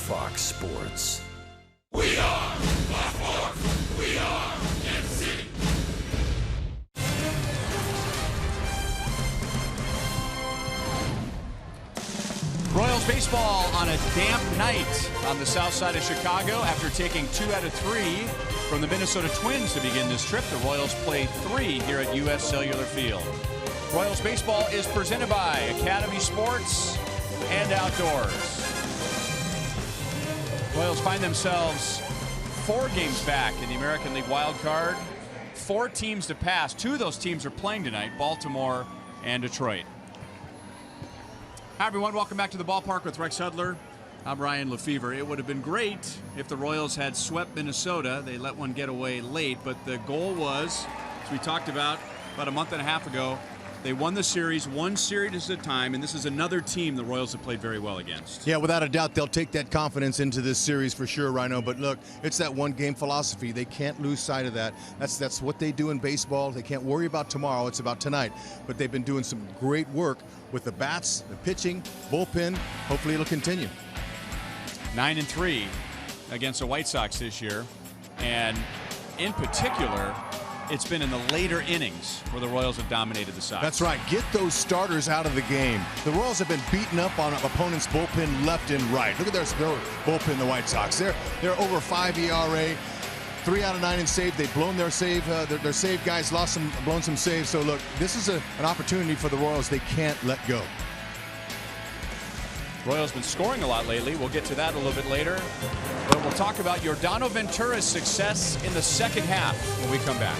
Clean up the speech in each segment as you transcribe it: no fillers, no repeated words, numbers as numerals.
Fox Sports. We are Fox Sports. We are MC. Royals baseball on a damp night on the south side of Chicago after taking 2 out of 3 from the Minnesota Twins to begin this trip. The Royals play 3 here at U.S. Cellular Field. Royals baseball is presented by Academy Sports and Outdoors. Royals find themselves 4 games back in the American League wild card. 4 teams to pass. 2 of those teams are playing tonight, Baltimore and Detroit. Hi, everyone. Welcome back to the ballpark with Rex Hudler. I'm Ryan Lefevre. It would have been great if the Royals had swept Minnesota. They let one get away late, but the goal was, as we talked about a month and a half ago, they won the series, 1 series at a time, and this is another team the Royals have played very well against. Yeah, without a doubt, they'll take that confidence into this series for sure, Rhino. But look, it's that one-game philosophy. They can't lose sight of that. That's what they do in baseball. They can't worry about tomorrow. It's about tonight. But they've been doing some great work with the bats, the pitching, bullpen. Hopefully it'll continue. 9-3 against the White Sox this year, and in particular, it's been in the later innings where the Royals have dominated the Sox. That's right. Get those starters out of the game. The Royals have been beaten up on opponents' bullpen left and right. Look at their bullpen, the White Sox. They're over 5 ERA, 3 out of 9 in save. They've blown their save. Their save guys blown some saves. So look, this is an opportunity for the Royals they can't let go. Royals been scoring a lot lately. We'll get to that a little bit later. But we'll talk about Yordano Ventura's success in the second half when we come back.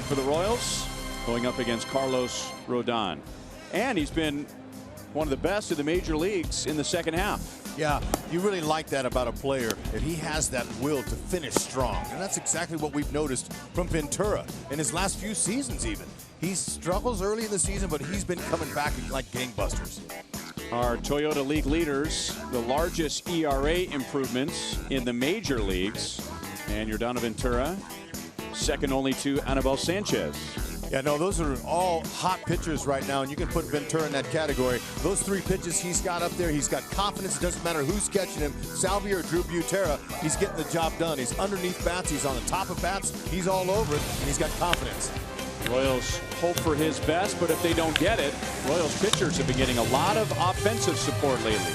For the Royals, going up against Carlos Rodon. And he's been one of the best in the major leagues in the second half. Yeah, you really like that about a player, that he has that will to finish strong. And that's exactly what we've noticed from Ventura in his last few seasons even. He struggles early in the season, but he's been coming back like gangbusters. Our Toyota League leaders, the largest ERA improvements in the major leagues. And you're Donovan Ventura, second only to Anibal Sanchez. Yeah, no, those are all hot pitchers right now, and you can put Ventura in that category. Those 3 pitches he's got up there, he's got confidence. It doesn't matter who's catching him, Salvia or Drew Butera, he's getting the job done. He's underneath bats, he's on the top of bats, he's all over it, and he's got confidence. Royals hope for his best, but if they don't get it, Royals pitchers have been getting a lot of offensive support lately.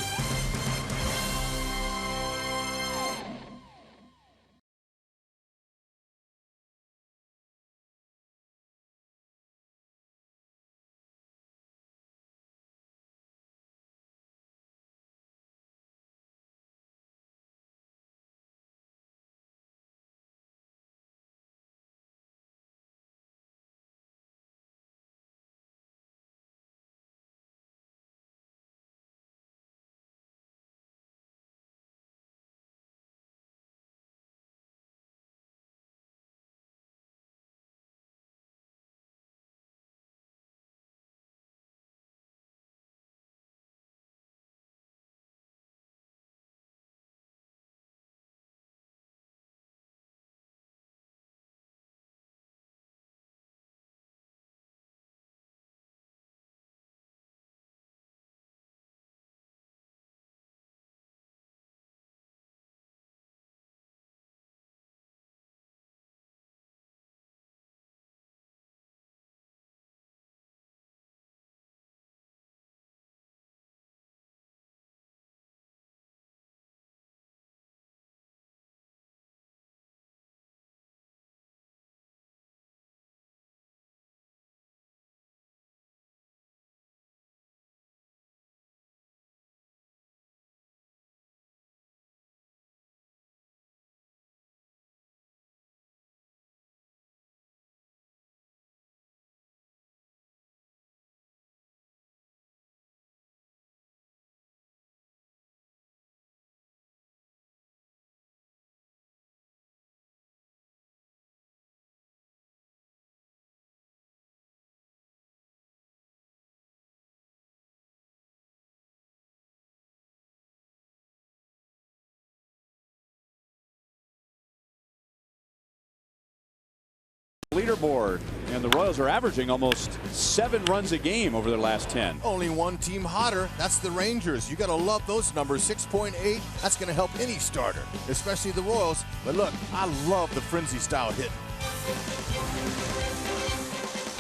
Leaderboard, and the Royals are averaging almost 7 runs a game over their last 10. Only one team hotter, that's the Rangers. You got to love those numbers. 6.8, that's going to help any starter, especially the Royals. But look, I love the frenzy style hit.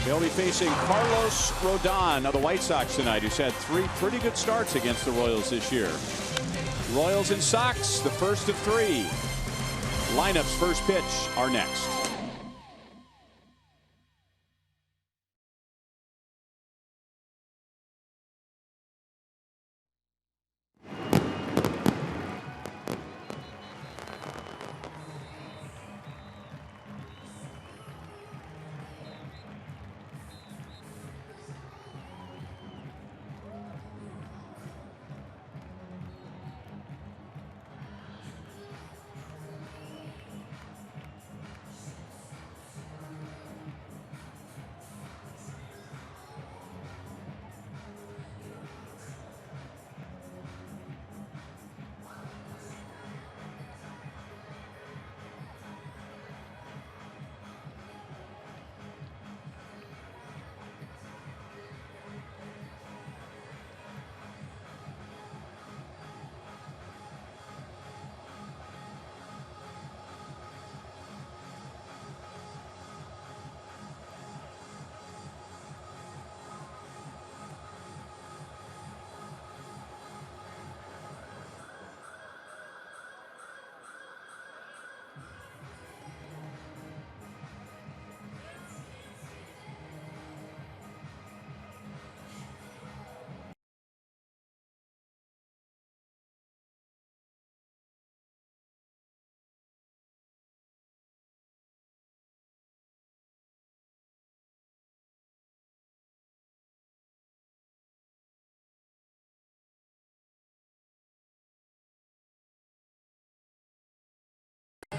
They'll be facing Carlos Rodon of the White Sox tonight, who's had 3 pretty good starts against the Royals this year. Royals and Sox, the first of 3. Lineups first pitch are next.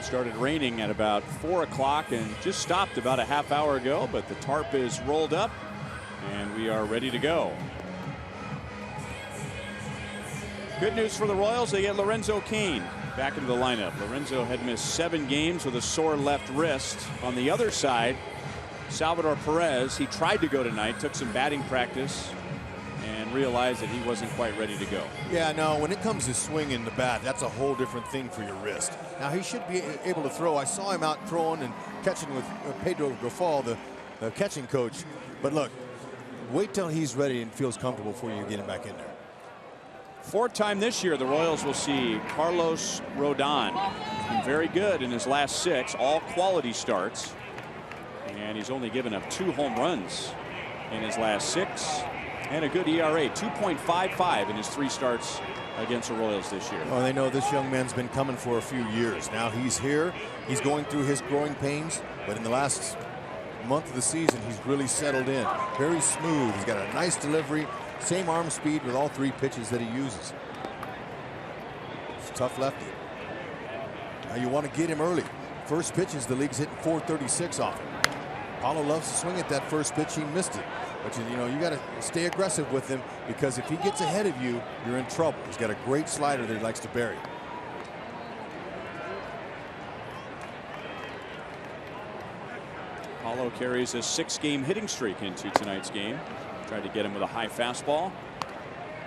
Started raining at about 4 o'clock and just stopped about a half hour ago, but the tarp is rolled up and we are ready to go. Good news for the Royals. They get Lorenzo Cain back into the lineup. Lorenzo had missed 7 games with a sore left wrist. On the other side, Salvador Perez, he tried to go tonight, took some batting practice, and realized that he wasn't quite ready to go. Yeah, no, when it comes to swinging the bat, that's a whole different thing for your wrist. Now, he should be able to throw. I saw him out throwing and catching with Pedro Grifol, the catching coach. But look, wait till he's ready and feels comfortable before you get him back in there. 4th time this year, the Royals will see Carlos Rodon. He's been very good in his last 6, all quality starts. And he's only given up 2 home runs in his last 6. And a good ERA, 2.55 in his 3 starts against the Royals this year. Oh, they know this young man's been coming for a few years. Now he's here. He's going through his growing pains. But in the last month of the season, he's really settled in. Very smooth. He's got a nice delivery. Same arm speed with all 3 pitches that he uses. It's a tough lefty. Now you want to get him early. First pitches, the league's hitting 436 off him. Paulo loves to swing at that first pitch. He missed it. But you know, you got to stay aggressive with him, because if he gets ahead of you, you're in trouble. He's got a great slider that he likes to bury. Paulo carries a 6-game hitting streak into tonight's game. Tried to get him with a high fastball.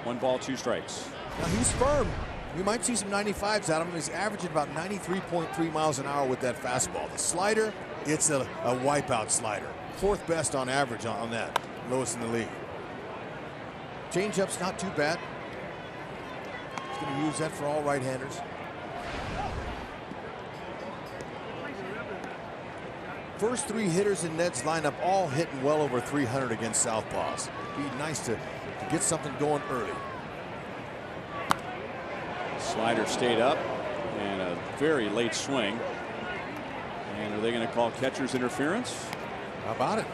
1 ball, 2 strikes. Now he's firm. We might see some 95s out of him. He's averaging about 93.3 miles an hour with that fastball. The slider, it's a wipeout slider. 4th best on average on that. Lowest in the league. Changeup's not too bad. He's going to use that for all right-handers. First 3 hitters in Ned's lineup all hitting well over 300 against southpaws. It'd be nice to get something going early. Slider stayed up, and a very late swing. And are they going to call catcher's interference? How about it?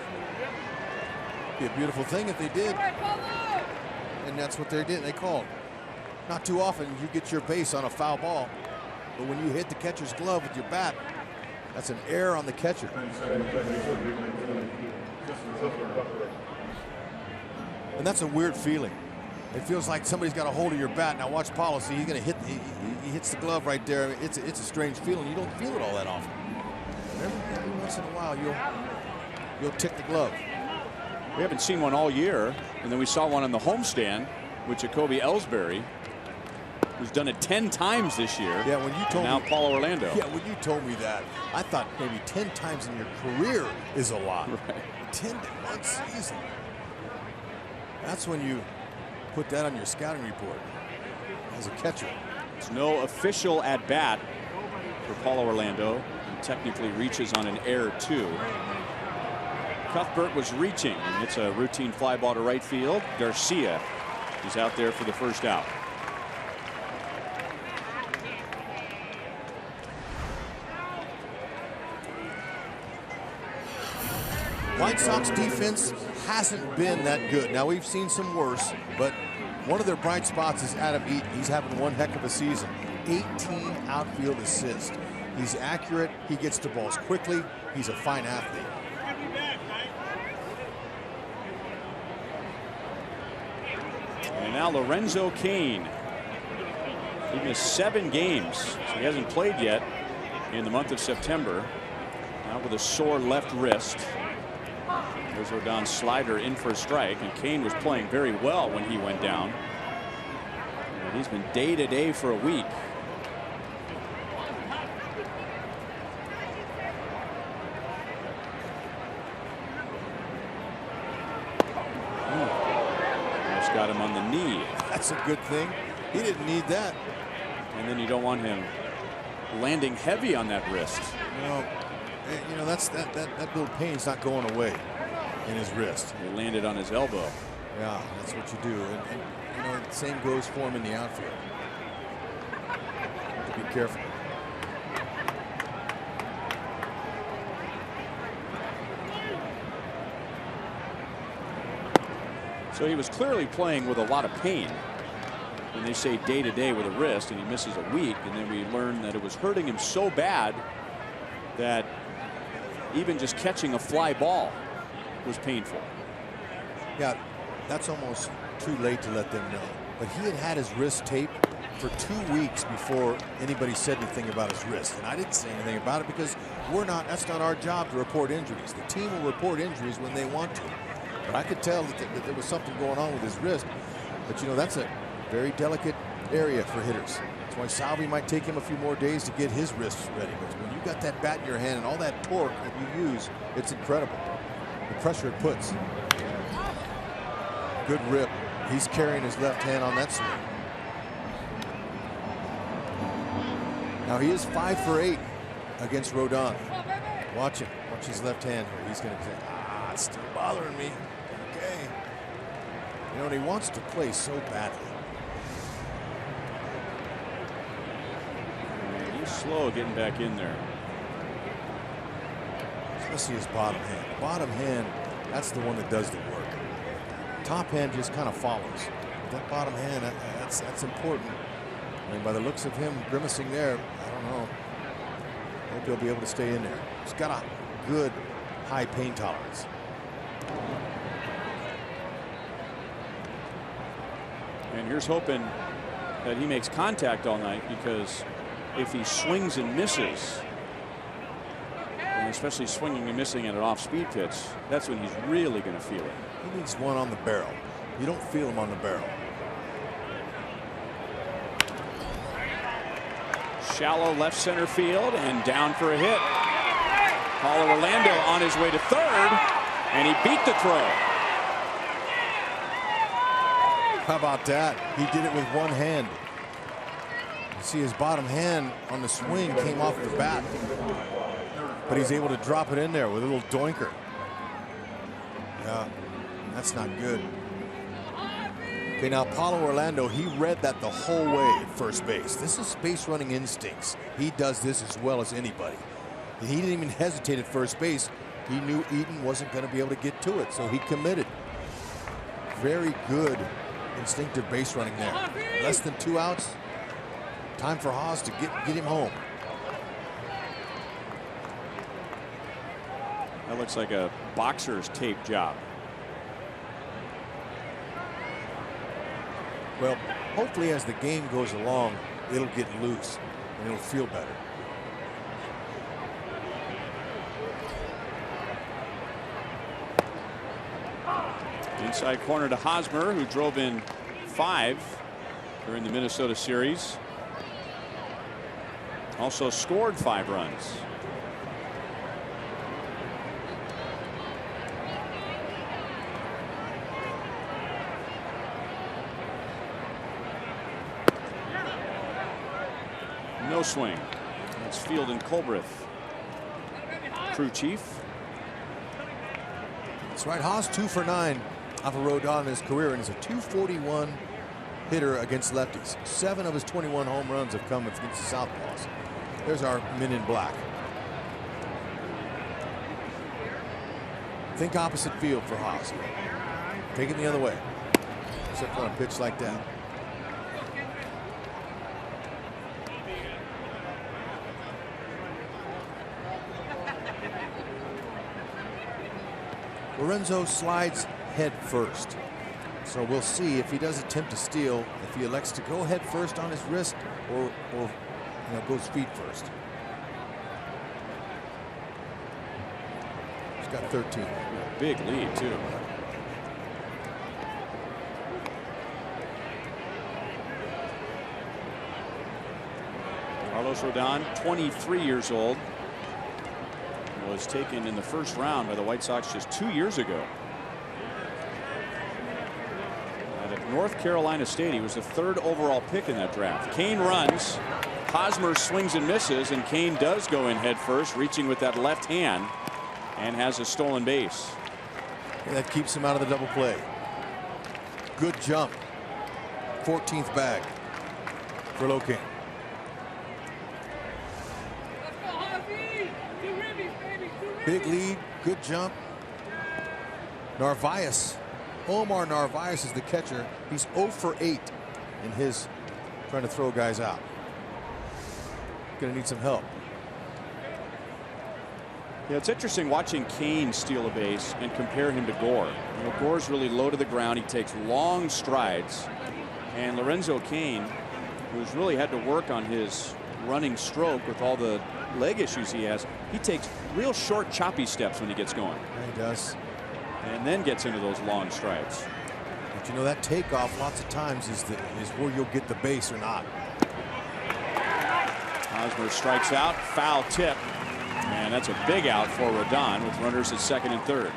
Be a beautiful thing if they did. And that's what they did. They called. Not too often you get your base on a foul ball, but when you hit the catcher's glove with your bat, that's an error on the catcher. And that's a weird feeling. It feels like somebody's got a hold of your bat. Now watch Paulo. See, he's going to hit. He hits the glove right there. I mean, it's a strange feeling. You don't feel it all that often. Every once in a while, you'll tick the glove. We haven't seen one all year, and then we saw one on the homestand with Jacoby Ellsbury, who's done it 10 times this year. Yeah, when you told me. Now Paulo Orlando. Yeah, when you told me that, I thought maybe 10 times in your career is a lot. Right. 10 in one season. That's when you put that on your scouting report as a catcher. There's no official at bat for Paulo Orlando. He technically reaches on an error 2. Cuthbert was reaching, and it's a routine fly ball to right field. Garcia is out there for the first out. White Sox defense hasn't been that good. Now we've seen some worse, but one of their bright spots is Adam Eaton. He's having one heck of a season. 18 outfield assists. He's accurate. He gets to balls quickly. He's a fine athlete. And now Lorenzo Cain. He missed 7 games, so he hasn't played yet in the month of September. Now with a sore left wrist. There's Rodon's slider in for a strike, and Cain was playing very well when he went down. And he's been day-to-day for a week. Just got him on the knee. That's a good thing. He didn't need that. And then you don't want him landing heavy on that wrist. No, you know, that little pain's not going away in his wrist. He landed on his elbow. Yeah, that's what you do. And you know, the same goes for him in the outfield. Have to be careful. So he was clearly playing with a lot of pain. When they say day-to-day with a wrist, and he misses a week, and then we learn that it was hurting him so bad that even just catching a fly ball was painful. Yeah, that's almost too late to let them know. But he had his wrist taped for 2 weeks before anybody said anything about his wrist. And I didn't say anything about it because that's not our job to report injuries. The team will report injuries when they want to. But I could tell that there was something going on with his wrist. But, you know, that's a very delicate area for hitters. That's why Salvi might take him a few more days to get his wrists ready. But when you got that bat in your hand and all that torque that you use, it's incredible. The pressure it puts. Good rip. He's carrying his left hand on that swing. Now he is 5 for 8 against Rodon. Watch him. Watch his left hand here. He's going to say, it's still bothering me. Okay. You know, and he wants to play so badly. He's slow getting back in there. Especially his bottom hand. Bottom hand, that's the one that does the work. Top hand just kind of follows. That bottom hand, that's important. I mean, by the looks of him grimacing there, I don't know. I hope he'll be able to stay in there. He's got a good high pain tolerance. And here's hoping that he makes contact all night, because if he swings and misses, and especially swinging and missing at an off-speed pitch, that's when he's really going to feel it. He needs one on the barrel. You don't feel him on the barrel. Shallow left center field and down for a hit. Paulo Orlando on his way to third, and he beat the throw. How about that? He did it with one hand. You see his bottom hand on the swing came off the bat, but he's able to drop it in there with a little doinker. Yeah, that's not good. Okay, now Paulo Orlando, he read that the whole way at first base. This is base running instincts. He does this as well as anybody. He didn't even hesitate at first base. He knew Eaton wasn't going to be able to get to it, so he committed. Very good instinctive base running there. Less than 2 outs. Time for Haas to get him home. That looks like a boxer's tape job. Well, hopefully as the game goes along, it'll get loose and it'll feel better. Inside corner to Hosmer, who drove in 5 during the Minnesota series. Also scored 5 runs. No swing. That's Field and Colbreth. Crew chief. That's right. Haas 2 for 9 off of Rodon in his career, and is a .241 hitter against lefties. 7 of his 21 home runs have come against the southpaws. There's our men in black. Think opposite field for Haas. Take it the other way. Except on a pitch like that. Lorenzo slides head first. So we'll see if he does attempt to steal, if he elects to go head first on his wrist, or goes feet first. He's got 13. Big lead too. Carlos Rodon, 23 years old, was taken in the first round by the White Sox just 2 years ago. At North Carolina State, he was the 3rd overall pick in that draft. Kane runs, Hosmer swings and misses, and Kane does go in head first, reaching with that left hand, and has a stolen base. And that keeps him out of the double play. Good jump. 14th bag for Locaine. Big lead, good jump. Narvaez, Omar Narvaez is the catcher. He's 0 for 8 in his trying to throw guys out. Gonna need some help. Yeah, it's interesting watching Kane steal a base and compare him to Gore. You know, Gore's really low to the ground. He takes long strides, and Lorenzo Cain who's really had to work on his running stroke with all the leg issues he has. He takes real short, choppy steps when he gets going. Yeah, he does. And then gets into those long strides. But you know, that takeoff lots of times is where you'll get the base or not. Hosmer strikes out, foul tip, and that's a big out for Rodon with runners at second and third.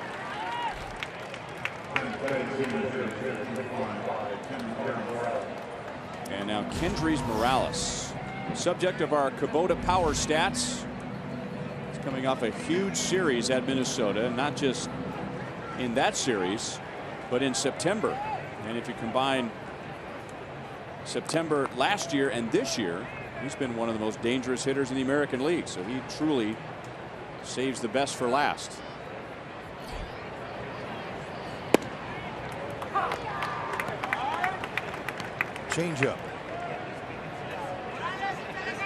And now Kendrys Morales, the subject of our Kubota Power Stats. He's coming off a huge series at Minnesota, not just in that series, but in September. And if you combine September last year and this year, he's been one of the most dangerous hitters in the American League. So he truly saves the best for last. Changeup.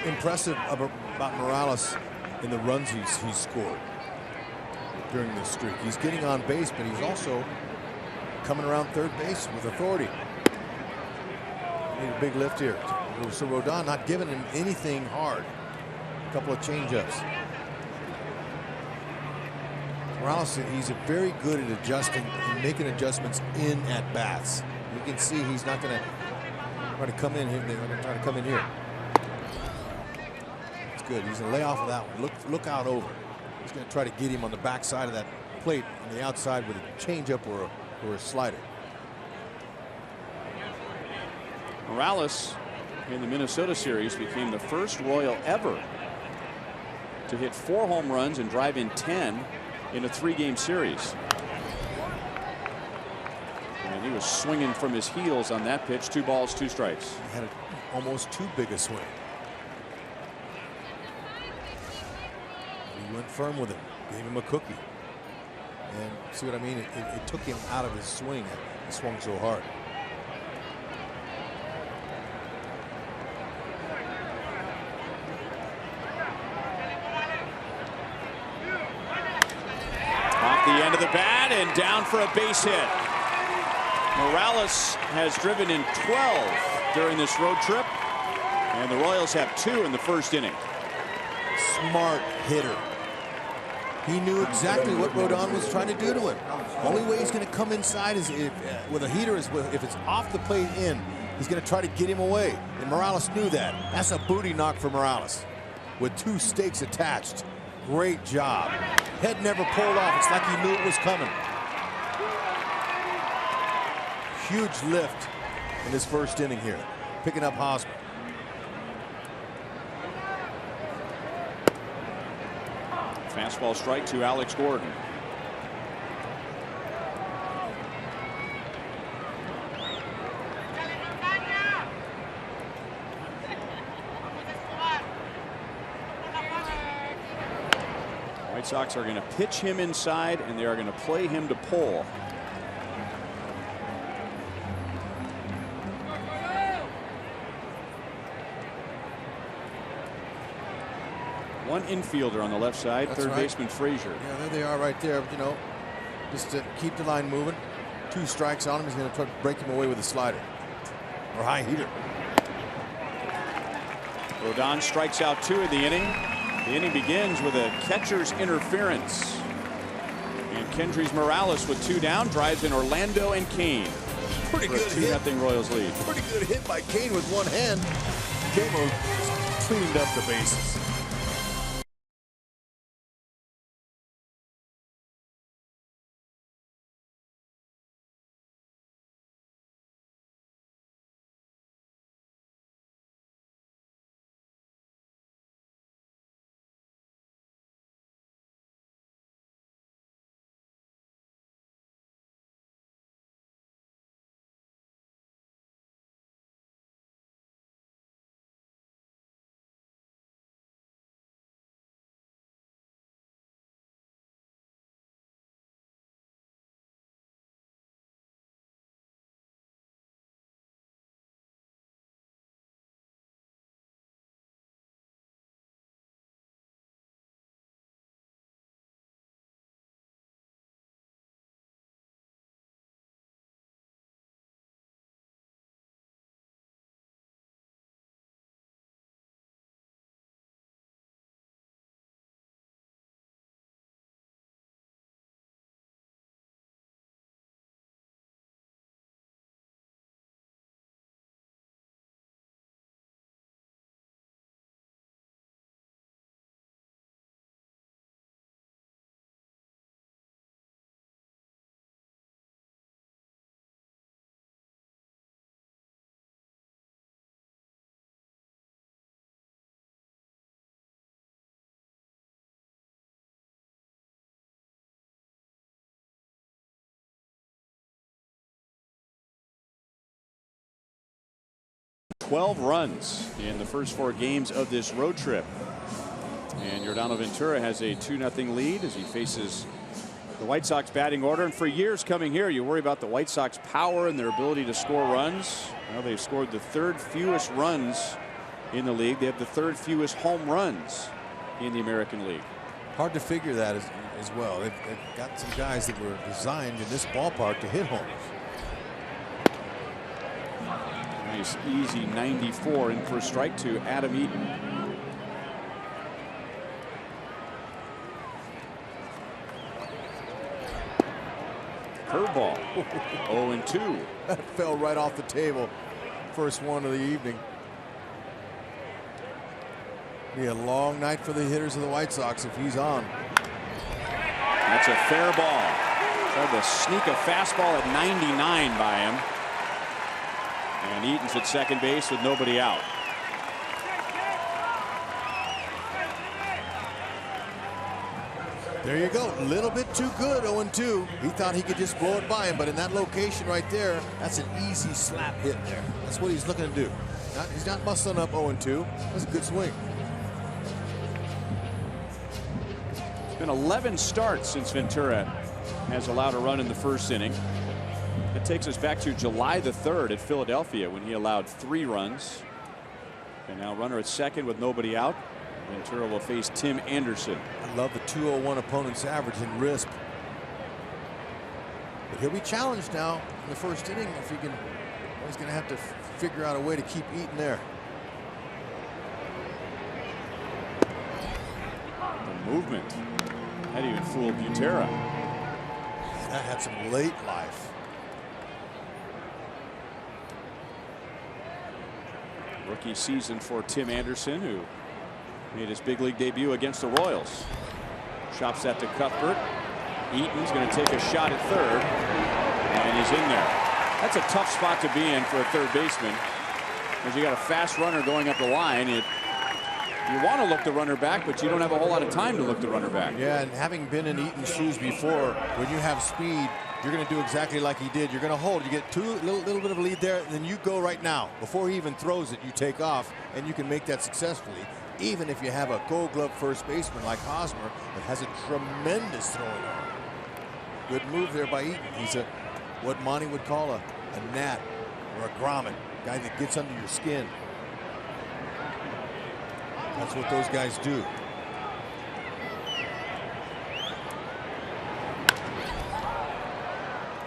Impressive about Morales in the runs he's scored during this streak. He's getting on base, but he's also coming around third base with authority. Need a big lift here. So Rodon not giving him anything hard. A couple of changeups. Morales, he's very good at adjusting and making adjustments in at bats. You can see he's not going to try to come in here. They're going to try to come in here. It's good. He's going to lay off of that one. Look out over. He's going to try to get him on the back side of that plate on the outside with a changeup or a slider. Morales in the Minnesota series became the first Royal ever to hit 4 home runs and drive in 10 in a 3-game series. And he was swinging from his heels on that pitch. 2 balls, 2 strikes. He had almost too big a swing. He went firm with him, gave him a cookie. And see what I mean? It took him out of his swing. He swung so hard. Off the end of the bat and down for a base hit. Morales has driven in 12 during this road trip, and the Royals have 2 in the first inning. Smart hitter. He knew exactly what Rodon was trying to do to him. Only way he's going to come inside is with a heater is if it's off the plate in. He's going to try to get him away, and Morales knew that. That's a booty knock for Morales with 2 stakes attached. Great job. Head never pulled off. It's like he knew it was coming. Huge lift in this first inning here, picking up Hosmer. Fastball strike to Alex Gordon. White Sox are going to pitch him inside, and they are going to play him to pull. One infielder on the left side. That's third baseman Frazier. Yeah, there they are right there. You know, just to keep the line moving. 2 strikes on him. He's going to try to break him away with a slider or high heater. Rodon strikes out 2 in the inning. The inning begins with a catcher's interference. And Kendrys Morales with 2 down drives in Orlando and Kane. Pretty good hit. 2-0 Royals lead. Pretty good hit by Kane with one hand. Kane cleaned up the bases. 12 runs in the first 4 games of this road trip. And Yordano Ventura has a 2-0 lead as he faces the White Sox batting order. And for years coming here, you worry about the White Sox power and their ability to score runs. Well, they've scored the 3rd fewest runs in the league. They have the 3rd fewest home runs in the American League. Hard to figure that as well. They've got some guys that were designed in this ballpark to hit homers. Nice easy 94 in for a strike to Adam Eaton. Curveball. 0-2. That fell right off the table. First one of the evening. Be a long night for the hitters of the White Sox if he's on. That's a fair ball. Tried to sneak a fastball at 99 by him. And Eaton's at second base with nobody out. There you go. A little bit too good. 0-2. He thought he could just blow it by him, but in that location right there, that's an easy slap hit there. That's what he's looking to do. He's not muscling up 0-2. That's a good swing. It's been 11 starts since Ventura has allowed a run in the first inning. That takes us back to July the 3rd at Philadelphia when he allowed 3 runs. And now runner at second with nobody out. Ventura will face Tim Anderson. I love the 201 opponent's average in RISP. But he'll be challenged now in the first inning if he can. He's going to have to figure out a way to keep Eaton there. The movement. That even fooled Butera. That had some late life. Rookie season for Tim Anderson, who made his big league debut against the Royals. Chops that to Cuthbert. Eaton's going to take a shot at third, and he's in there. That's a tough spot to be in for a third baseman, because you got a fast runner going up the line. You want to look the runner back, but you don't have a whole lot of time to look the runner back. Yeah, and having been in Eaton's shoes before, when you have speed, you're going to do exactly like he did. You're going to hold. You get little bit of a lead there, and then you go right now. Before he even throws it, you take off, and you can make that successfully. Even if you have a Gold Glove first baseman like Hosmer that has a tremendous throwing arm. Good move there by Eaton. He's what Monty would call a gnat or a grommet, guy that gets under your skin. That's what those guys do.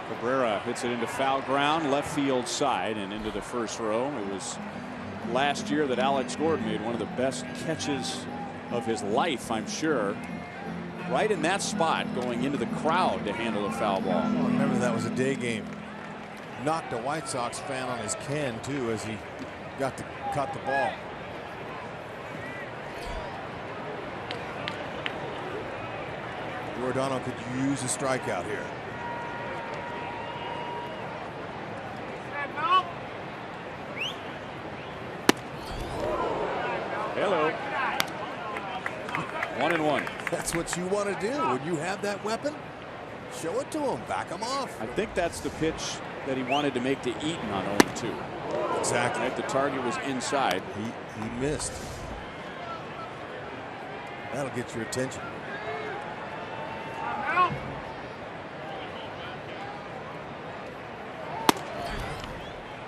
Cabrera hits it into foul ground, left field side, and into the first row. It was last year that Alex Gordon made one of the best catches of his life, I'm sure. Right in that spot, going into the crowd to handle a foul ball. Oh, remember, that was a day game. Knocked a White Sox fan on his can, too, as he got to cut the ball. Giordano could use a strikeout here. Hello. 1-1. That's what you want to do when you have that weapon. Show it to him. Back him off. I think that's the pitch that he wanted to make to Eaton on 0-2. Exactly. Right, the target was inside. He missed. That'll get your attention.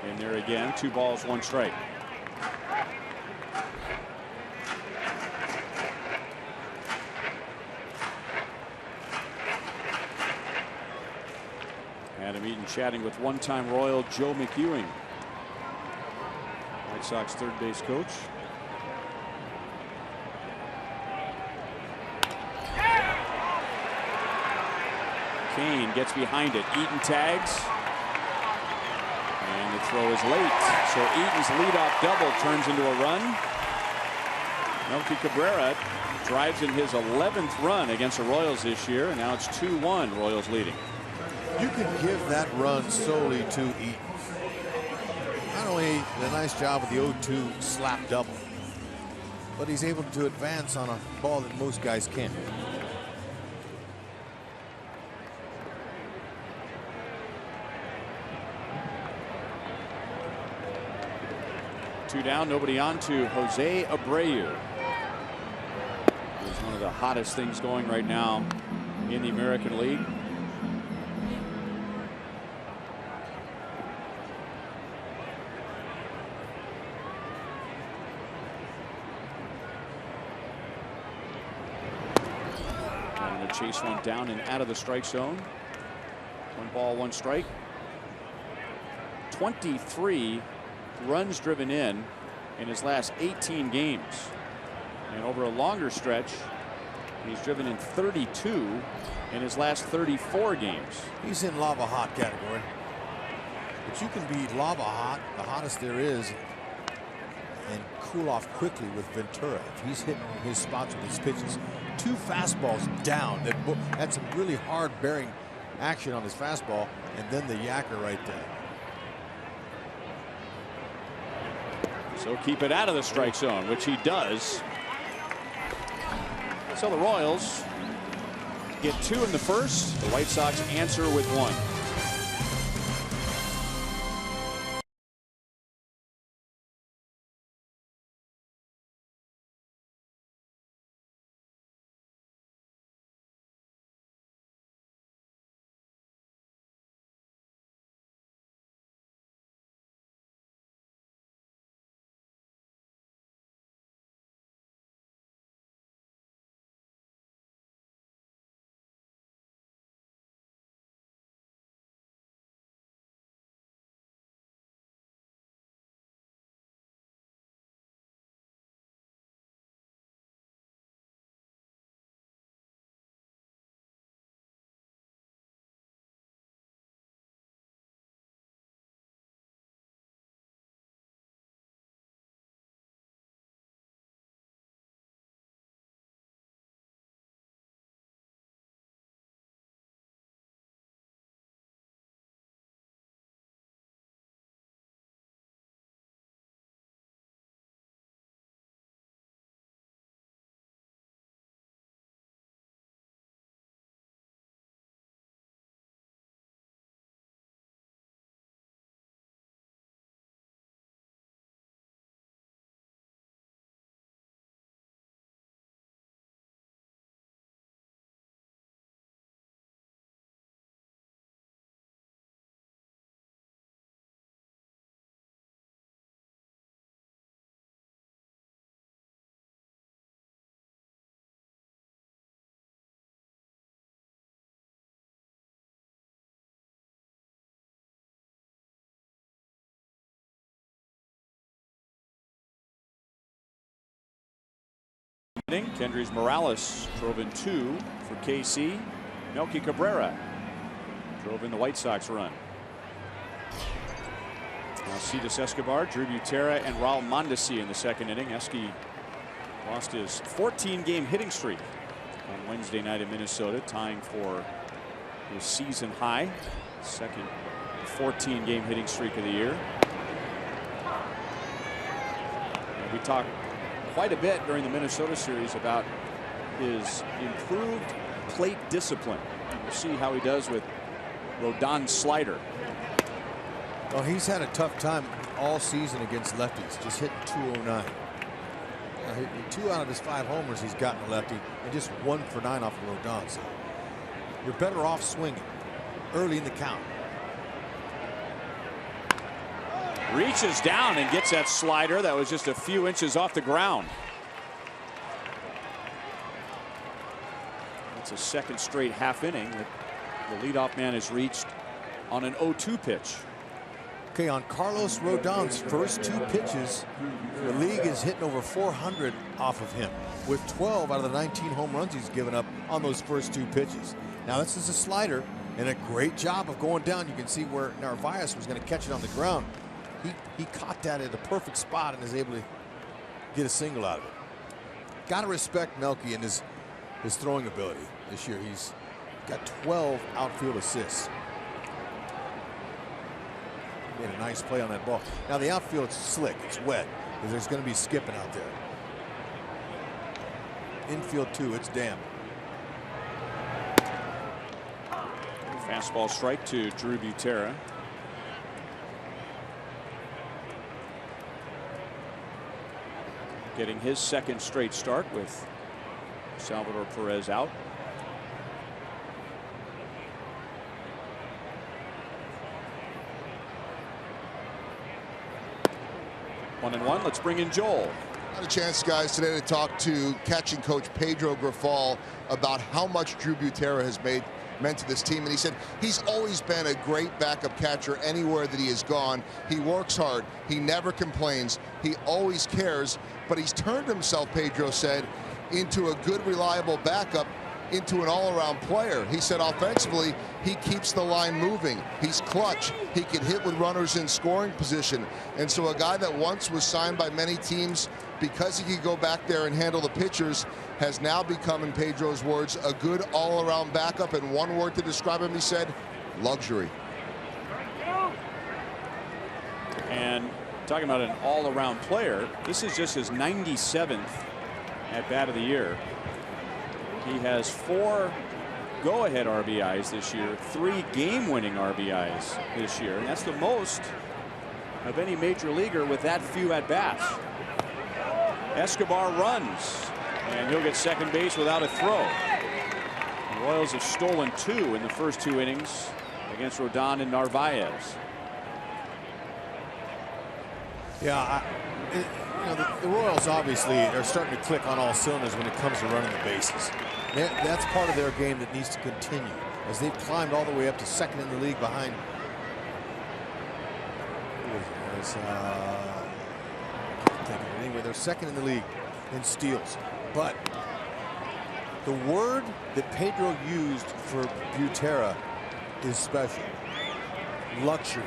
In there again, 2 balls, 1 strike. Adam Eaton chatting with one-time Royal Joe McEwing, White Sox third base coach. Kane gets behind it. Eaton tags. And the throw is late. So Eaton's leadoff double turns into a run. Melky Cabrera drives in his 11th run against the Royals this year, and now it's 2-1, Royals leading. You can give that run solely to Eaton. Not only did a nice job with the 0-2 slap double, but he's able to advance on a ball that most guys can't. 2 down, nobody on to Jose Abreu. He's one of the hottest things going right now in the American League. Trying to chase one down and out of the strike zone. 1 ball, 1 strike. 23 runs driven in his last 18 games. And over a longer stretch, he's driven in 32 in his last 34 games. He's in lava hot category. But you can be lava hot, the hottest there is, and cool off quickly with Ventura. If he's hitting his spots with his pitches. 2 fastballs down. That's some really hard bearing action on his fastball, and then the yacker right there. So keep it out of the strike zone, which he does. So the Royals get 2 in the first. The White Sox answer with 1. Kendrys Morales drove in 2 for KC. Melky Cabrera drove in the White Sox run. Alcides Escobar, Drew Butera, and Raul Mondesi in the 2nd inning. Esky lost his 14-game hitting streak on Wednesday night in Minnesota, tying for his season high, 2nd 14-game hitting streak of the year. And we talked quite a bit during the Minnesota series about his improved plate discipline. We'll see how he does with Rodon's slider. Well, he's had a tough time all season against lefties, just hitting .209. 2 out of his 5 homers he's gotten a lefty, and just 1 for 9 off of Rodon. So you're better off swinging early in the count. Reaches down and gets that slider that was just a few inches off the ground. It's a 2nd straight half inning that the leadoff man has reached on an 0-2 pitch. Okay, on Carlos Rodon's first 2 pitches, the league is hitting over 400 off of him, with 12 out of the 19 home runs he's given up on those first 2 pitches. Now this is a slider, and a great job of going down. You can see where Narvaez was going to catch it on the ground. He caught that at a perfect spot and is able to get a single out of it. Got to respect Melky and his throwing ability this year. He's got 12 outfield assists. Made a nice play on that ball. Now the outfield's slick, it's wet, because there's going to be skipping out there. Infield too, it's damp. Fastball strike to Drew Butera. getting his second straight start with Salvador Perez out. One and one. Let's bring in Joel. Had a chance, guys, today to talk to catching coach Pedro Grifol about how much Drew Butera has meant to this team, and he said he's always been a great backup catcher anywhere that he has gone. He works hard, he never complains, he always cares, but he's turned himself, Pedro said, into a good, reliable backup, into an all-around player. He said offensively, he keeps the line moving. He's clutch. He can hit with runners in scoring position. And so a guy that once was signed by many teams because he could go back there and handle the pitchers has now become, in Pedro's words, a good all-around backup. And one word to describe him, he said, luxury. And talking about an all-around player, this is just his 97th at-bat of the year. He has 4 go-ahead RBIs this year, 3 game-winning RBIs this year, and that's the most of any major leaguer with that few at-bats. Escobar runs, and he'll get second base without a throw. The Royals have stolen 2 in the first 2 innings against Rodon and Narvaez. Yeah, the Royals obviously are starting to click on all cylinders when it comes to running the bases. That's part of their game that needs to continue, as they've climbed all the way up to second in the league behind. Anyway, they're second in the league in steals. But the word that Pedro used for Butera is special. Luxury.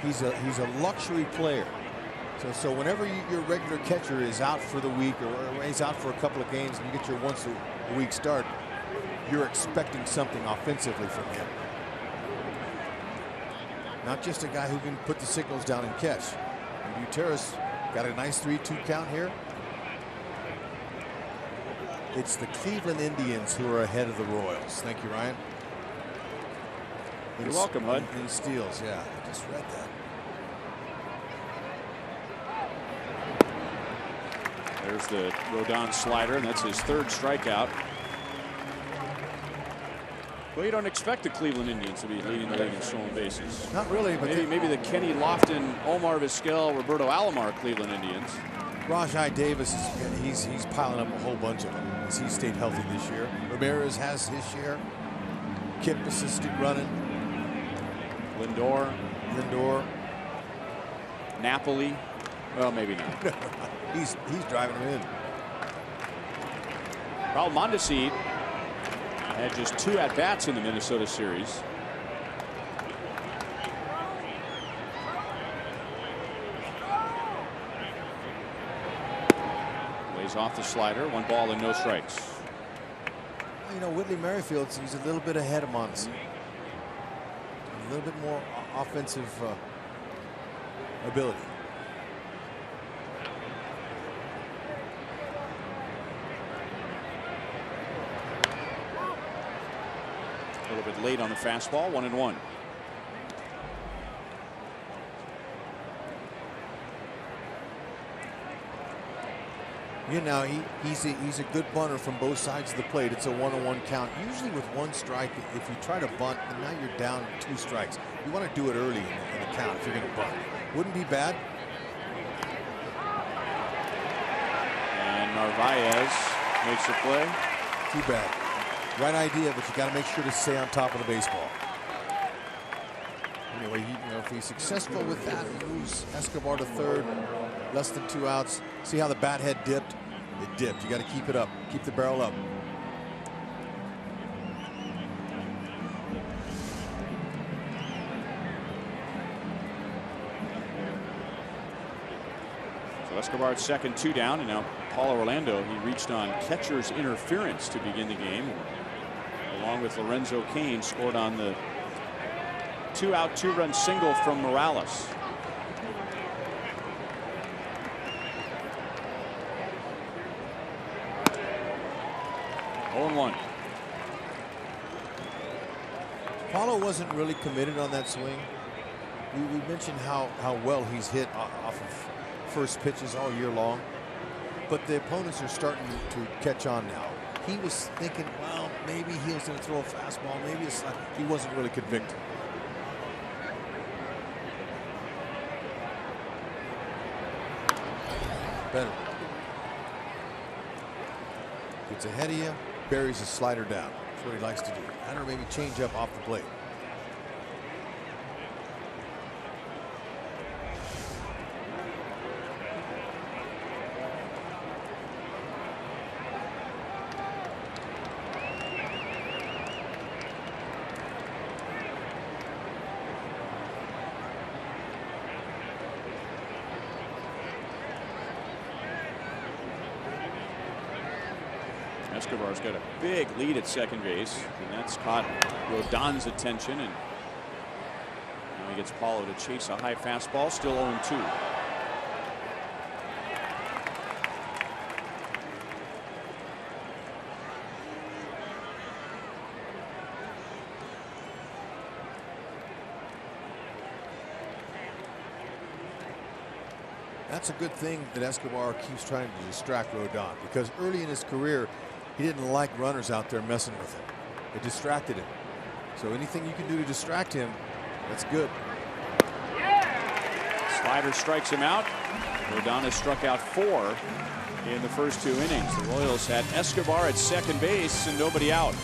He's a luxury player. So whenever your regular catcher is out for the week, or he's out for a couple of games, and you get your once a week start, you're expecting something offensively from him. Not just a guy who can put the signals down and catch. And Butera's got a nice 3-2 count here. It's the Cleveland Indians who are ahead of the Royals. Thank you, Ryan. You're welcome, Bud. In steals, yeah, I just read that. There's the Rodon slider, and that's his 3rd strikeout. Well, you don't expect the Cleveland Indians to be leading the league in stolen bases. Not really, but maybe the Kenny Lofton, Omar Vizquel, Roberto Alomar Cleveland Indians. Rajai Davis he's piling up a whole bunch of them as he stayed healthy this year. Ramirez has his share. Kipnis is still running. Lindor. Napoli. Well, maybe not. He's driving him in. Raul Mondesi had just 2 at-bats in the Minnesota series. Lays off the slider. 1 ball and no strikes. You know, Whitley Merrifield, he's a little bit ahead of Mondesi. A little bit more offensive ability. A little bit late on the fastball. 1-1. You know, he's a good bunter from both sides of the plate. It's a 1-1 count. Usually with 1 strike, if you try to bunt, and now you're down 2 strikes. You want to do it early in the count if you're going to bunt. Wouldn't be bad. And Narvaez makes the play. Too bad. Right idea, but you got to make sure to stay on top of the baseball. Anyway, if he's successful with that, he moves Escobar to 3rd, less than 2 outs. See how the bat head dipped? It dipped. You got to keep it up. Keep the barrel up. So Escobar at second, 2 down, and now Paulo Orlando. He reached on catcher's interference to begin the game, along with Lorenzo Cain, scored on the 2-out, 2-run single from Morales. Oh, 0-1. Paulo wasn't really committed on that swing. We mentioned how well he's hit off of first pitches all year long. But the opponents are starting to catch on now. He was thinking, well, maybe he was going to throw a fastball. Maybe it's like he wasn't really convicted. Better. Gets ahead of you, buries his slider down. That's what he likes to do. And or maybe change up off the plate. Escobar's got a big lead at second base, and that's caught Rodon's attention, and now he gets Paulo to chase a high fastball. Still 0-2. That's a good thing that Escobar keeps trying to distract Rodon, because early in his career he didn't like runners out there messing with him. It distracted him. So anything you can do to distract him, that's good. Slider strikes him out. Rodon has struck out 4 in the first 2 innings. The Royals had Escobar at second base and nobody out.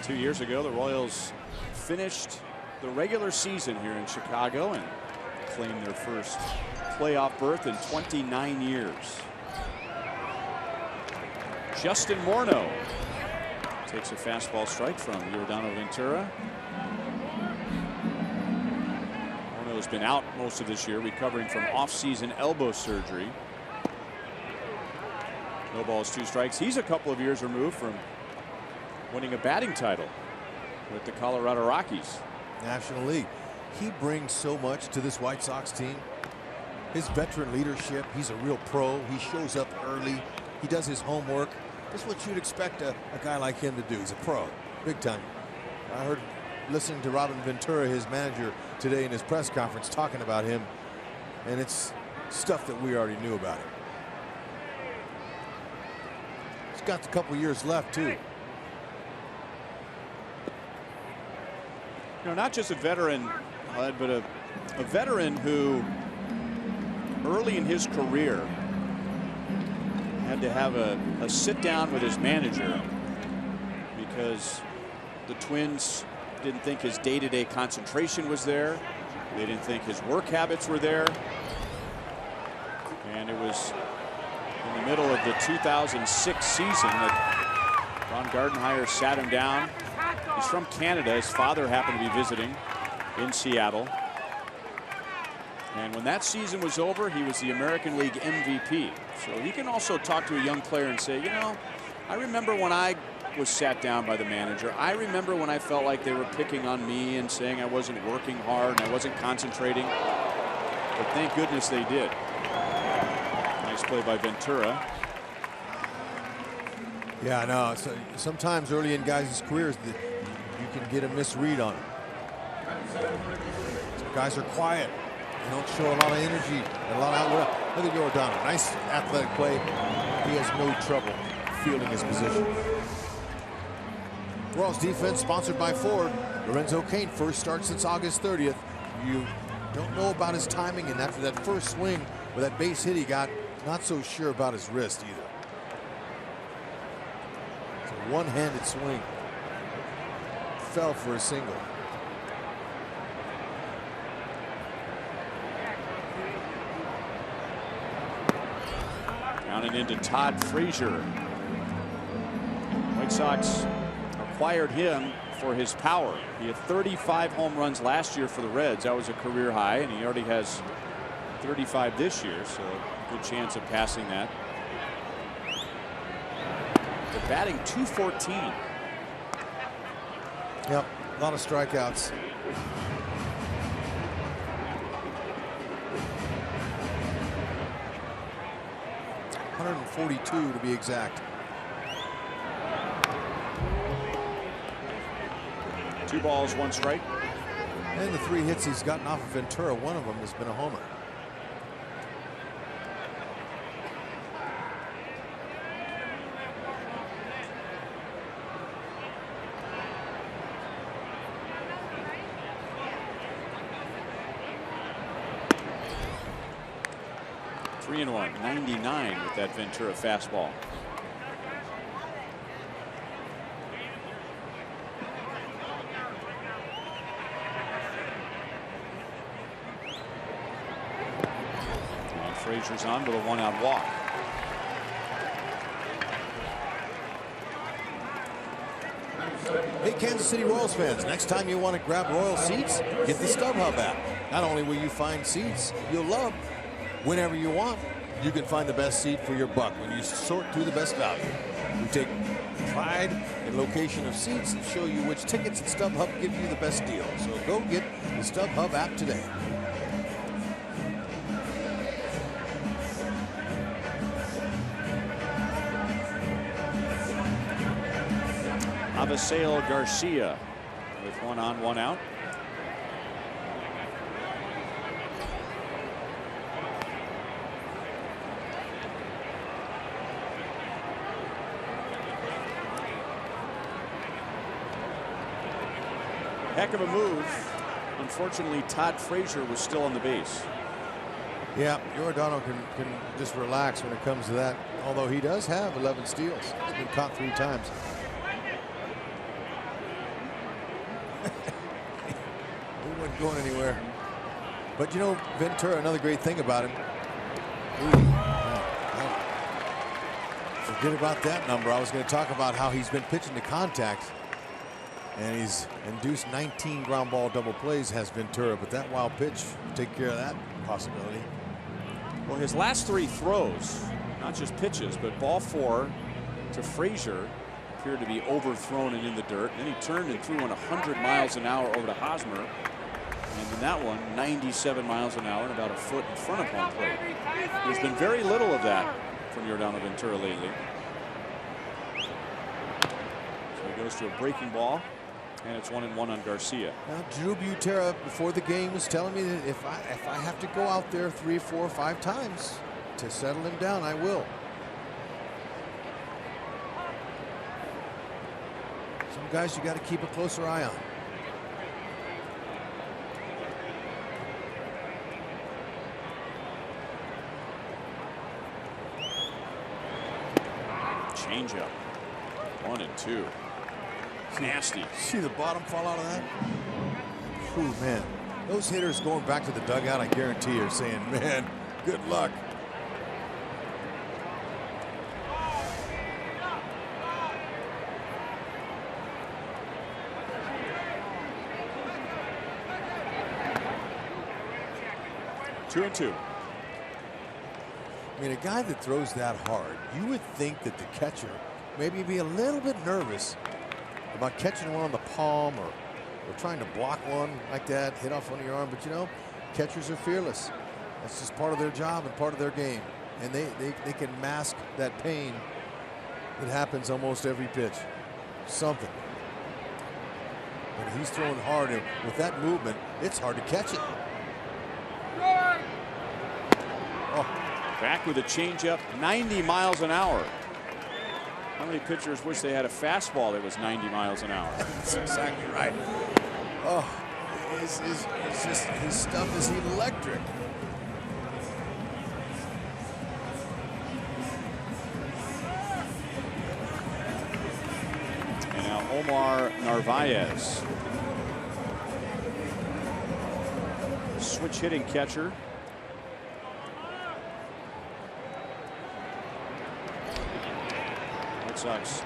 Two years ago, the Royals finished the regular season here in Chicago and claimed their first playoff berth in 29 years. Justin Morneau takes a fastball strike from Giordano Ventura. Morneau's been out most of this year, recovering from off-season elbow surgery. No balls, 2 strikes. He's a couple of years removed from winning a batting title with the Colorado Rockies. National League. He brings so much to this White Sox team. His veteran leadership. He's a real pro. He shows up early. He does his homework. That's what you'd expect a guy like him to do. He's a pro, big time. I heard, listening to Robin Ventura, his manager, today in his press conference, talking about him, and it's stuff that we already knew about him. He's got a couple years left too. You know, not just a veteran, but a veteran who early in his career had to have a sit down with his manager because the Twins didn't think his day-to-day concentration was there. They didn't think his work habits were there. And it was in the middle of the 2006 season that Ron Gardenhire sat him down He's from Canada. His father happened to be visiting in Seattle. And when that season was over, he was the American League MVP. So he can also talk to a young player and say, you know, I remember when I was sat down by the manager. I remember when I felt like they were picking on me and saying I wasn't working hard and I wasn't concentrating. But thank goodness they did. Nice play by Ventura. Yeah, no. So sometimes early in guys' careers, you can get a misread on them. Some guys are quiet. They don't show a lot of energy and a lot of outlet. Look at Giordano. Nice athletic play. He has no trouble fielding his position. Royals defense sponsored by Ford. Lorenzo Cain, first start since August 30th. You don't know about his timing, and after that first swing with that base hit he got, not so sure about his wrist either. It's a one-handed swing. Fell for a single. Down and into Todd Frazier. White Sox acquired him for his power. He had 35 home runs last year for the Reds. That was a career high, and he already has 35 this year, so a good chance of passing that. They're batting .214. Yep, a lot of strikeouts. .142 to be exact. 2 balls, 1 strike. And the 3 hits he's gotten off of Ventura, one of them has been a homer. Three and 1, 99 with that Ventura fastball. And Frazier's on with a 1-out walk. Hey, Kansas City Royals fans, next time you want to grab Royal seats, get the StubHub app. Not only will you find seats you'll love whenever you want, you can find the best seat for your buck when you sort through the best value. We take pride in location of seats and show you which tickets at StubHub give you the best deal. So go get the StubHub app today. Avisail Garcia with 1 on, 1 out. Heck of a move. Unfortunately, Todd Frazier was still on the base. Yeah, Giordano can just relax when it comes to that, although he does have 11 steals. He's been caught 3 times. He wasn't going anywhere. But you know, Ventura, another great thing about him. Forget about that number. I was going to talk about how he's been pitching to contact. And he's induced 19 ground ball double plays, has Ventura, but that wild pitch will take care of that possibility. Well, his last 3 throws, not just pitches, but ball 4 to Frazier appeared to be overthrown and in the dirt. Then he turned and threw one 100 miles an hour over to Hosmer. And in that one, 97 miles an hour and about a foot in front of home plate. There's been very little of that from Giordano Ventura lately. So he goes to a breaking ball. And it's 1-1 on Garcia. Now, Drew Butera before the game was telling me that if I have to go out there 3, 4, 5 times to settle him down, I will. Some guys you got to keep a closer eye on. Changeup. 1 and 2. Nasty. See the bottom fall out of that? Ooh, man. Those hitters going back to the dugout, I guarantee are saying, man, good luck. 2-2. I mean, a guy that throws that hard, you would think that the catcher maybe be a little bit nervous about catching one on the palm or trying to block one like that, hit off one of your arm. But you know, catchers are fearless. That's just part of their job and part of their game. And they can mask that pain that happens almost every pitch. Something. But he's throwing hard, and with that movement, it's hard to catch it. Oh. Back with a changeup, 90 miles an hour. How many pitchers wish they had a fastball that was 90 miles an hour? That's exactly right. Oh, his stuff is electric. And now Omar Narvaez, switch hitting catcher. Red Sox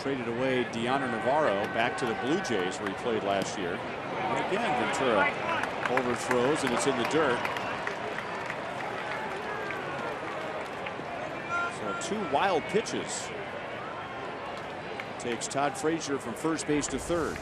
traded away Deanna Navarro back to the Blue Jays where he played last year. And again, Ventura overthrows and it's in the dirt. So 2 wild pitches. Takes Todd Frazier from first base to third.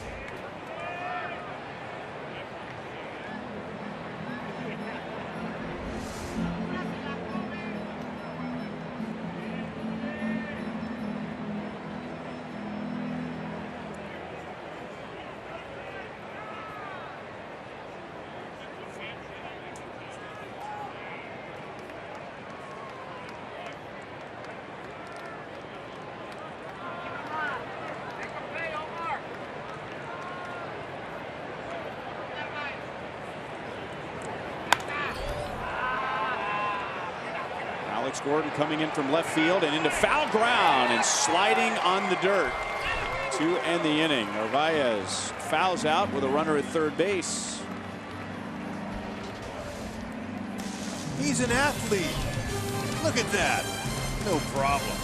Gordon coming in from left field and into foul ground and sliding on the dirt to end the inning. Narvaez fouls out with a runner at third base. He's an athlete. Look at that. No problem.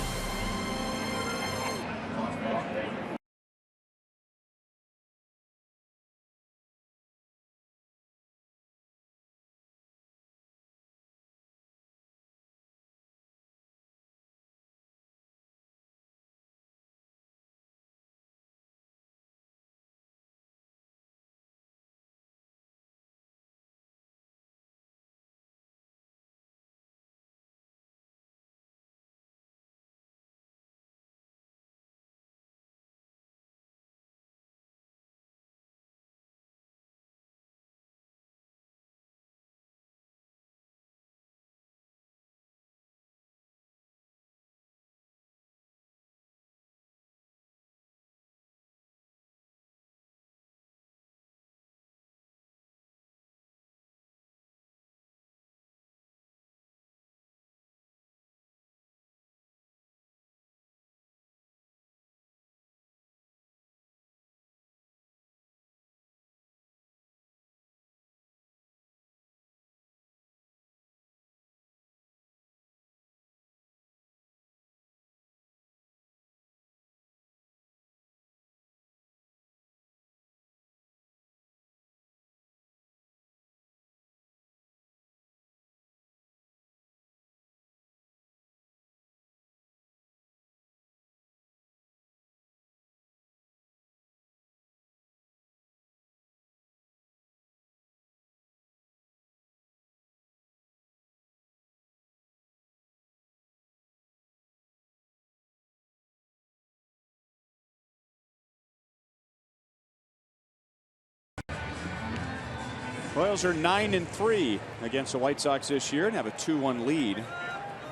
Royals are 9-3 against the White Sox this year and have a 2-1 lead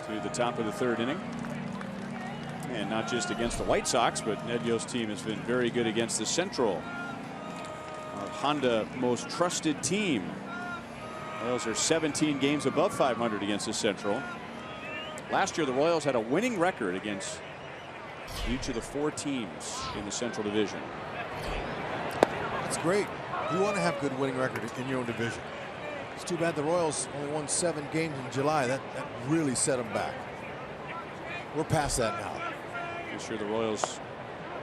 to the top of the third inning. And not just against the White Sox, but Ned Yost's team has been very good against the Central, our Honda most trusted team. Royals are 17 games above 500 against the Central. Last year the Royals had a winning record against each of the 4 teams in the Central Division. That's great. You want to have good winning record in your own division. It's too bad the Royals only won 7 games in July. That really set them back. We're past that now. This year the Royals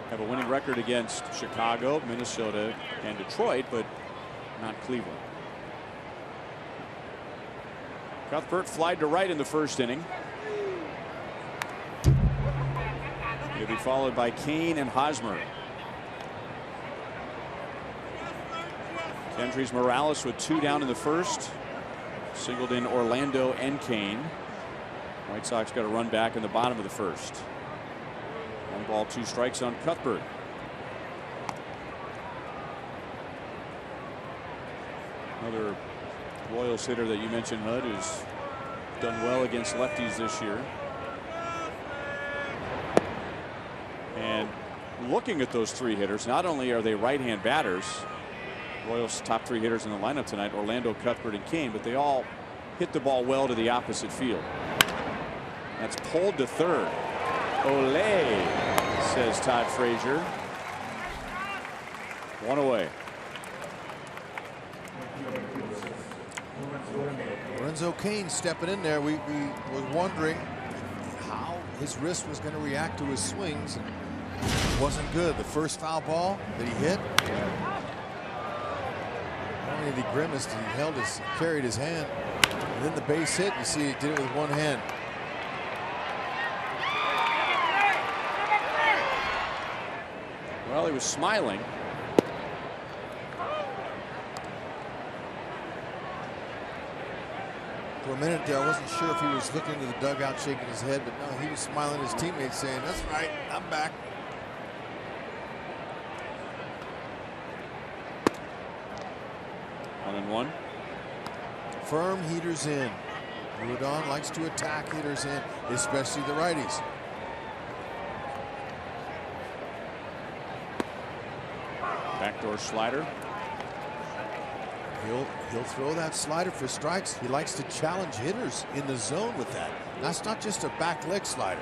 have a winning record against Chicago, Minnesota, and Detroit, but not Cleveland. Cuthbert flied to right in the first inning. He'll be followed by Kane and Hosmer. Kendrys Morales with 2 down in the first. Singled in Orlando and Kane. White Sox got a run back in the bottom of the first. 1 ball, 2 strikes on Cuthbert. Another Royals hitter that you mentioned, Hud, who's done well against lefties this year. And looking at those 3 hitters, not only are they right-hand batters, Royals' top 3 hitters in the lineup tonight, Orlando, Cuthbert, and Kane, but they all hit the ball well to the opposite field. That's pulled to third. Ole, says Todd Frazier. 1 away. Lorenzo Cain stepping in there. We was wondering how his wrist was going to react to his swings. It wasn't good. The first foul ball that he hit. Not only did he grimaced, he carried his hand. And then the base hit. You see, he did it with one hand. Well, he was smiling. For a minute there, I wasn't sure if he was looking into the dugout, shaking his head, but no, he was smiling at his teammates, saying, "That's right, I'm back." One and one. Firm heaters in. Rodon likes to attack hitters in, especially the righties. Backdoor slider. He'll throw that slider for strikes. He likes to challenge hitters in the zone with that. That's not just a back leg slider,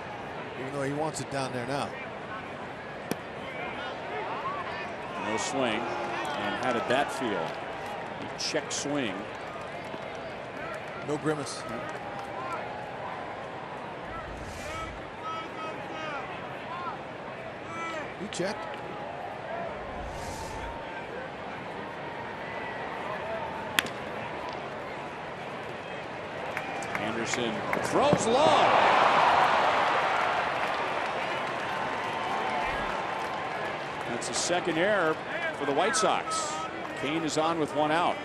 even though he wants it down there now. No swing. And how did that feel? A check swing. No grimace. He checked. Anderson throws long. That's a second error for the White Sox. Kane is on with 1 out.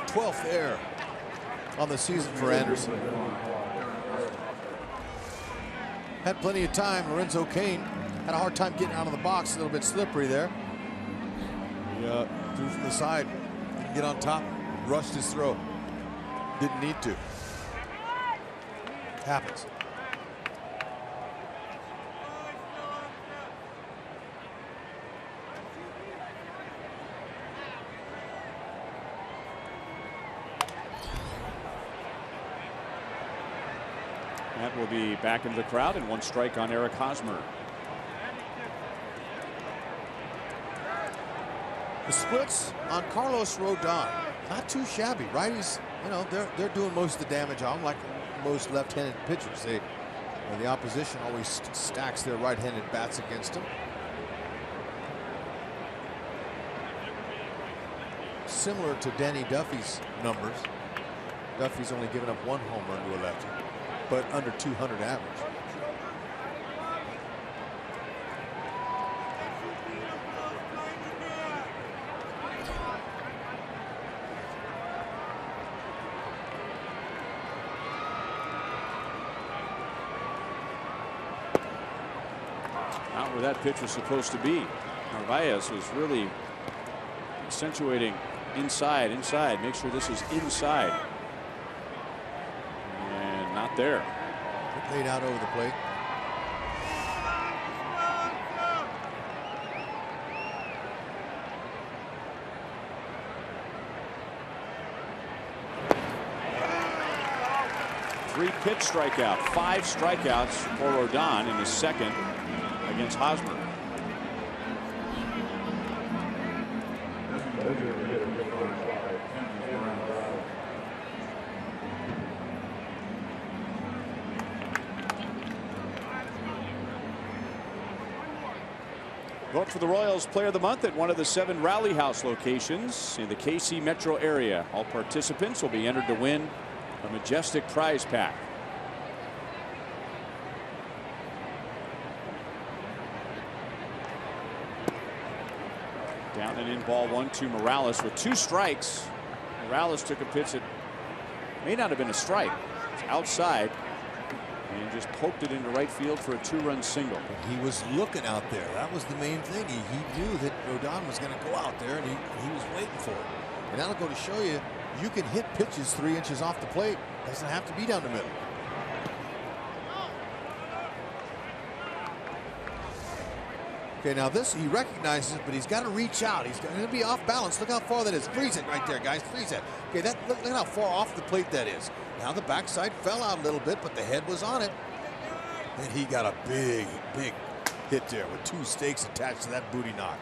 12th error on the season for Anderson. Had plenty of time. Lorenzo Cain had a hard time getting out of the box. A little bit slippery there. Yeah, threw from the side. Didn't get on top. Rushed his throw. Didn't need to. Happens. That will be back into the crowd and 1 strike on Eric Hosmer. The splits on Carlos Rodon, not too shabby. Righties, you know, they're doing most of the damage on him, like most left-handed pitchers. The opposition always stacks their right-handed bats against them. Similar to Danny Duffy's numbers. Duffy's only given up 1 home run to a lefty, but under 200 average. Not where that pitch was supposed to be. Narvaez was really accentuating inside. Make sure this is inside. And not there. Laid out over the plate. Three-pitch strikeout. 5 strikeouts for Rodon in his second against Hosmer. Vote for the Royals Player of the Month at one of the 7 Rally House locations in the KC metro area. All participants will be entered to win a majestic prize pack. Down and in, ball 1-2. Morales with 2 strikes. Morales took a pitch that may not have been a strike. It's outside and just poked it into right field for a 2-run single. He was looking out there. That was the main thing. He knew that Rodon was going to go out there, and he was waiting for it. And that'll go to show you, you can hit pitches 3 inches off the plate. Doesn't have to be down the middle. Okay, now this, he recognizes it, but he's got to reach out. He's going to be off balance. Look how far that is. Freeze it right there, guys. Freeze it. Okay, look how far off the plate that is. Now the backside fell out a little bit, but the head was on it. And he got a big, big hit there with 2 stakes attached to that booty knock.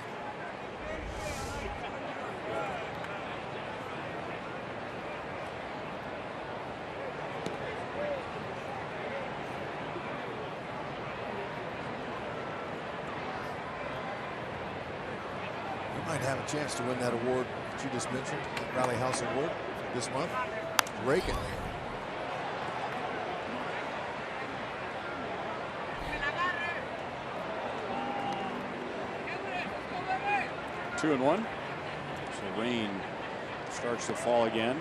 Might have a chance to win that award that you just mentioned, that Rally House Award this month. Rake it. Two and one. So rain starts to fall again.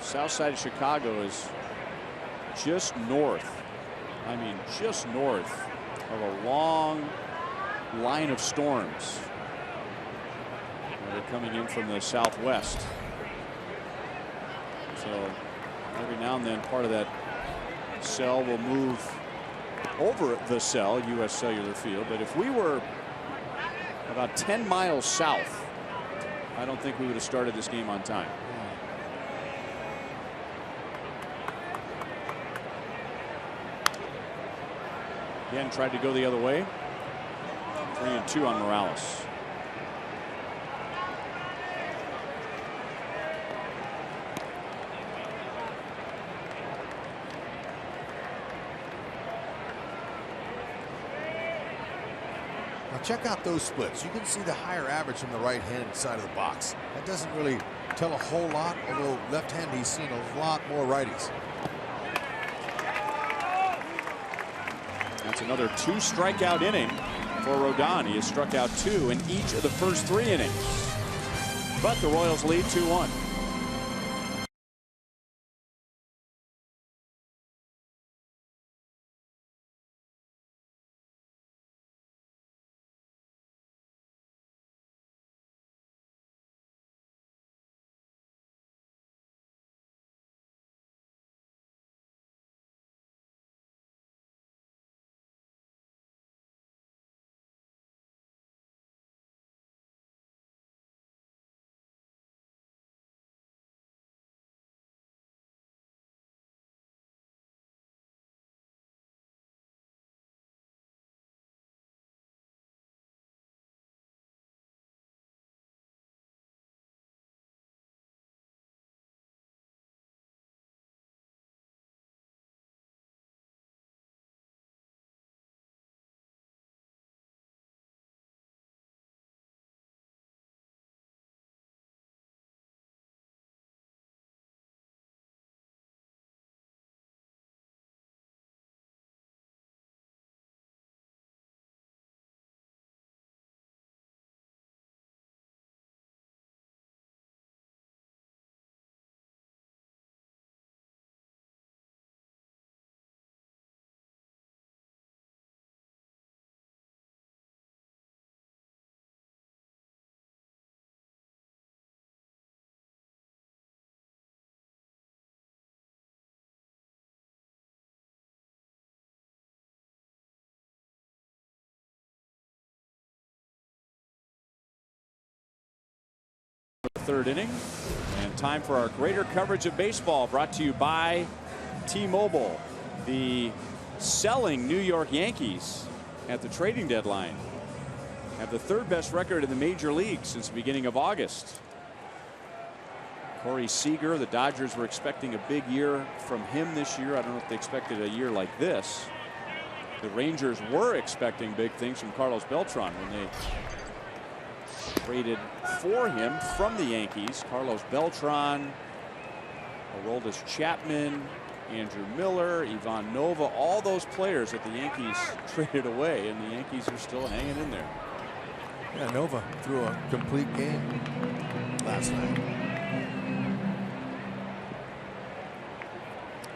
South side of Chicago is just north. I mean, just north of a long line of storms. They're coming in from the southwest. So every now and then part of that cell will move over the cell, U.S. Cellular Field. But if we were about 10 miles south, I don't think we would have started this game on time. Again, tried to go the other way. 3-2 on Morales. Now check out those splits. You can see the higher average from the right-hand side of the box. That doesn't really tell a whole lot, although left-hand he's seen a lot more righties. That's another 2 strikeout inning for Rodon. He has struck out 2 in each of the first 3 innings. But the Royals lead 2-1. Third inning, and time for our greater coverage of baseball, brought to you by T-Mobile. The selling New York Yankees at the trading deadline have the 3rd best record in the major leagues since the beginning of August. Corey Seager, the Dodgers were expecting a big year from him this year. I don't know if they expected a year like this. The Rangers were expecting big things from Carlos Beltran when they traded for him from the Yankees. Carlos Beltran, Aroldis Chapman, Andrew Miller, Ivan Nova, all those players that the Yankees traded away, and the Yankees are still hanging in there. Yeah, Nova threw a complete game last night.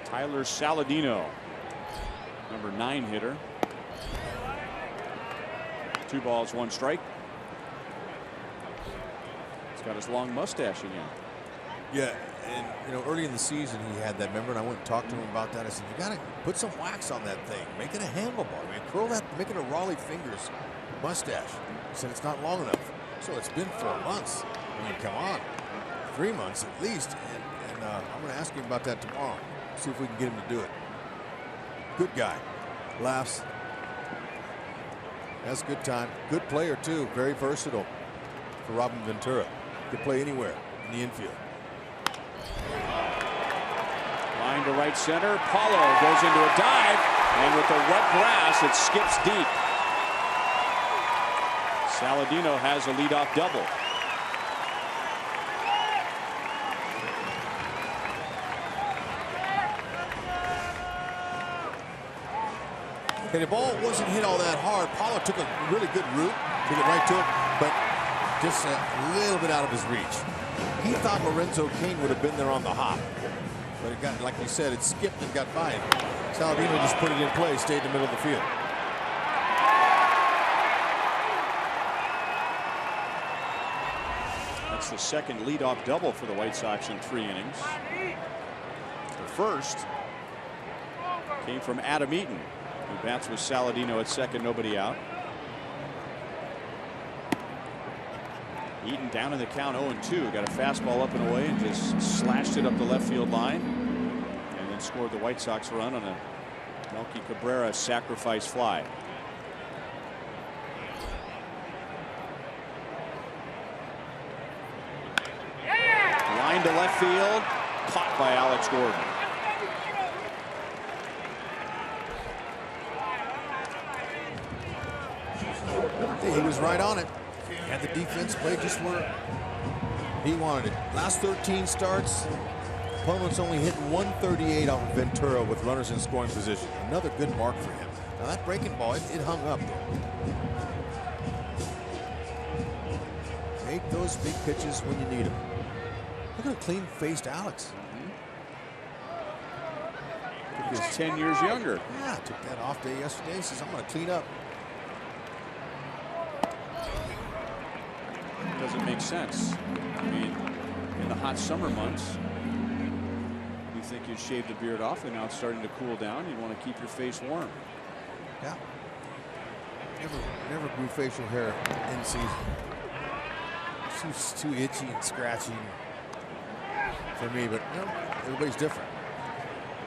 Tyler Saladino, number 9 hitter. 2 balls, 1 strike. He's got his long mustache again. Yeah, and you know, early in the season he had that. Remember, and I went and talked to him about that. I said, you got to put some wax on that thing, make it a handlebar, man. Curl that, make it a Raleigh Fingers mustache. He said it's not long enough. So it's been 4 months. I mean, come on, 3 months at least. And I'm going to ask him about that tomorrow. See if we can get him to do it. Good guy, laughs, has a good time. Good player too, very versatile. For Robin Ventura, could play anywhere in the infield. Line to right center. Paulo goes into a dive, and with the wet grass, it skips deep. Saladino has a leadoff double. Okay, the ball wasn't hit all that hard. Paulo took a really good route, took it right to it, but just a little bit out of his reach. He thought Lorenzo Cain would have been there on the hop, but it got, like you said, it skipped and got by him. Saladino just put it in play, stayed in the middle of the field. That's the second leadoff double for the White Sox in 3 innings. The first came from Adam Eaton, who bats with Saladino at second, nobody out. Eaton down in the count 0-2. Got a fastball up and away and just slashed it up the left field line, and then scored the White Sox run on a Melky Cabrera sacrifice fly. Line to left field, caught by Alex Gordon. He was right on it. Had the defense play just where he wanted it. Last 13 starts, opponents only hitting 138 off of Ventura with runners in scoring position. Another good mark for him. Now that breaking ball, it hung up though. Make those big pitches when you need them. Look at a clean-faced Alex. He's 10 years younger. Yeah, took that off day yesterday. Says, I'm going to clean up. Doesn't make sense. I mean, in the hot summer months, you think you'd shave the beard off, and now it's starting to cool down. You want to keep your face warm. Yeah. Never grew facial hair in season. It's too itchy and scratchy for me, but you know, everybody's different.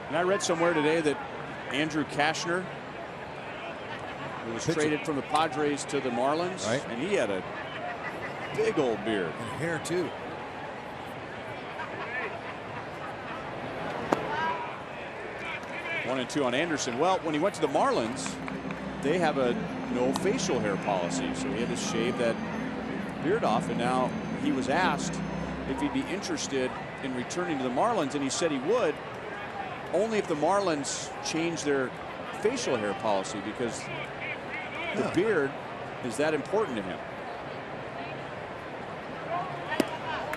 And I read somewhere today that Andrew Cashner, who was traded from the Padres to the Marlins, right, and he had a big old beard. And hair too. One and two on Anderson. Well, when he went to the Marlins, they have a no facial hair policy, so he had to shave that beard off, and now he was asked if he'd be interested in returning to the Marlins, and he said he would, only if the Marlins changed their facial hair policy, because the beard is that important to him.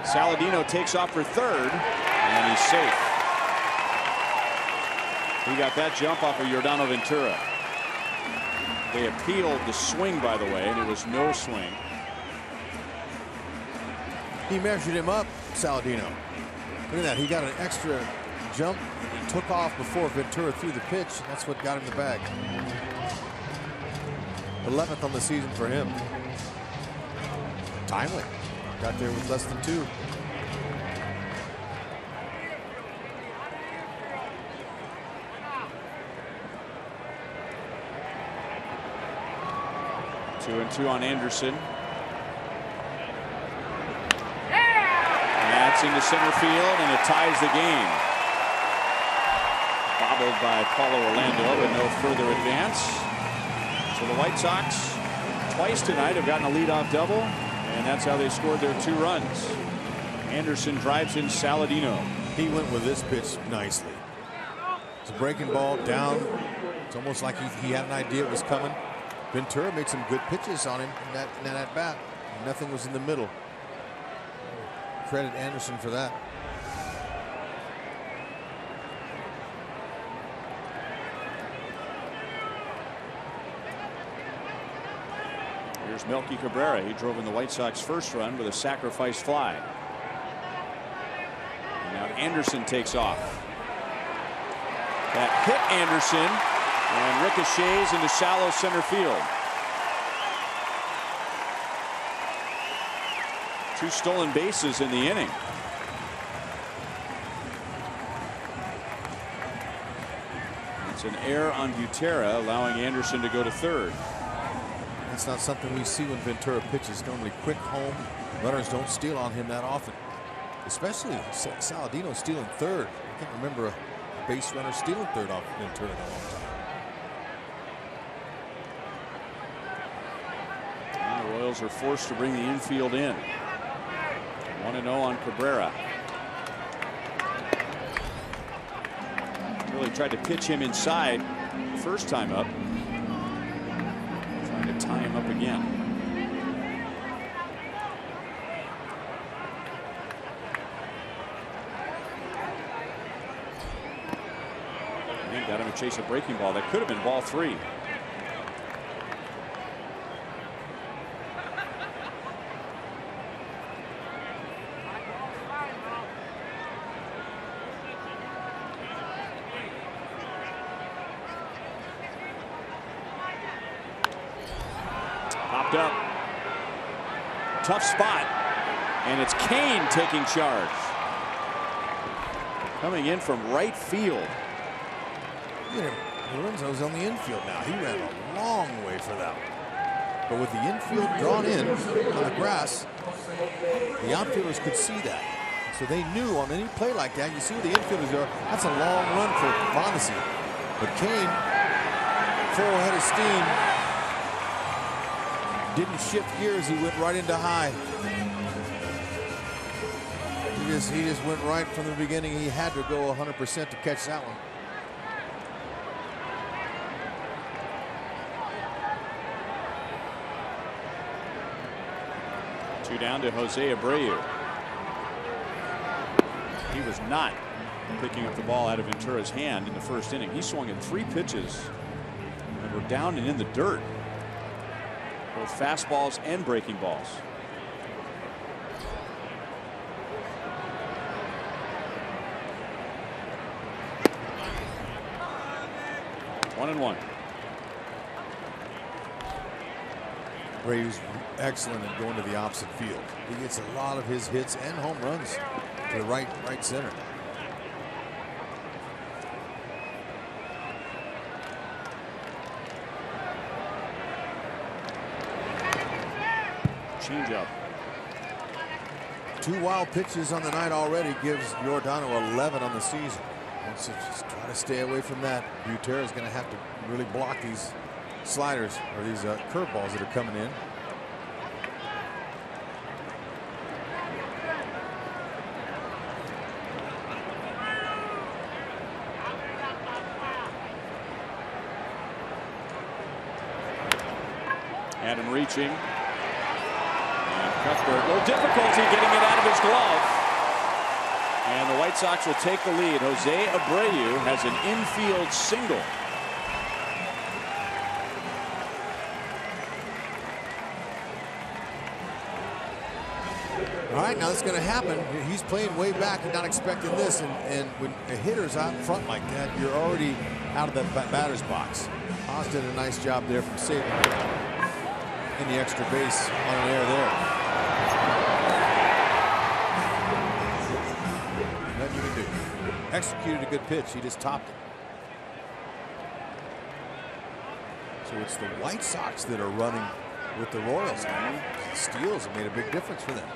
Saladino takes off for third, and he's safe. He got that jump off of Yordano Ventura. They appealed the swing, by the way, and it was no swing. He measured him up, Saladino. Look at that. He got an extra jump. He took off before Ventura threw the pitch. That's what got him the bag. 11th on the season for him. Timely. Got there with less than 2. Two and two on Anderson. And that's into center field, and it ties the game. Bob doubled by Paulo Orlando, but no further advance. So the White Sox twice tonight have gotten a leadoff double, and that's how they scored their 2 runs. Anderson drives in Saladino. He went with this pitch nicely. It's a breaking ball down. It's almost like he had an idea it was coming. Ventura made some good pitches on him in that at bat. Nothing was in the middle. Credit Anderson for that. Here's Melky Cabrera. He drove in the White Sox first run with a sacrifice fly. And now Anderson takes off. That hit Anderson and ricochets into shallow center field. 2 stolen bases in the inning. It's an error on Butera, allowing Anderson to go to third. That's not something we see when Ventura pitches. Normally quick home. Runners don't steal on him that often. Especially Saladino stealing third. I can't remember a base runner stealing third off Ventura in a long time. And the Royals are forced to bring the infield in. 1-0 on Cabrera. Really tried to pitch him inside first time up. Trying to tie him up again. And got him to chase a breaking ball. That could have been ball 3. Up. Tough spot, and it's Kane taking charge. Coming in from right field. Lorenzo's on the infield now. He ran a long way for that one. But with the infield drawn in on the grass, the outfielders could see that. So they knew on any play like that, you see where the infielders are, that's a long run for Mondesi. But Kane, full head of steam, didn't shift gears. He went right into high. He just went right from the beginning. He had to go 100% to catch that one. Two down to Jose Abreu. He was not picking up the ball out of Ventura's hand in the first inning. He swung at 3 pitches and were down and in the dirt. Both fastballs and breaking balls. One and one. Abreu's excellent at going to the opposite field. He gets a lot of his hits and home runs to the right center. Changeup. 2 wild pitches on the night already gives Giordano 11 on the season. Wants to just try to stay away from that. Butera is going to have to really block these sliders or these curveballs that are coming in. Adam reaching. Cuthbert, a little difficulty getting it out of his glove. And the White Sox will take the lead. Jose Abreu has an infield single. All right, now it's going to happen. He's playing way back and not expecting this. And when a hitter's out in front like that, you're already out of the batter's box. Haas did a nice job there from saving in the extra base on an error there. Nothing you can do. Executed a good pitch. He just topped it. So it's the White Sox that are running with the Royals now. Steals have made a big difference for them.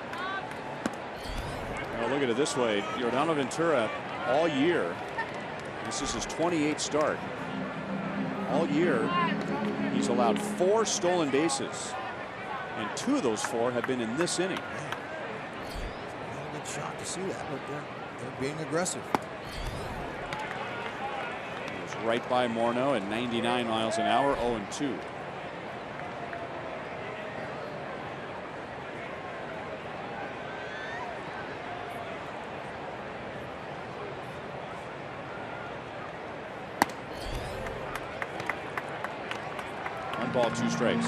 Now look at it this way. Giordano Ventura all year This is his 28th start. All year, he's allowed 4 stolen bases, and 2 of those 4 have been in this inning. Not a good shot to see that, but they're being aggressive. He was right by Morneau at 99 miles an hour, 0-2. Ball, 2 strikes.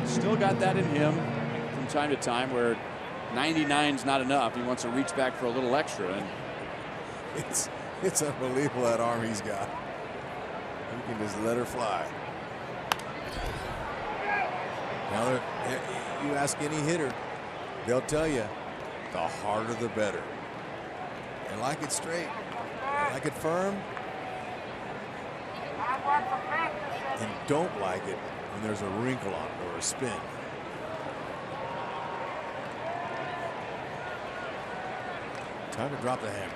Still got that in him from time to time where 99's not enough. He wants to reach back for a little extra, and it's unbelievable that arm he's got. He can just let her fly. Now you ask any hitter, they'll tell you the harder the better. They like it straight. They like it firm. And don't like it when there's a wrinkle on it or a spin. Time to drop the hammer.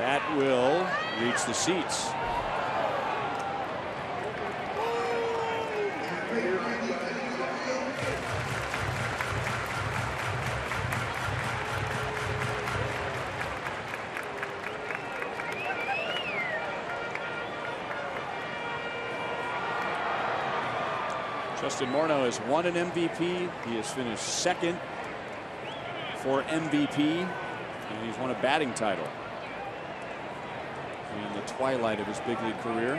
that will reach the seats. Justin Morneau has won an MVP. He has finished second for MVP, and he's won a batting title in the twilight of his big league career.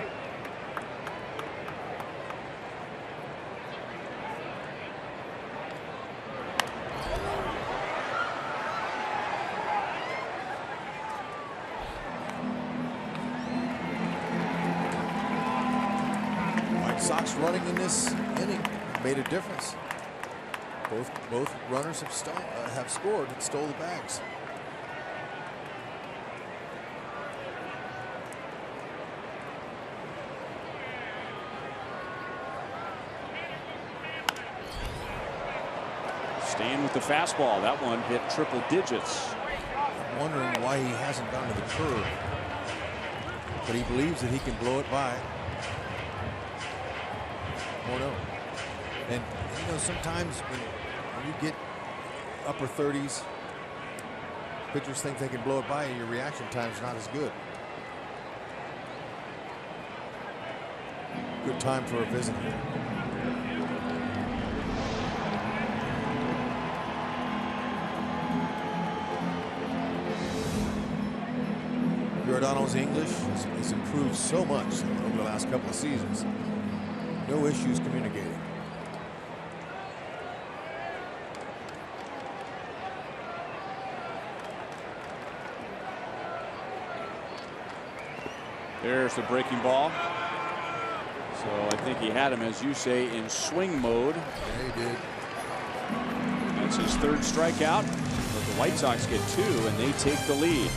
White Sox running in this inning made a difference. Both runners have scored and stole the bags. Staying with the fastball. That one hit triple digits. I'm wondering why he hasn't gone to the curve, but he believes that he can blow it by. Morneau. And you know, sometimes when you get upper 30s, pitchers think they can blow it by you. Your reaction time's not as good. Good time for a visit here. Giordano's English has improved so much over the last couple of seasons. No issues communicating. There's the breaking ball. So I think he had him, as you say, in swing mode. Yeah, he did. That's his third strikeout. But the White Sox get 2, and they take the lead.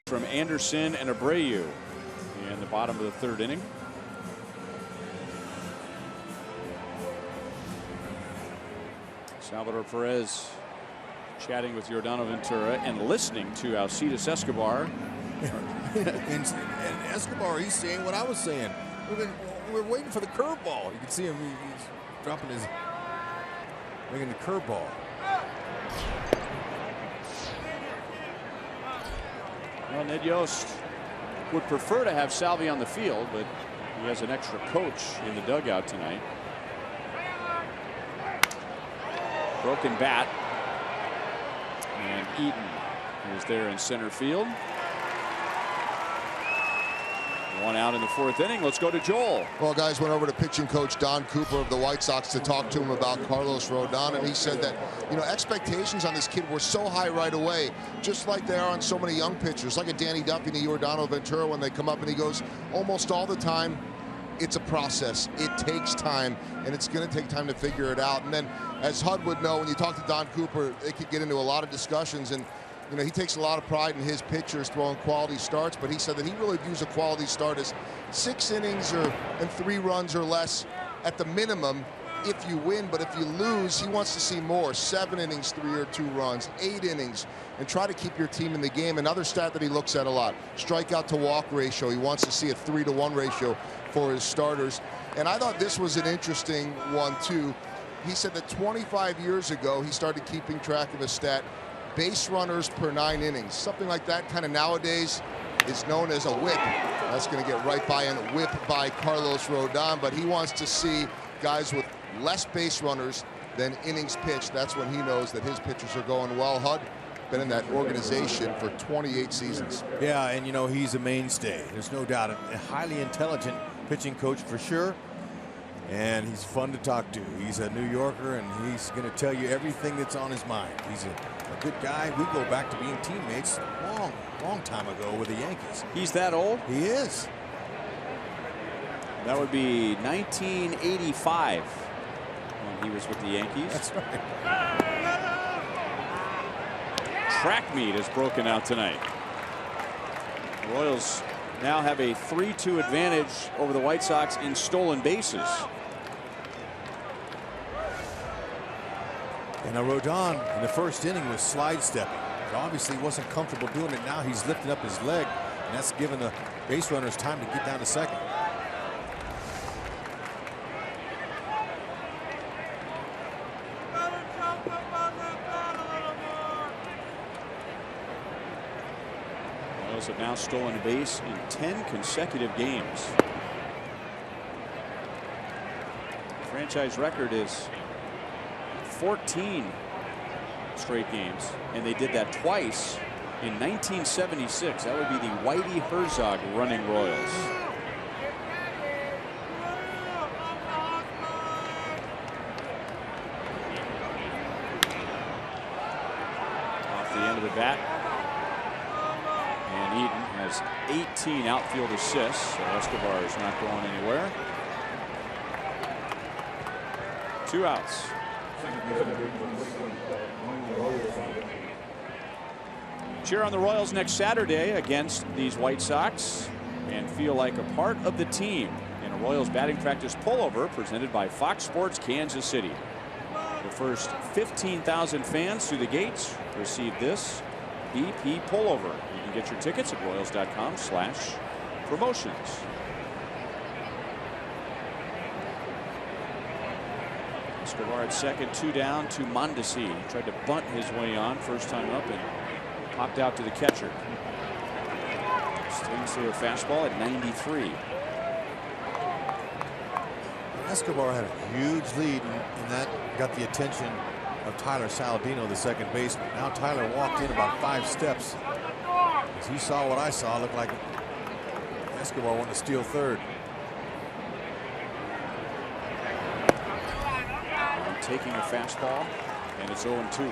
from Anderson and Abreu in the bottom of the third inning. Salvador Perez chatting with Yordano Ventura and listening to Alcides Escobar. and Escobar, he's saying what I was saying. We're waiting for the curveball. You can see him. He's dropping his, making the curveball. Well, Ned Yost would prefer to have Salvi on the field, but he has an extra coach in the dugout tonight. Broken bat. And Eaton is there in center field. One out in the fourth inning. Let's go to Joel. Well, guys, went over to pitching coach Don Cooper of the White Sox to talk to him about Carlos Rodon, and he said that, you know, expectations on this kid were so high right away, just like they are on so many young pitchers, like a Danny Duffy and a Yordano Ventura when they come up, and he goes, almost all the time, it's a process. It takes time, and it's going to take time to figure it out. And then, as Hud would know, when you talk to Don Cooper, it could get into a lot of discussions, and you know, he takes a lot of pride in his pitchers throwing quality starts, but he said that he really views a quality start as 6 innings and 3 runs or less at the minimum if you win. But if you lose, he wants to see more. 7 innings, 3 or 2 runs, 8 innings, and try to keep your team in the game. Another stat that he looks at a lot, strikeout to walk ratio. He wants to see a 3-to-1 ratio for his starters. And I thought this was an interesting one, too. He said that 25 years ago, he started keeping track of a stat, base runners per 9 innings. Something like that kind of nowadays is known as a whip. That's going to get right by a whip by Carlos Rodon, but he wants to see guys with less base runners than innings pitched. That's when he knows that his pitchers are going well. Hud, been in that organization for 28 seasons. Yeah, and you know, he's a mainstay. There's no doubt. A highly intelligent pitching coach for sure. And he's fun to talk to. He's a New Yorker, and he's going to tell you everything that's on his mind. He's a good guy. We go back to being teammates long time ago with the Yankees. He's that old? He is. That would be 1985 when he was with the Yankees. That's right. Track meet has broken out tonight. The Royals now have a 3-2 advantage over the White Sox in stolen bases. And Rodon in the first inning was slide stepping. But obviously he wasn't comfortable doing it. Now he's lifting up his leg, and that's giving the base runners time to get down to second. Royals have now stolen a base in 10 consecutive games. The franchise record is 14 straight games, and they did that twice in 1976. That would be the Whitey Herzog running Royals. Off the end of the bat, and Eaton has 18 outfield assists, so Escobar is not going anywhere. 2 outs. Cheer on the Royals next Saturday against these White Sox and feel like a part of the team in a Royals batting practice pullover presented by Fox Sports Kansas City. The first 15,000 fans through the gates receive this BP pullover. You can get your tickets at royals.com/promotions. Escobar at second, 2 down to Mondesi. He tried to bunt his way on first time up and popped out to the catcher. Stings through a fastball at 93. Escobar had a huge lead, and that got the attention of Tyler Saladino, the second baseman. Now Tyler walked in about 5 steps. As he saw what I saw, it looked like Escobar wanted to steal third. Taking a fastball, and it's 0-2.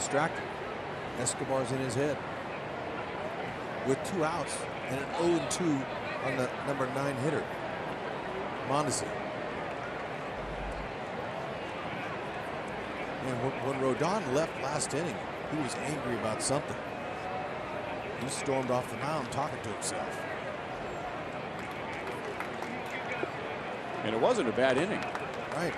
distracted. Escobar's in his head with 2 outs and an 0-2 on the number 9 hitter, Mondesi. And when Rodon left last inning, he was angry about something. He stormed off the mound talking to himself. And it wasn't a bad inning. Right.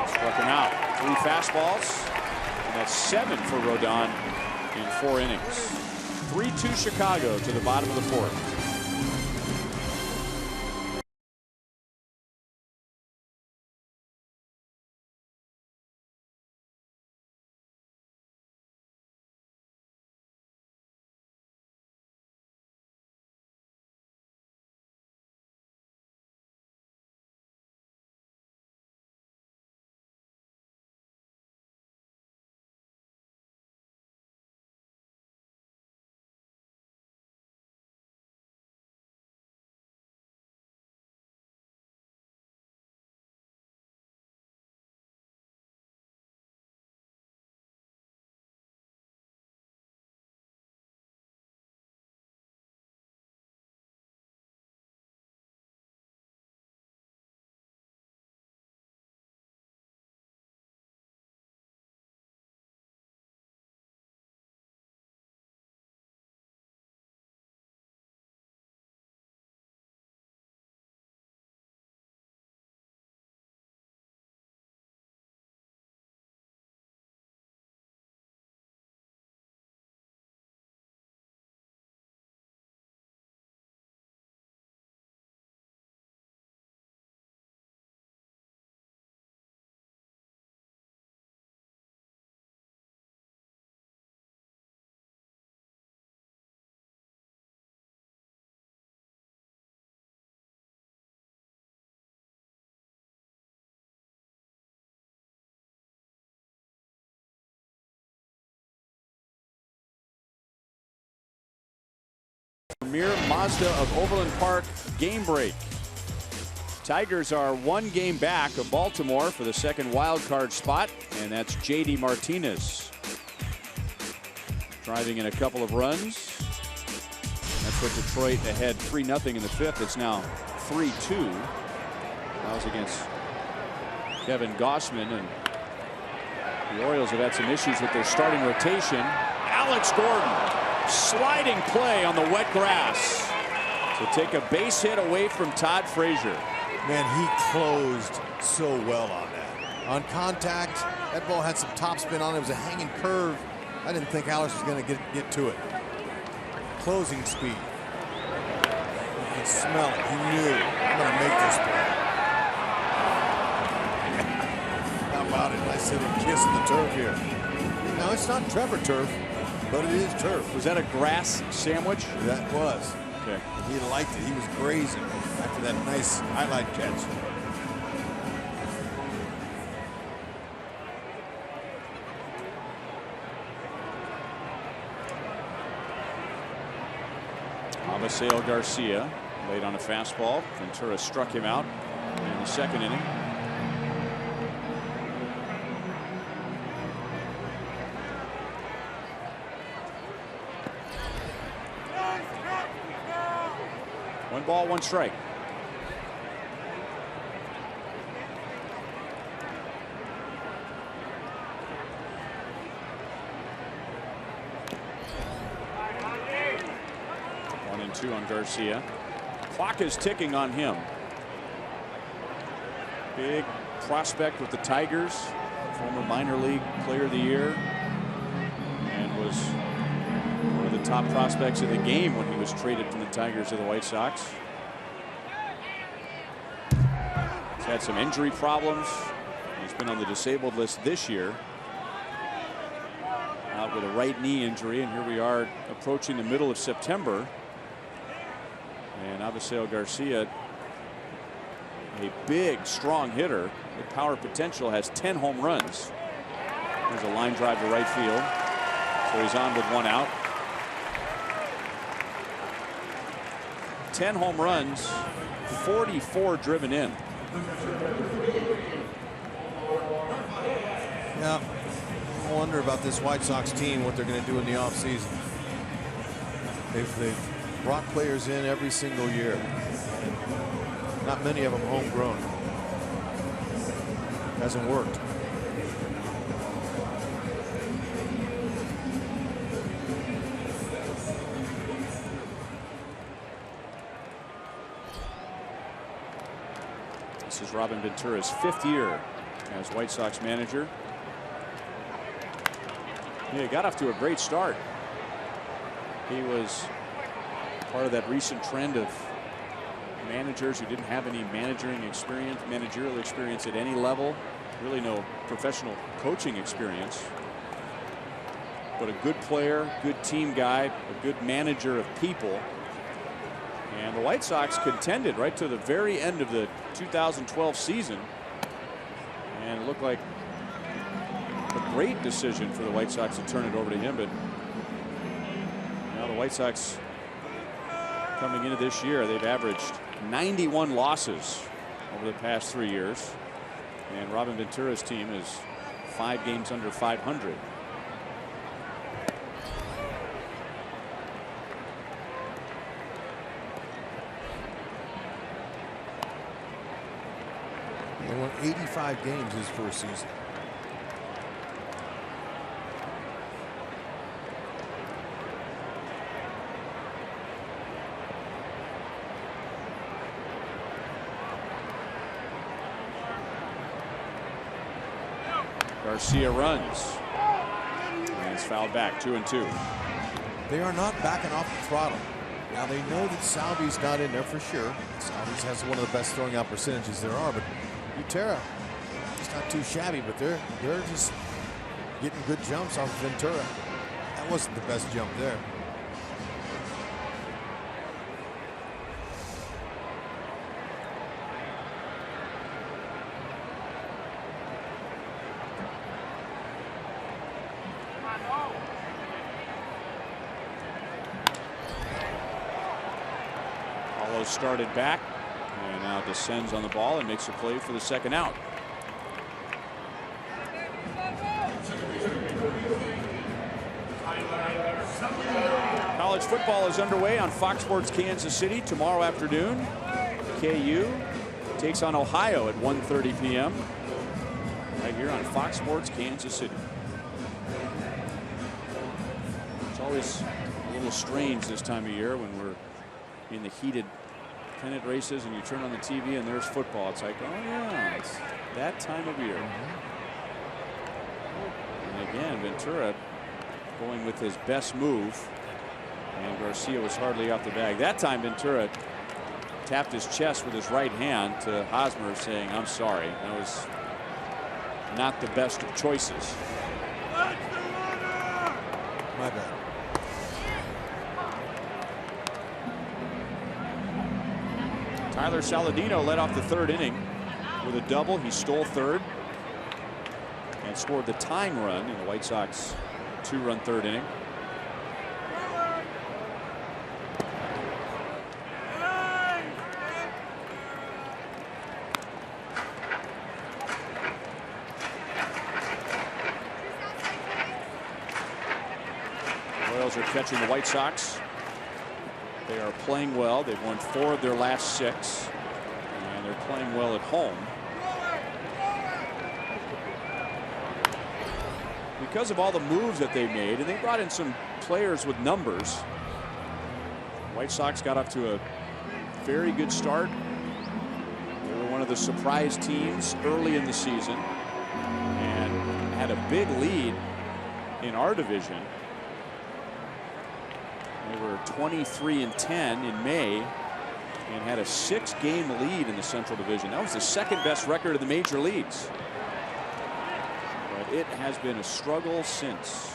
Struck him out. 3 fastballs. And that's 7 for Rodon in 4 innings. 3-2 Chicago to the bottom of the 4th. Premier Mazda of Overland Park game break. Tigers are 1 game back of Baltimore for the 2nd wild card spot, and that's J.D. Martinez driving in a couple of runs. That's what Detroit ahead 3-0 in the 5th. It's now 3-2. That was against Kevin Gossman, and the Orioles have had some issues with their starting rotation. Alex Gordon. Sliding play on the wet grass to take a base hit away from Todd Frazier. Man, he closed so well on that. On contact, that ball had some topspin on it. It was a hanging curve. I didn't think Alex was going to get to it. Closing speed. You could smell it. He knew, I'm going to make this play. How about it? Nice little kiss of the turf here. Now, it's not Trevor turf, but it is turf. Was that a grass sandwich? That was. Okay. He liked it. He was grazing after that nice highlight catch. Avisail Garcia laid on a fastball. Ventura struck him out in the 2nd inning. One ball, 1 strike. One and 2 on Garcia. Clock is ticking on him. Big prospect with the Tigers, former minor league player of the year, and was one of the top prospects of the game when he was traded from the Tigers to the White Sox. He's had some injury problems. He's been on the disabled list this year, out with a right knee injury, and here we are approaching the middle of September. And Avisail Garcia, a big, strong hitter with power potential, has 10 home runs. There's a line drive to right field. So he's on with 1 out. 10 home runs, 44 driven in. Yeah, I wonder about this White Sox team, what they're going to do in the offseason. They've brought players in every single year. Not many of them homegrown. Hasn't worked. This is Robin Ventura's 5th year as White Sox manager. He got off to a great start. He was part of that recent trend of managers who didn't have any managerial experience at any level, really no professional coaching experience, but a good player, good team guy, a good manager of people. And the White Sox contended right to the very end of the 2012 season, and it looked like a great decision for the White Sox to turn it over to him. But now the White Sox, coming into this year, they've averaged 91 losses over the past 3 years, and Robin Ventura's team is 5 games under 500. They won 85 games his first season. Garcia runs and is fouled back. 2-2. They are not backing off the throttle. Now they know that Salvi's not in there for sure. Salvi's has one of the best throwing out percentages there are, but Butera, it's not too shabby, but they're just getting good jumps off Ventura. That wasn't the best jump there. Started back and now descends on the ball and makes a play for the second out. College football is underway on Fox Sports Kansas City tomorrow afternoon. KU takes on Ohio at 1:30 p.m. right here on Fox Sports Kansas City. It's always a little strange this time of year when we're in the heated pennant races and you turn on the TV and there's football. It's like, oh yeah, it's that time of year. And again, Ventura going with his best move, and Garcia was hardly off the bag. That time Ventura tapped his chest with his right hand to Hosmer, saying, I'm sorry, that was not the best of choices. My bad. Tyler Saladino led off the 3rd inning with a double. He stole 3rd and scored the tying run in the White Sox 2-run 3rd inning. The Royals are catching the White Sox. They are playing well. They've won 4 of their last 6, and they're playing well at home. Because of all the moves that they made, and they brought in some players with numbers, White Sox got off to a very good start. They were one of the surprise teams early in the season and had a big lead in our division. They were 23-10 in May and had a 6-game lead in the Central Division. That was the 2nd best record of the major leagues. But it has been a struggle since.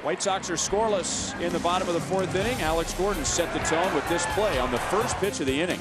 White Sox are scoreless in the bottom of the 4th inning. Alex Gordon set the tone with this play on the first pitch of the inning.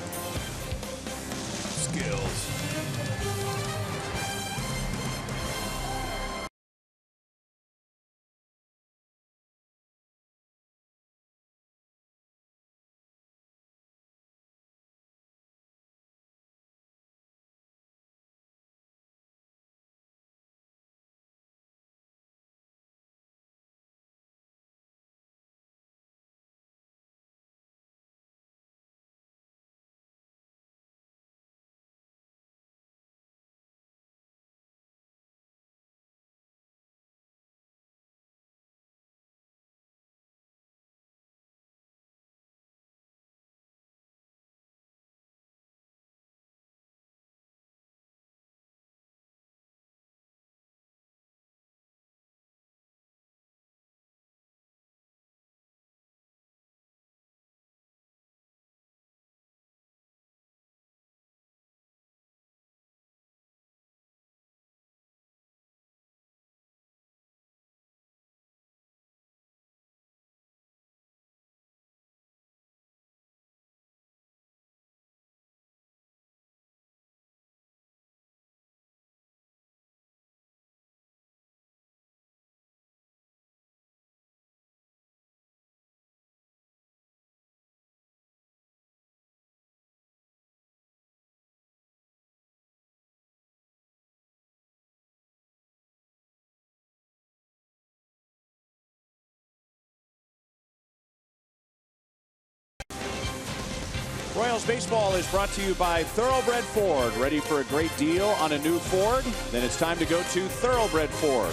Royals baseball is brought to you by Thoroughbred Ford. Ready for a great deal on a new Ford? Then it's time to go to Thoroughbred Ford.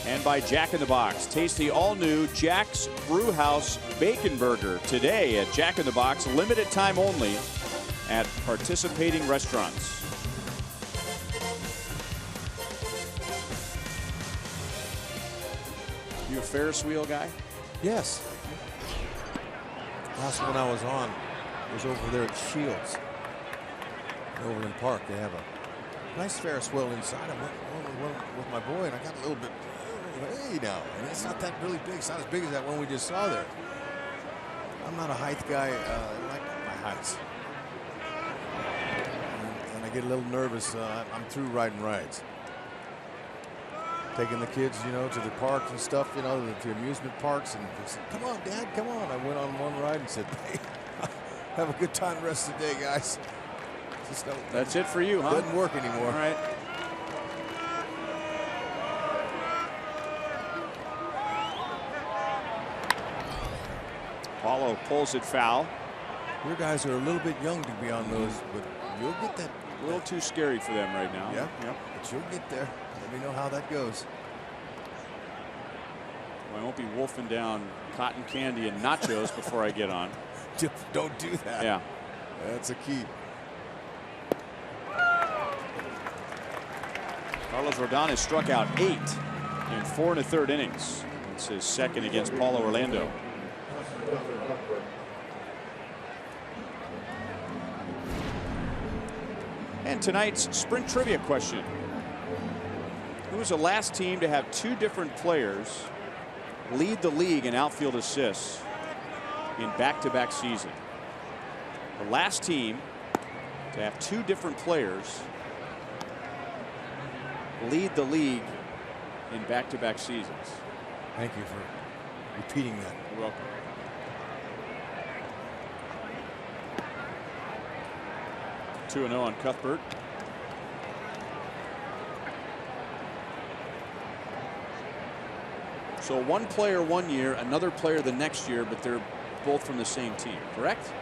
And by Jack in the Box. Taste the all-new Jack's Brewhouse Bacon Burger today at Jack in the Box. Limited time only at participating restaurants. You a Ferris wheel guy? Yes. Last one I was on was over there at Shields, Overland Park. They have a nice Ferris wheel inside. I went with my boy, and I got a little bit, hey now, and it's not that really big. It's not as big as that one we just saw there. I'm not a height guy. I like my heights. And I get a little nervous. I'm through riding rides. Taking the kids, you know, to the parks and stuff, you know, to amusement parks, and they said, "Come on, Dad, come on." I went on one ride and said, "Hey, have a good time the rest of the day, guys." Just That's it for you, huh? Doesn't work anymore. All right. Paulo pulls it foul. Your guys are a little bit young to be on those, but you'll get that. A little too scary for them right now. Yeah, Yep. but you'll get there. Let me know how that goes. Well, I won't be wolfing down cotton candy and nachos before I get on. Just don't do that. Yeah. That's a key. Carlos Rodon has struck out 8 in 4 1/3 innings. It's his second against Paulo Orlando. And tonight's sprint trivia question. Who was the last team to have 2 different players lead the league in outfield assists in back-to-back season? The last team to have 2 different players lead the league in back-to-back seasons. Thank you for repeating that. You're welcome. Two 2-0 on Cuthbert. So one player one year, another player the next year, but they're both from the same team, correct?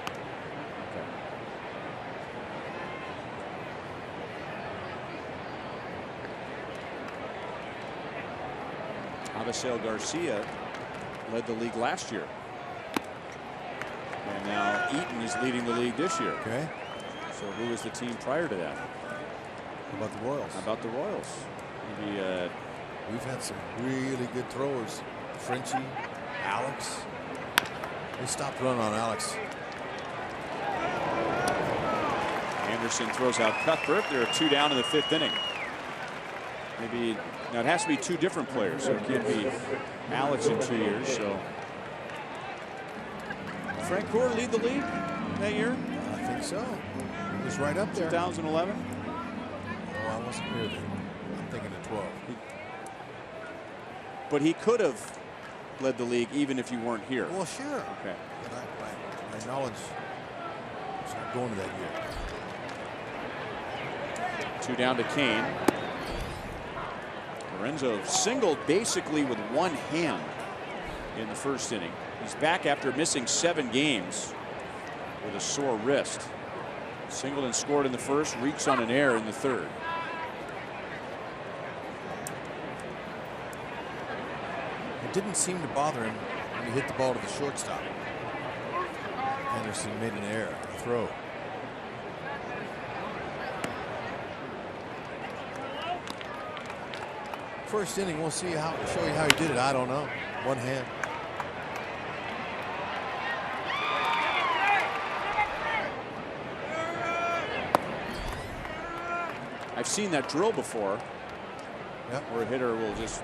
Avisel Garcia led the league last year. And now Eaton is leading the league this year. Okay. So who was the team prior to that? How about the Royals? How about the Royals? Maybe we've had some really good throwers. Frenchie, Alex. They stopped running on Alex. Anderson throws out Cuthbert. There are 2 down in the 5th inning. Maybe now it has to be 2 different players, so it can't be Alex in 2 years. So Frank Gore lead the league that year? I think so. He was right up there. 2011. Oh, I wasn't here then. I'm thinking of 12. But he could have led the league even if you weren't here. Well, sure. Okay. But my knowledge is not going to that year. 2 down to Kane. Lorenzo singled basically with one hand in the 1st inning. He's back after missing 7 games with a sore wrist. Singled and scored in the 1st, reached on an error in the 3rd. It didn't seem to bother him when he hit the ball to the shortstop. Anderson made an error, a throw. First inning, we'll see how, show you how he did it. I don't know. One hand. I've seen that drill before. Yep. Where a hitter will just,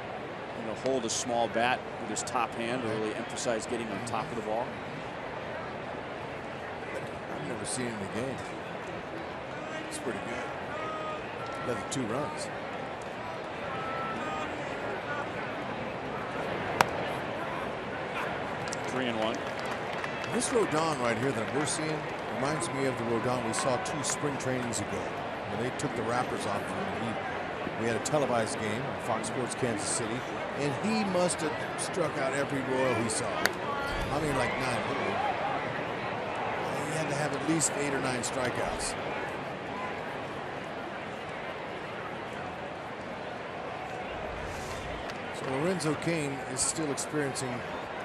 you know, hold a small bat with his top hand to really emphasize getting on top of the ball. I've never seen it in a game. It's pretty good. Led the 2 runs. Three and 1. This Rodon right here that we're seeing reminds me of the Rodon we saw 2 spring trainings ago when they took the wrappers off him. We had a televised game on Fox Sports Kansas City, and he must have struck out every Royal he saw. I mean, like 9. He had to at least 8 or 9 strikeouts. So Lorenzo Cain is still experiencing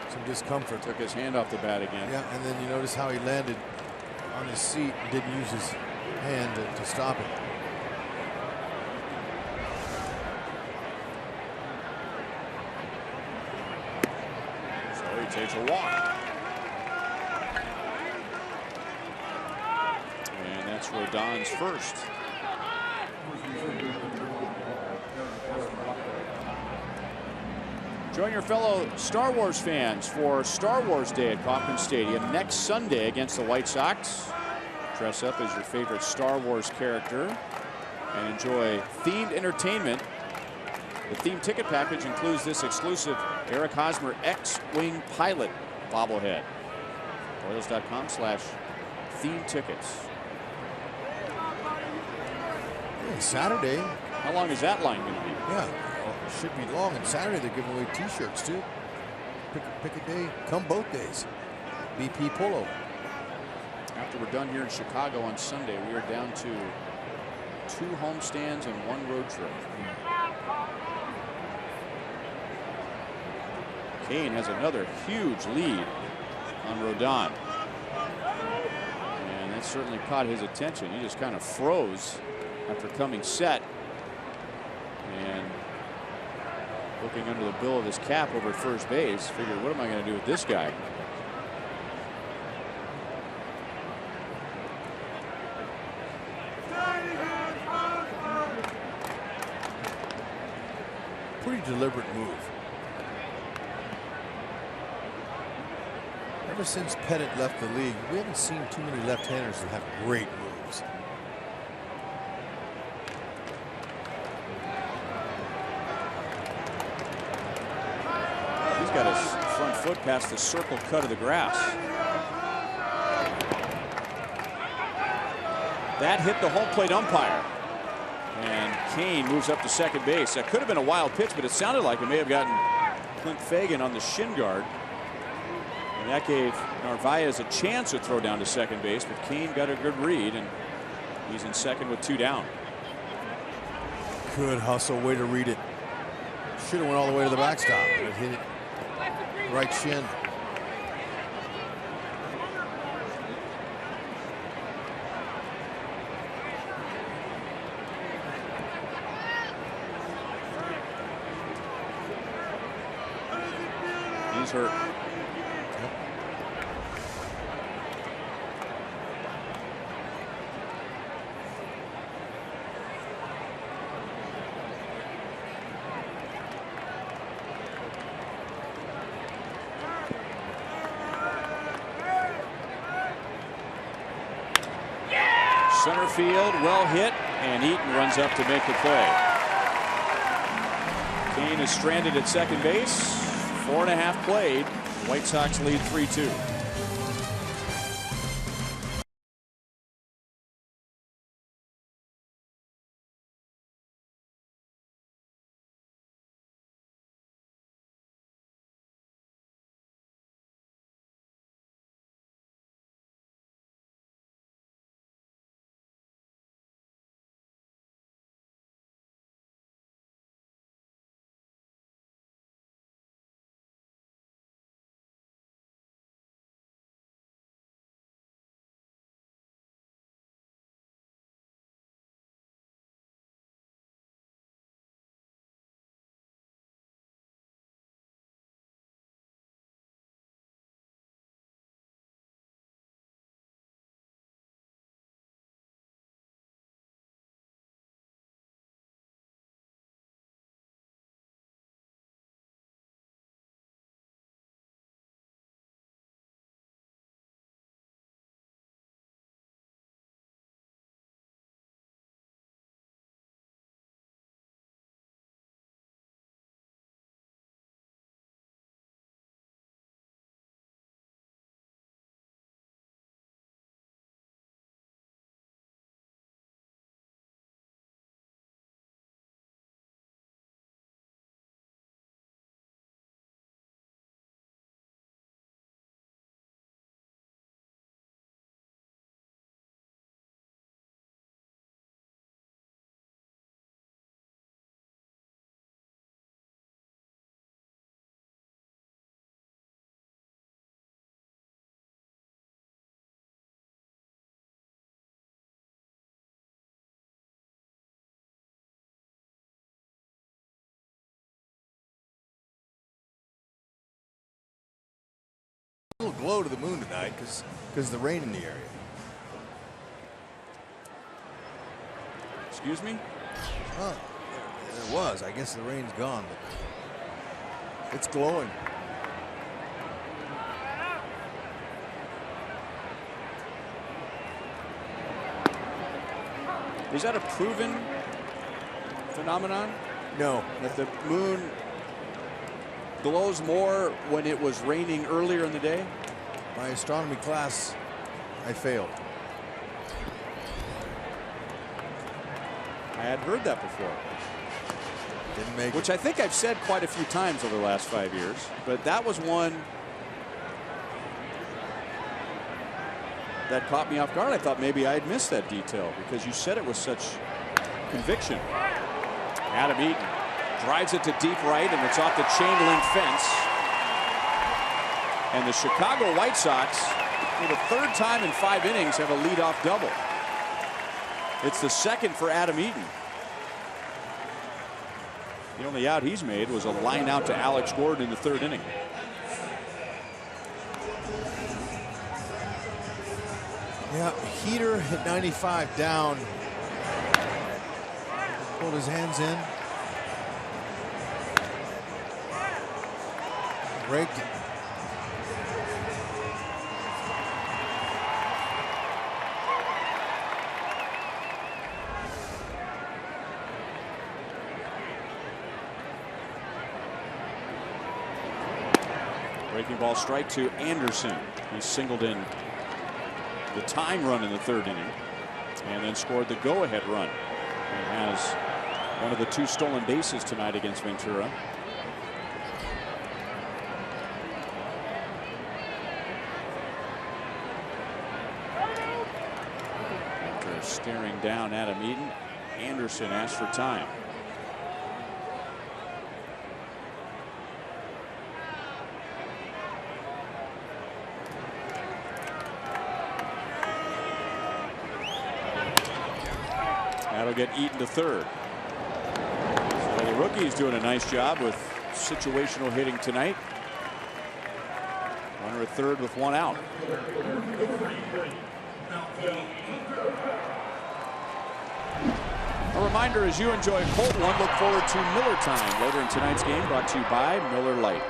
some discomfort. Took his hand off the bat again. Yeah, and then you notice how he landed on his seat and didn't use his hand to stop it. So he takes a walk. And that's Rodon's first. Join your fellow Star Wars fans for Star Wars Day at Kauffman Stadium next Sunday against the White Sox. Dress up as your favorite Star Wars character and enjoy themed entertainment. The theme ticket package includes this exclusive Eric Hosmer X-Wing pilot bobblehead. Orioles.com/theme tickets. Yeah, Saturday. How long is that line going to be? Yeah. It should be long, and Saturday they're giving away T-shirts too. Pick a day, come both days. BP Polo. After we're done here in Chicago on Sunday, we are down to 2 homestands and 1 road trip. Cain has another huge lead on Rodon, and that certainly caught his attention. He just kind of froze after coming set and looking under the bill of his cap over at first base. Figured, what am I going to do with this guy? Pretty deliberate move. Ever since Pettit left the league, we haven't seen too many left-handers that have great moves. He's got his front foot past the circle cut of the grass. That hit the home plate umpire. And Cain moves up to second base. That could have been a wild pitch, but it sounded like it may have gotten Clint Fagan on the shin guard. And that gave Narvaez a chance to throw down to second base, but Cain got a good read, and he's in second with 2 down. Good hustle, way to read it. Should have went all the way to the backstop, but it hit it right shin. He's hurt. Center field, well hit, and Eaton runs up to make the play. Cain is stranded at second base. 4.5 played. White Sox lead 3-2. A little glow to the moon tonight because of the rain in the area. Excuse me? Oh, there was. I guess the rain's gone, but it's glowing. Is that a proven phenomenon? No. That the moon glows more when it was raining earlier in the day? My astronomy class, I failed. I had heard that before. Didn't make Which I think I've said quite a few times over the last 5 years. But that was one that caught me off guard. I thought maybe I'd missed that detail because you said it with such conviction. Adam Eaton drives it to deep right, and it's off the chain link fence. And the Chicago White Sox, for the third time in 5 innings, have a leadoff double. It's the second for Adam Eaton. The only out he's made was a line out to Alex Gordon in the 3rd inning. Yeah, Heater hit 95 down. Pulled his hands in. Raked it. Breaking ball strike to Anderson. He singled in the time run in the 3rd inning and then scored the go-ahead run. He has one of the 2 stolen bases tonight against Ventura. After staring down Adam Eaton, Anderson asked for time. That'll get Eaton to 3rd. So the rookie's doing a nice job with situational hitting tonight. Runner at 3rd with 1 out. A reminder, as you enjoy Colt One, look forward to Miller Time later in tonight's game, brought to you by Miller Lite.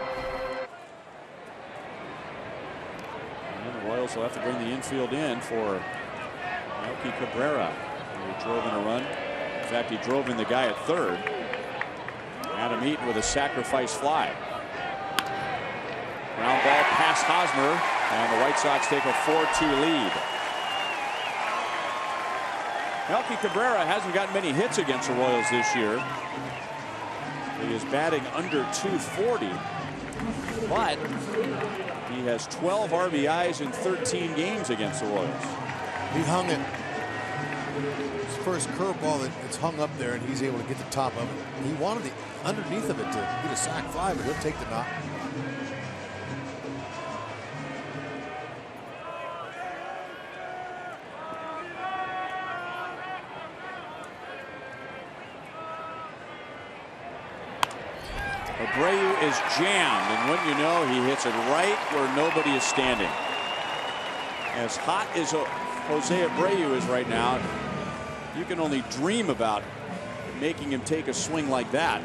And the Royals will have to bring the infield in for Melky Cabrera. He drove in a run. In fact, he drove in the guy at 3rd. Adam Eaton with a sacrifice fly. Ground ball past Hosmer, and the White Sox take a 4-2 lead. Melky Cabrera hasn't gotten many hits against the Royals this year. He is batting under .240, but he has 12 RBIs in 13 games against the Royals. He hung it. His first curveball that's hung up there, and he's able to get the top of it. He wanted the underneath of it to get a sac fly, but he'll take the knock. Abreu is jammed, and wouldn't you know, he hits it right where nobody is standing. As hot as Jose Abreu is right now, you can only dream about making him take a swing like that.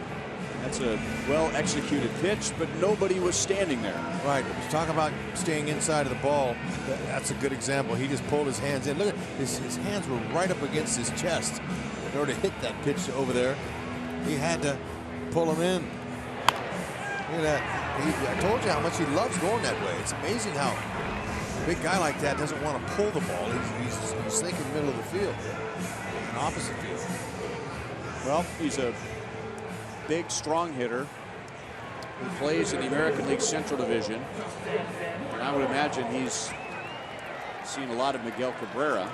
That's a well-executed pitch, but nobody was standing there. Right. Talk about staying inside of the ball. That's a good example. He just pulled his hands in. Look at his hands were right up against his chest in order to hit that pitch over there. He had to pull him in. Look at that. I told you how much he loves going that way. It's amazing how a big guy like that doesn't want to pull the ball. He's thinking middle of the field, an opposite field. Well, he's a big, strong hitter who plays in the American League Central Division. And I would imagine he's seen a lot of Miguel Cabrera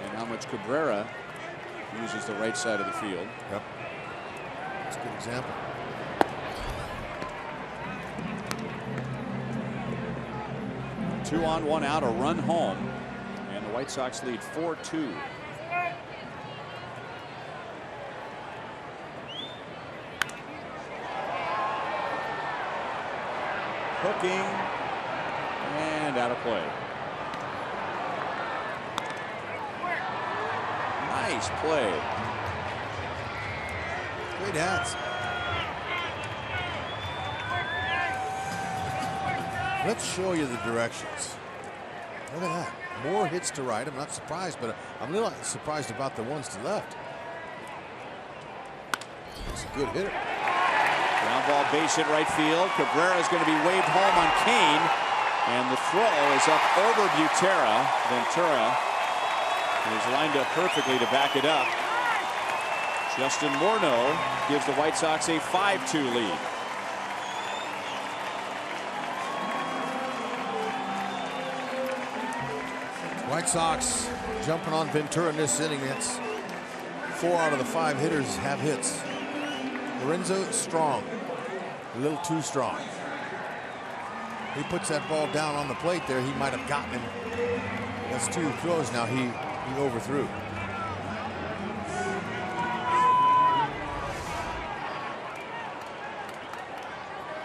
and how much Cabrera uses the right side of the field. Yep. That's a good example. Two on, 1 out, a run home, and the White Sox lead 4-2. Hooking, And out of play. Nice play. Great hats. Let's show you the directions. Look at that. More hits to right. I'm not surprised, but I'm a little surprised about the ones to left. It's a good hitter. Ground ball base hit right field. Cabrera is going to be waved home on Kane. And the throw is up over Butera. Ventura is lined up perfectly to back it up. Justin Morneau gives the White Sox a 5-2 lead. White Sox jumping on Ventura in this inning. It's 4 out of the 5 hitters have hits. Lorenzo strong, a little too strong. He puts that ball down on the plate there. He might have gotten him. That's 2 throws now. He overthrew.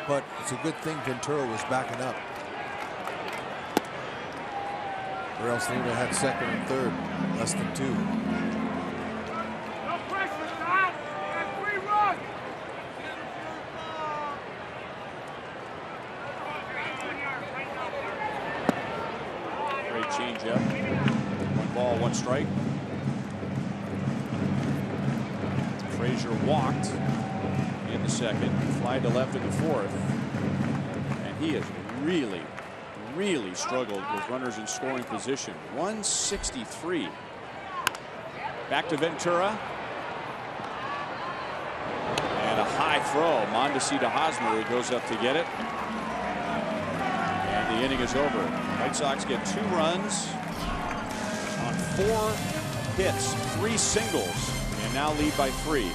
But it's a good thing Ventura was backing up. Or else they would have had second and third, less than 2. Great changeup. 1 ball, 1 strike. Frazier walked in the second, fly to left in the 4th, and he has really struggled with runners in scoring position. 163. Back to Ventura. And a high throw. Mondesi to Hosmer, who goes up to get it. And the inning is over. White Sox get 2 runs on 4 hits, 3 singles, and now lead by 3.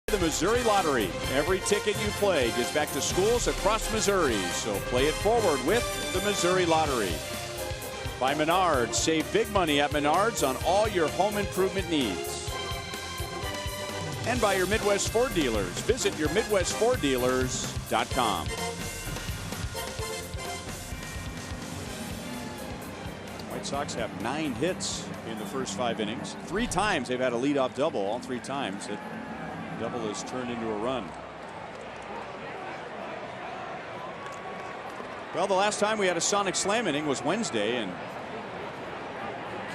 The Missouri Lottery. Every ticket you play gets back to schools across Missouri, so play it forward with the Missouri Lottery. By Menards, save big money at Menards on all your home improvement needs. And by your Midwest Ford dealers. Visit yourmidwestforddealers.com. White Sox have 9 hits in the first 5 innings. 3 times they've had a leadoff double, all 3 times. Double has turned into a run. Well, the last time we had a Sonic Slam inning was Wednesday, and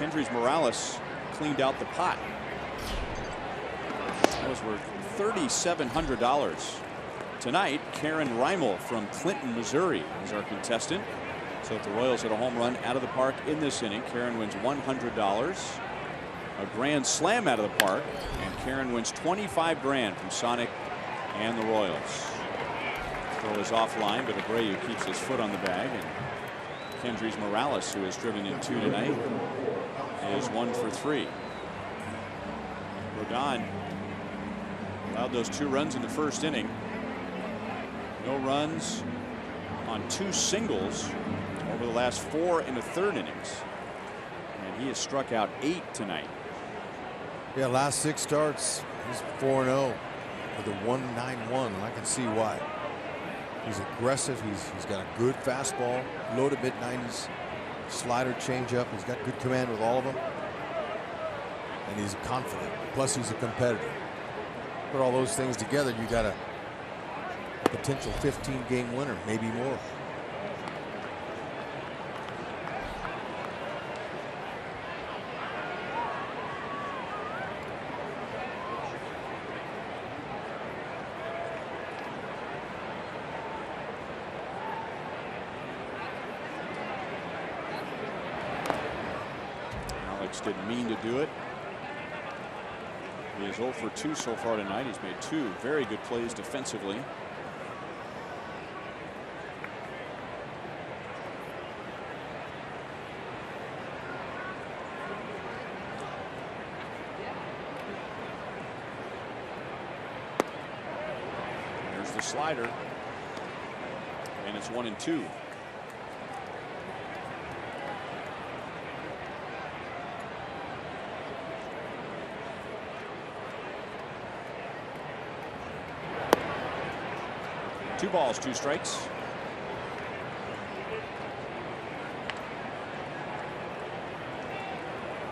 Kendrys Morales cleaned out the pot. That was worth $3,700. Tonight, Karen Reimel from Clinton, Missouri is our contestant. So if the Royals hit a home run out of the park in this inning, Karen wins $100. A grand slam out of the park, and Karen wins $25,000 from Sonic and the Royals. Throw is offline, but Abreu keeps his foot on the bag, and Kendrys Morales, who has driven in 2 tonight, is 1 for 3. Rodon allowed those 2 runs in the first inning. No runs on 2 singles over the last 4 in the 3rd innings. And he has struck out 8 tonight. Yeah, last 6 starts, he's 4-0 with a 1.91, and I can see why. He's aggressive. He's got a good fastball, low to mid 90s, slider, changeup. He's got good command with all of them, and he's confident. Plus, he's a competitor. Put all those things together, you got a potential 15-game winner, maybe more. Didn't mean to do it. He is 0 for 2 so far tonight. He's made 2 very good plays defensively. There's the slider, and it's 1-2. Two balls, 2 strikes.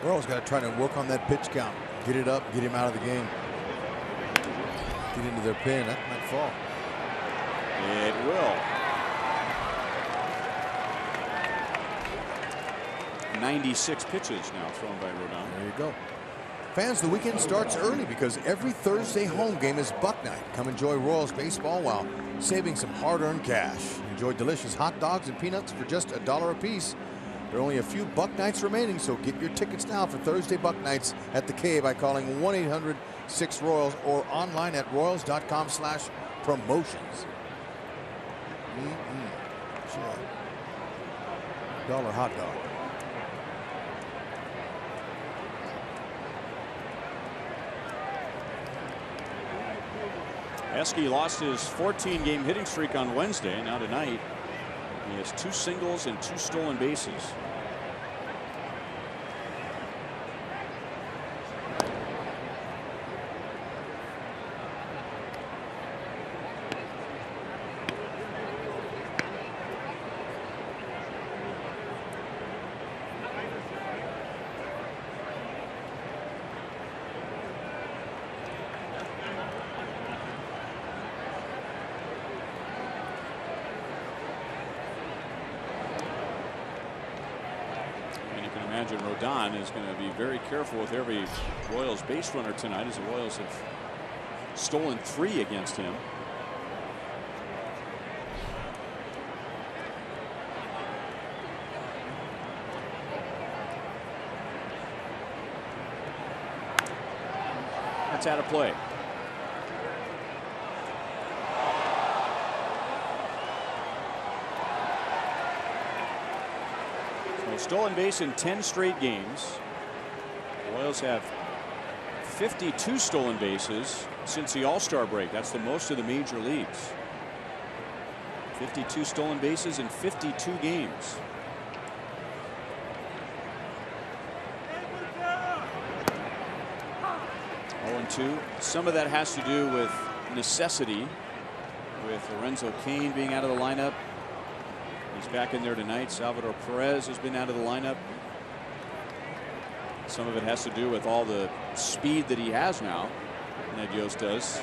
Orioles got to try to work on that pitch count, get it up, get him out of the game, get into their pin. That might fall. It will. 96 pitches now thrown by Rodon. There you go. Fans, the weekend starts early because every Thursday home game is Buck Night. Come enjoy Royals baseball while saving some hard-earned cash. Enjoy delicious hot dogs and peanuts for just $1 a piece. There are only a few Buck Nights remaining, so get your tickets now for Thursday Buck Nights at the K by calling 1-800-6-ROYALS or online at royals.com/promotions. Sure. $1 hot dog. Eske lost his 14-game hitting streak on Wednesday. Now tonight, he has 2 singles and 2 stolen bases. Imagine Rodon is going to be very careful with every Royals base runner tonight, as the Royals have stolen 3 against him. That's out of play. Stolen base in 10 straight games. The Royals have 52 stolen bases since the All-Star break. That's the most of the major leagues. 52 stolen bases in 52 games. -2. Some of that has to do with necessity, with Lorenzo Cain being out of the lineup. He's back in there tonight. Salvador Perez has been out of the lineup. Some of it has to do with all the speed that he has now, Ned Yost does,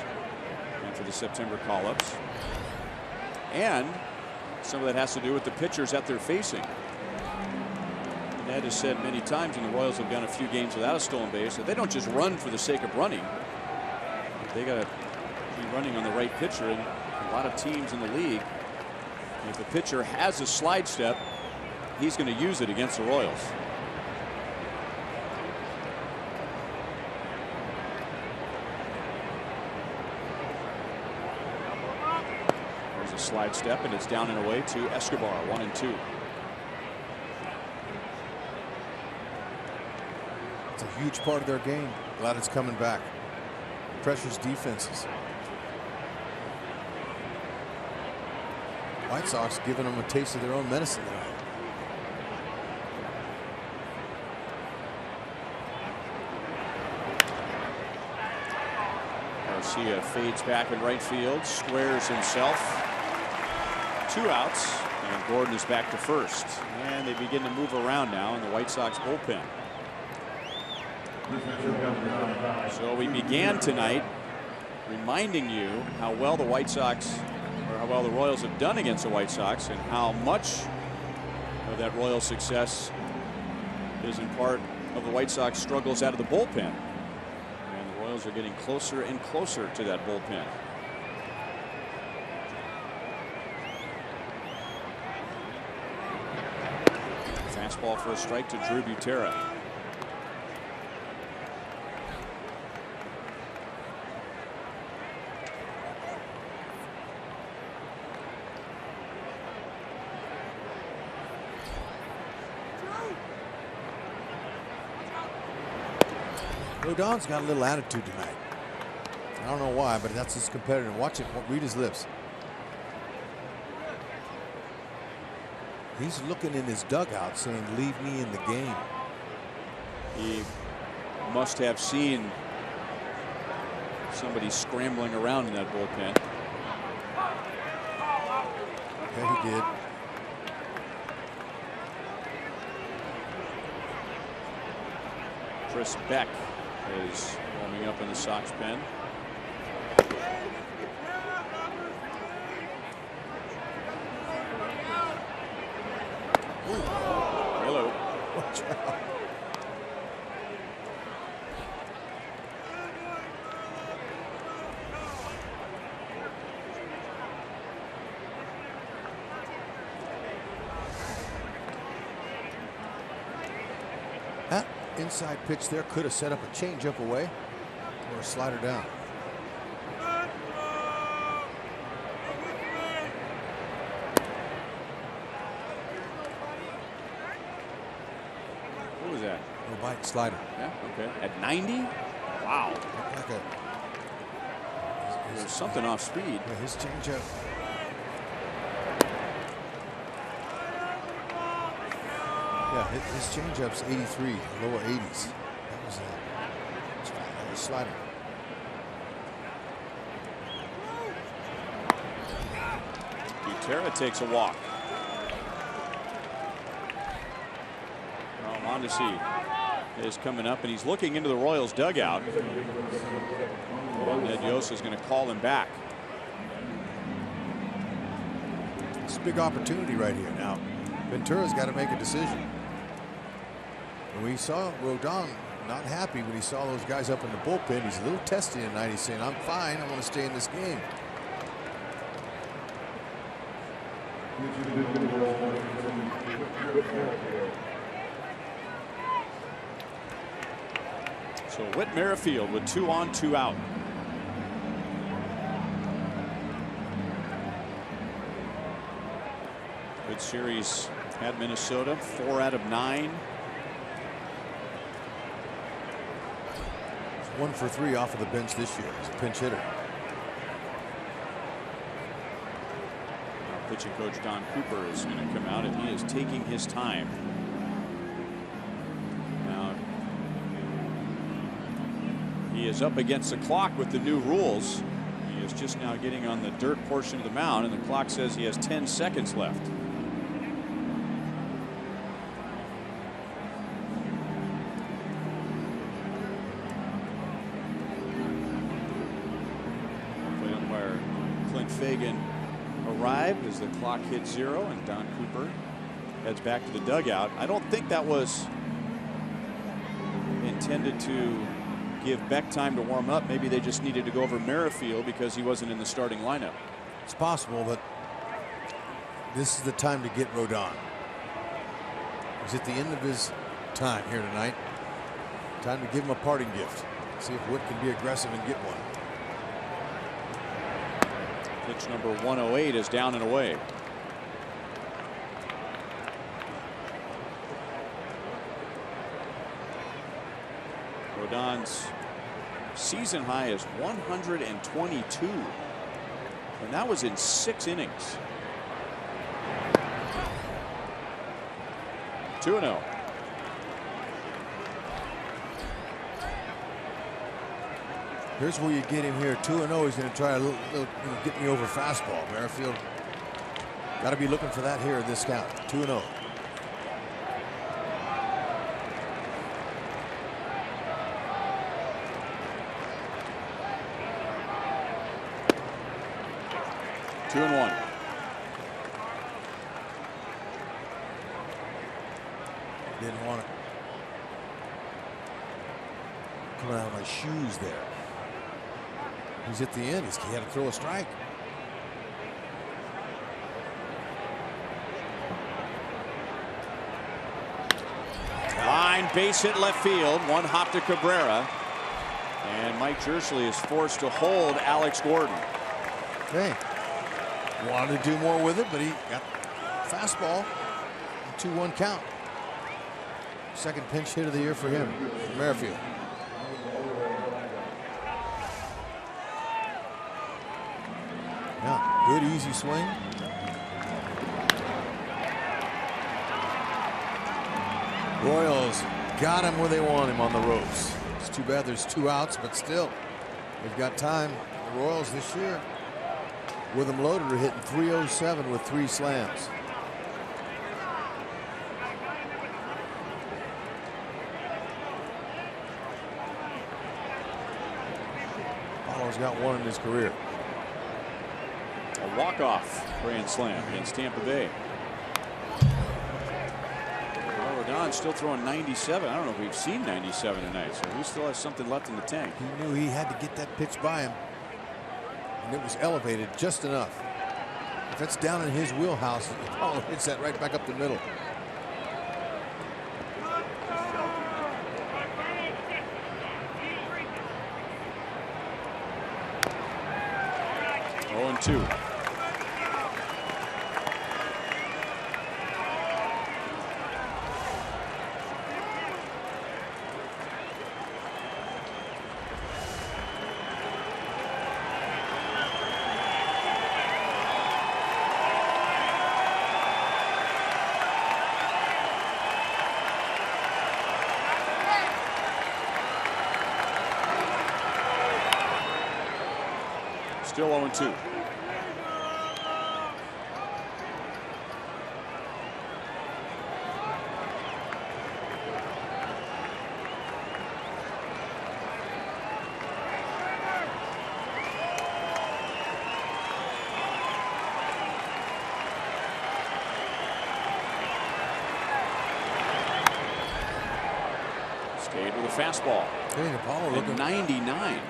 after the September call-ups. And some of that has to do with the pitchers that they're facing. Ned has said many times, and the Royals have gone a few games without a stolen base, that they don't just run for the sake of running. They got to be running on the right pitcher, and a lot of teams in the league, if the pitcher has a slide step, he's going to use it against the Royals. There's a slide step, and it's down and away to Escobar. 1-2. It's a huge part of their game. Glad it's coming back. pressures defenses. White Sox giving them a taste of their own medicine tonight. Garcia fades back in right field, squares himself. 2 outs, and Gordon is back to first. And they begin to move around now in the White Sox bullpen. So we began tonight reminding you how well the White Sox, or how well the Royals have done against the White Sox, and how much of that Royal success is in part of the White Sox struggles out of the bullpen. And the Royals are getting closer and closer to that bullpen. Fastball for a strike to Drew Butera. Rodon's got a little attitude tonight. I don't know why, but that's his competitor. Watch it. Read his lips. He's looking in his dugout saying, leave me in the game. He must have seen somebody scrambling around in that bullpen. Yeah, he did. Chris Beck is warming up in the Sox pen. Hello. Watch out. That inside pitch there could have set up a changeup away or a slider down. What was that? Little bite slider. Yeah, okay. At 90? Wow. Like a, There's something off speed. yeah, his changeup. Yeah, his changeup's 83, lower 80s. That was a slider. Butera takes a walk. Well, Mondesi is coming up, and he's looking into the Royals dugout. Ned Yost is going to call him back. It's a big opportunity right here. Now, Ventura's got to make a decision. And we saw Rodon not happy when he saw those guys up in the bullpen. He's a little testy tonight. He's saying, I'm fine. I want to stay in this game. So Whit Merrifield with 2 on, 2 out. Good series at Minnesota, 4 out of 9. 1 for 3 off of the bench this year. He's a pinch hitter. Pitching coach Don Cooper is going to come out, and he is taking his time. Now, he is up against the clock with the new rules. He is just now getting on the dirt portion of the mound, and the clock says he has 10 seconds left. Plate umpire Clint Fagan arrived as the clock hit 0, and Don Cooper heads back to the dugout. I don't think that was intended to give Beck time to warm up. Maybe they just needed to go over Merrifield because he wasn't in the starting lineup. It's possible, but this is the time to get Rodon. He's at the end of his time here tonight. Time to give him a parting gift. See if Whit can be aggressive and get one. Pitch number 108 is down and away. Rodon's Season high is 122. And that was in 6 innings. 2-0. Here's where you get him here. 2-0. He's going to try to get me over fastball. Merrifield got to be looking for that here in this count. 2-0. Two and one. Didn't want it coming out of my shoes there. He's at the end. He had to throw a strike. Line base hit left field. One hop to Cabrera. And Mike Jersley is forced to hold Alex Gordon. Hey, wanted to do more with it, but he got fastball. 2-1 count. Second pinch hit of the year for him, Merrifield. Yeah, good easy swing. Royals got him where they want him on the ropes. It's too bad there's 2 outs, but still, they've got time. The Royals this year, with them loaded, are hitting .307 with 3 slams. Apollo's got 1 in his career. A walk-off grand slam against Tampa Bay. Rodon's still throwing 97. I don't know if we've seen 97 tonight, so he still has something left in the tank. He knew he had to get that pitch by him, and it was elevated just enough. If it's down in his wheelhouse, Apollo hits that right back up the middle. Oh, and 2. Still 0-2. Stayed with a fastball. Hey, Apollo looking 99.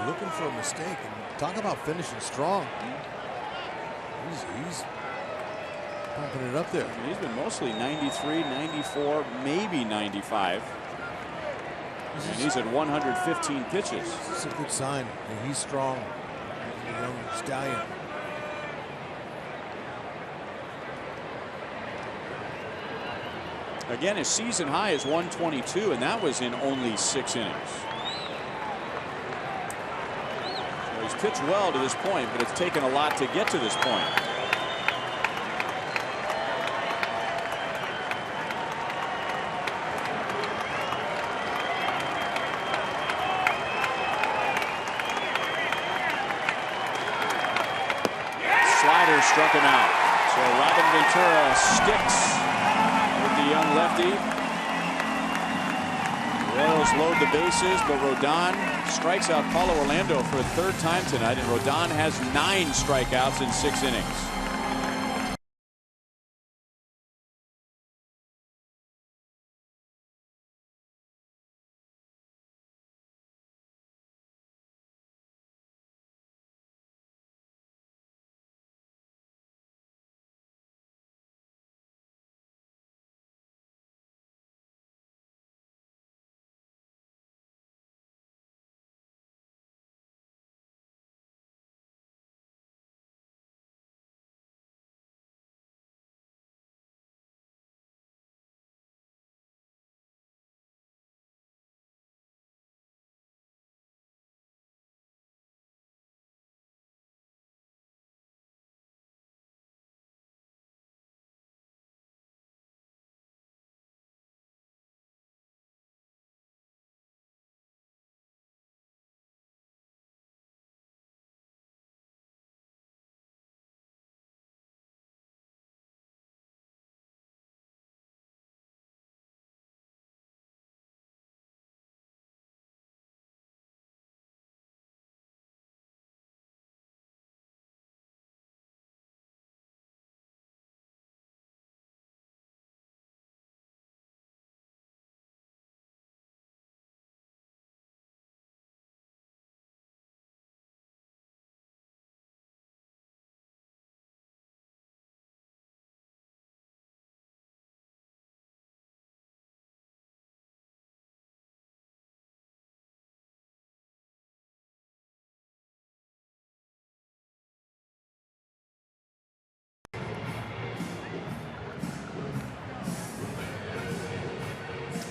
Looking for a mistake, and talk about finishing strong. He's pumping it up there. I mean, he's been mostly 93, 94, maybe 95. And he's at 115 pitches. It's a good sign. And he's strong. He's a young stallion. Again, his season high is 122, and that was in only 6 innings. So he's pitched well to this point, but it's taken a lot to get to this point. Slider struck him out. So Robin Ventura sticks with the young lefty. Royals load the bases, but Rodon strikes out Paulo Orlando for a 3rd time tonight, and Rodon has 9 strikeouts in 6 innings.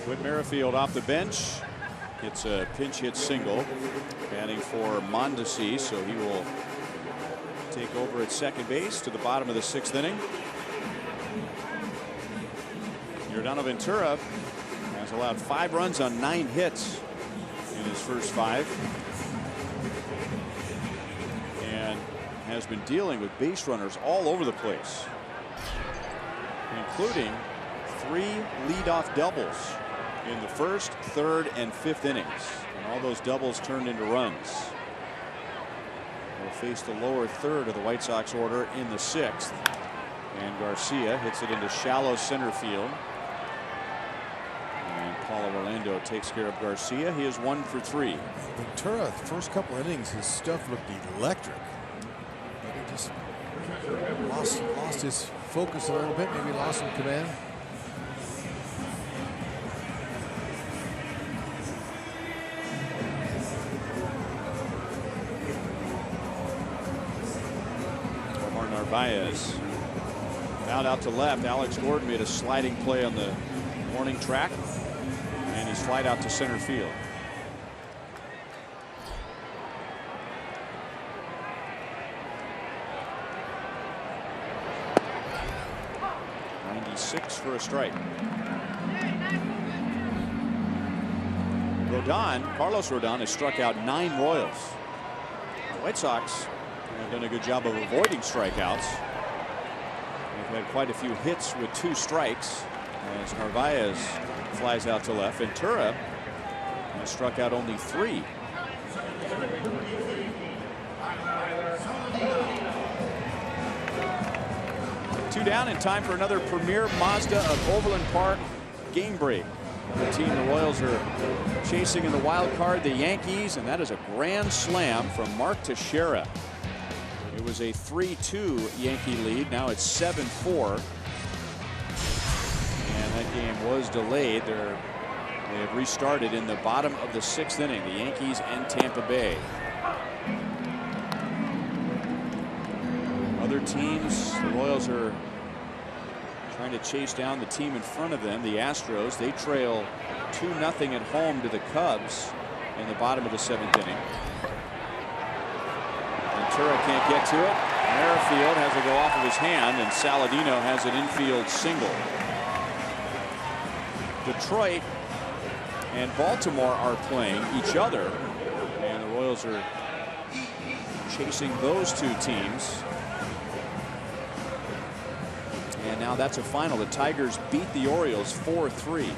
Whit Merrifield off the bench. It's a pinch hit single. Batting for Mondesi, so he will take over at second base to the bottom of the 6th inning. Yordano Ventura has allowed 5 runs on 9 hits in his first 5. And has been dealing with base runners all over the place, including 3 leadoff doubles in the 1st, 3rd, and 5th innings. And all those doubles turned into runs. Will face the lower 3rd of the White Sox order in the 6th. And Garcia hits it into shallow center field. And Paulo Orlando takes care of Garcia. He is 1 for 3. Ventura, the first couple innings, his stuff looked electric. But he just lost his focus a little bit, maybe lost some command. Narvaez fouled out to left. Alex Gordon made a sliding play on the warning track, and he's flied out to center field. .96 for a strike. Carlos Rodon has struck out 9 Royals. The White Sox have done a good job of avoiding strikeouts. They've had quite a few hits with 2 strikes as Narvaez flies out to left. Ventura has struck out only 3. Two down in time for another Premier Mazda of Overland Park game break. The team the Royals are chasing in the wild card, the Yankees, and that is a grand slam from Mark Teixeira. It was a 3-2 Yankee lead. Now it's 7-4. And that game was delayed. They have restarted in the bottom of the 6th inning, the Yankees and Tampa Bay. Other teams, the Royals are trying to chase down the team in front of them, the Astros. They trail 2-0 at home to the Cubs in the bottom of the 7th inning. Ventura can't get to it. Merrifield has to go off of his hand, and Saladino has an infield single. Detroit and Baltimore are playing each other, and the Royals are chasing those 2 teams. And now that's a final. The Tigers beat the Orioles 4-3.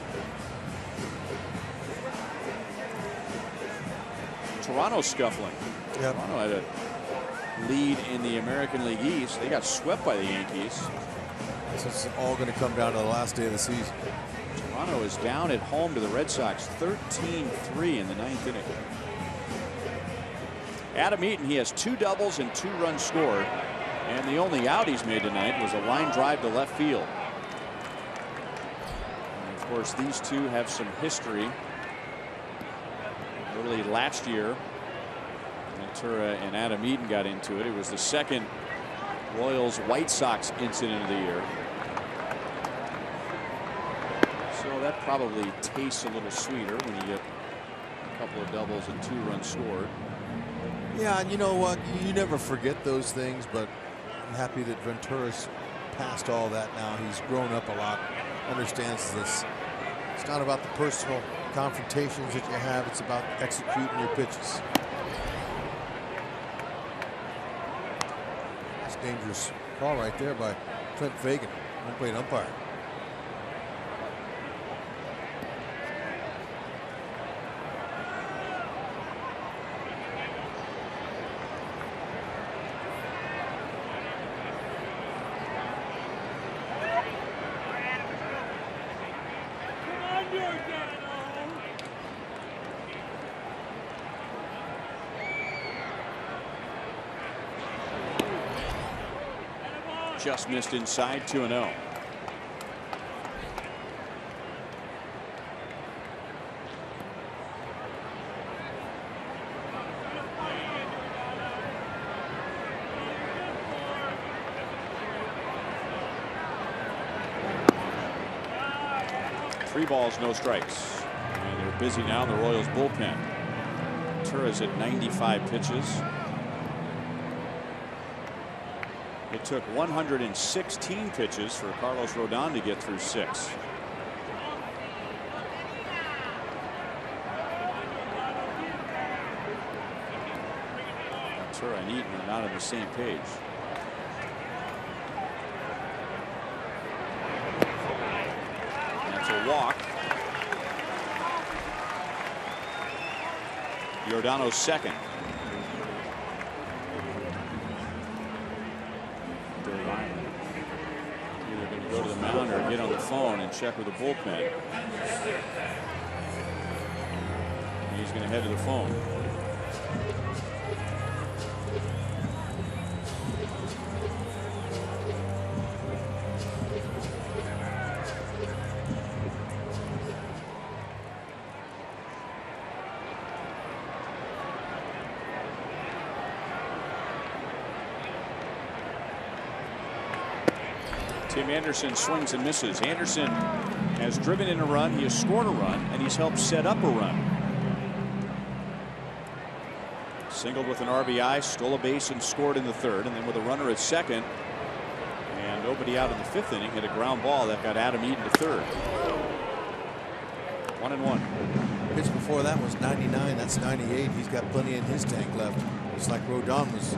Toronto's scuffling. Yep. Toronto had a lead in the American League East. They got swept by the Yankees. This is all going to come down to the last day of the season. Toronto is down at home to the Red Sox 13-3 in the 9th inning. Adam Eaton, he has 2 doubles and 2 runs scored. And the only out he's made tonight was a line drive to left field. And of course, these 2 have some history. Early last year, Ventura and Adam Eaton got into it. It was the 2nd Royals White Sox incident of the year. So that probably tastes a little sweeter when you get a couple of doubles and 2 runs scored. Yeah, and you know what? You never forget those things, but I'm happy that Ventura's past all that now. He's grown up a lot, understands this. It's not about the personal confrontations that you have. It's about executing your pitches. That's a dangerous call right there by Trent Fagan, home plate umpire. Just missed inside, 2-0. 3 balls, no strikes. And they're busy now in the Royals bullpen. Ventura's at 95 pitches. It took 116 pitches for Carlos Rodon to get through 6. Ventura and Eaton are not on the same page. That's a walk. Giordano's second. Either going to go to the mound or get on the phone and check with the bullpen. And he's going to head to the phone. Tim Anderson swings and misses. Anderson has driven in a run, he has scored a run, and he's helped set up a run. Singled with an RBI, stole a base and scored in the 3rd, and then with a runner at 2nd and nobody out in the 5th inning, hit a ground ball that got Adam Eaton to 3rd. 1-1. Pitch before that was 99. That's 98. He's got plenty in his tank left. It's like Rodon was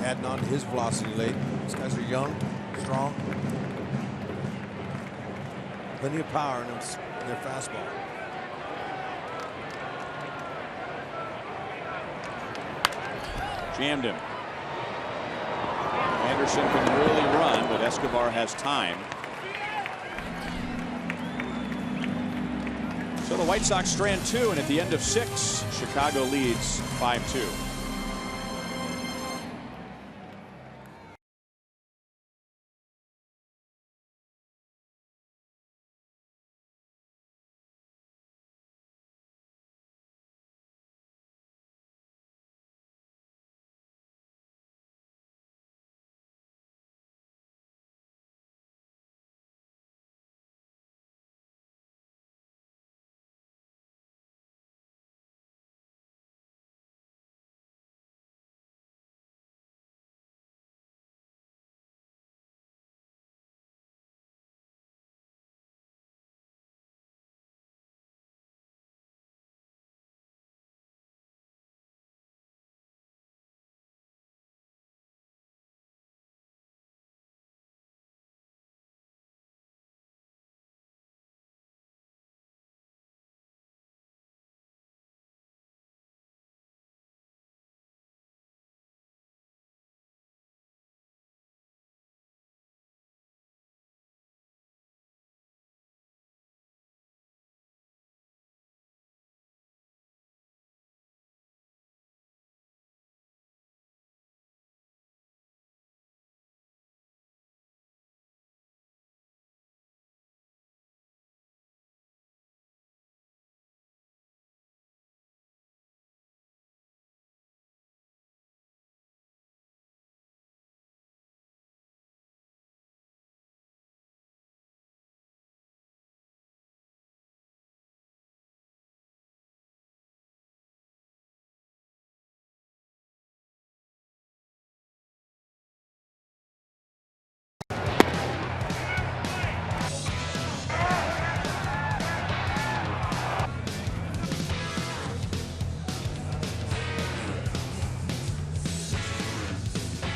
adding on to his velocity late. These guys are young, strong. Plenty of power in their fastball. Jammed him. Anderson can really run, but Escobar has time. So the White Sox strand 2, and at the end of 6, Chicago leads 5-2.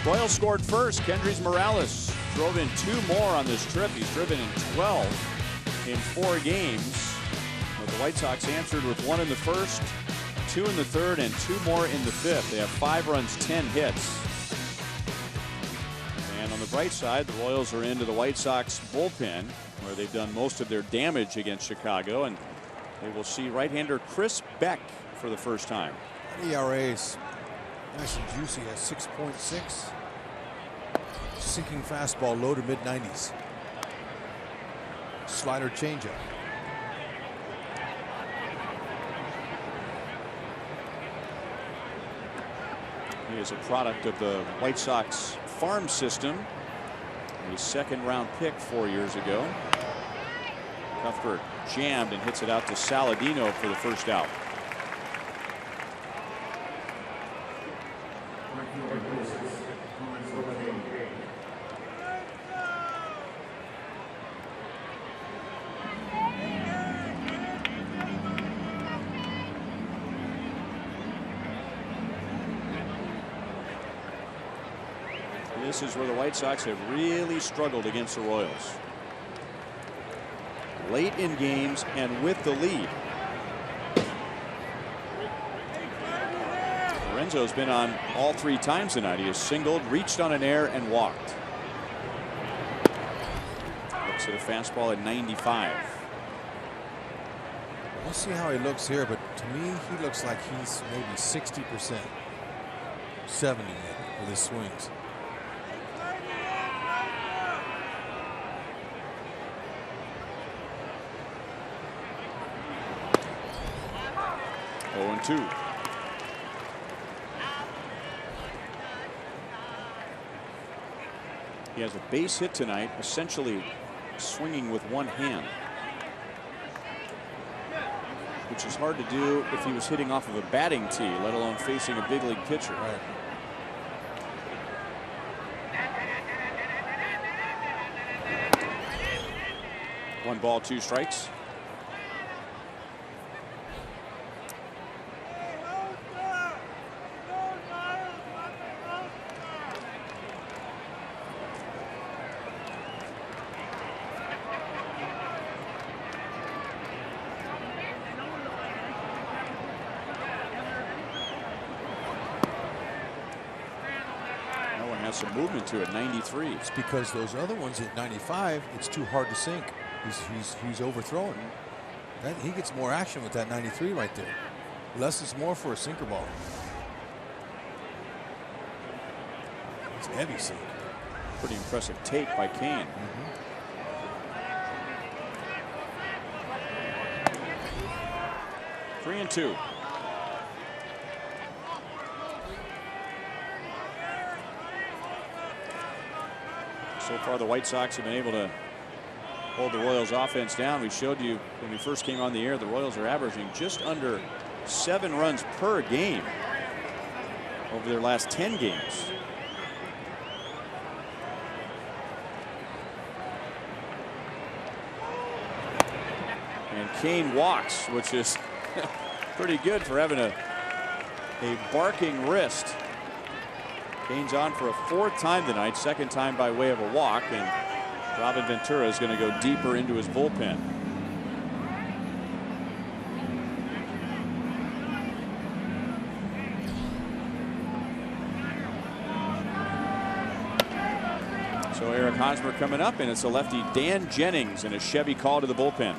Royals scored first. Kendrys Morales drove in 2 more on this trip. He's driven in 12 in 4 games. But the White Sox answered with 1 in the 1st, 2 in the 3rd, and 2 more in the 5th. They have 5 runs, 10 hits. And on the bright side, the Royals are into the White Sox bullpen, where they've done most of their damage against Chicago. And they will see right-hander Chris Beck for the first time. ERA's nice and juicy at 6.6. Sinking fastball, low to mid-90s. Slider changeup. He is a product of the White Sox farm system. A 2nd-round pick 4 years ago. Cuthbert jammed and hits it out to Saladino for the first out. This is where the White Sox have really struggled against the Royals. Late in games and with the lead. Lorenzo's been on all 3 times tonight. He has singled, reached on an error, and walked. Looks at a fastball at 95. We'll see how he looks here, but to me, he looks like he's maybe 60%, 70 maybe with his swings. Oh, 2. He has a base hit tonight, essentially swinging with one hand, which is hard to do if he was hitting off of a batting tee, let alone facing a big league pitcher. Right. One ball, 2 strikes. Some movement to it. 93. It's because those other ones at 95, it's too hard to sink. He's overthrowing. He gets more action with that 93 right there. Less is more for a sinker ball. It's a heavy sink. Pretty impressive take by Kane. 3-2. So far, the White Sox have been able to hold the Royals offense down. We showed you when we first came on the air, the Royals are averaging just under 7 runs per game over their last 10 games. And Kane walks, which is pretty good for having a barking wrist. Kane's on for a 4th time tonight, 2nd time by way of a walk, and Robin Ventura is going to go deeper into his bullpen. So Eric Hosmer coming up, and it's a lefty Dan Jennings and a Chevy call to the bullpen.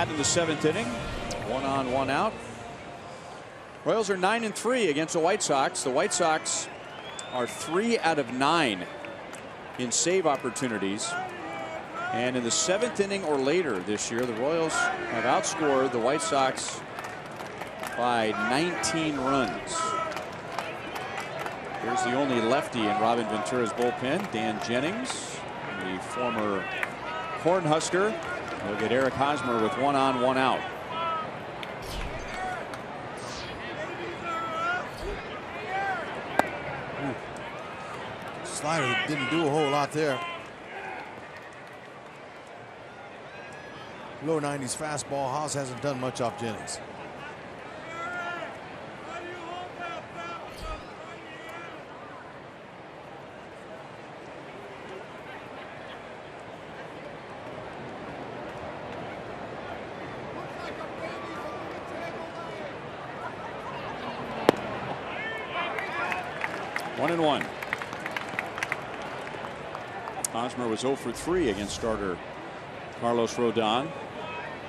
In the 7th inning, 1 on, 1 out. Royals are 9-3 against the White Sox. The White Sox are 3 out of 9 in save opportunities. And in the 7th inning or later this year, the Royals have outscored the White Sox by 19 runs. Here's the only lefty in Robin Ventura's bullpen, Dan Jennings, the former Cornhusker. They'll get Eric Hosmer with 1 on, 1 out. Slider didn't do a whole lot there. Low 90s fastball. Haas hasn't done much off Jennings. One and one. Hosmer was 0 for 3 against starter Carlos Rodon.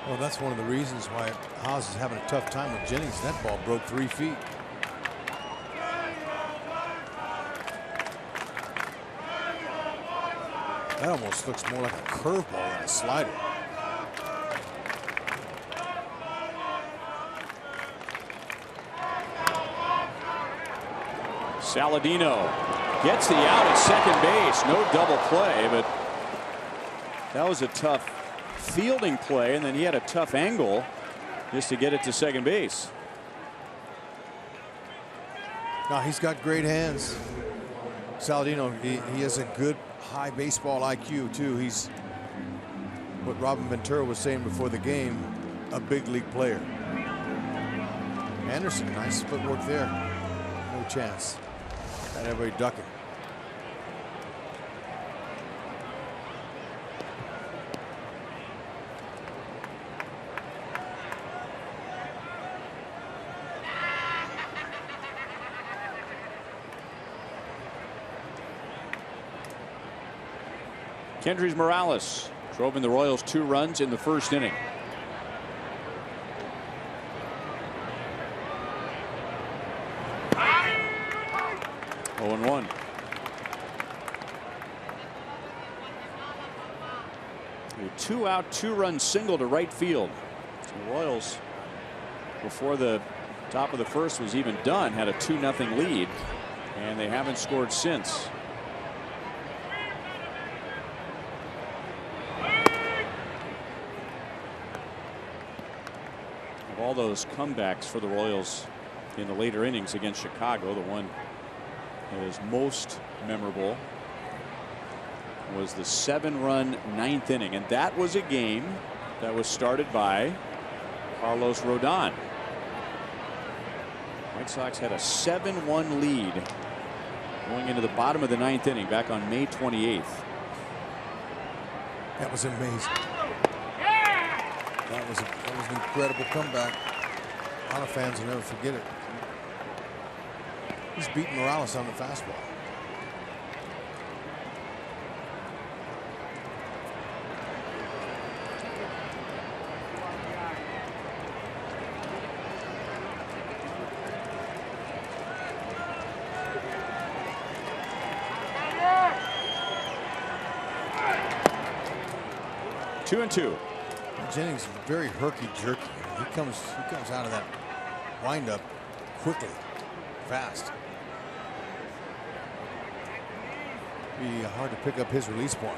Well, that's one of the reasons why Haas is having a tough time with Jennings. That ball broke 3 feet. That almost looks more like a curveball than a slider. Saladino gets the out at second base. No double play, but that was a tough fielding play, and then he had a tough angle just to get it to second base. Now he's got great hands. Saladino, he has a good high baseball IQ too. He's what Robin Ventura was saying before the game, a big league player. Anderson, nice footwork there. No chance. Got everybody ducking. Kendrys Morales drove in the Royals 2 runs in the 1st inning. Oh, and 1. A 2-out, 2-run single to right field. So the Royals, before the top of the 1st was even done, had a 2-0 lead, and they haven't scored since. Of all those comebacks for the Royals in the later innings against Chicago, the one that is most memorable was the 7-run 9th inning, and that was a game that was started by Carlos Rodon. White Sox had a 7-1 lead going into the bottom of the 9th inning back on May 28th. That was amazing. That was an incredible comeback. A lot of fans will never forget it. He's beating Morales on the fastball. Two and two. Jennings is very herky-jerky. He comes out of that windup quickly, fast. Be hard to pick up his release point.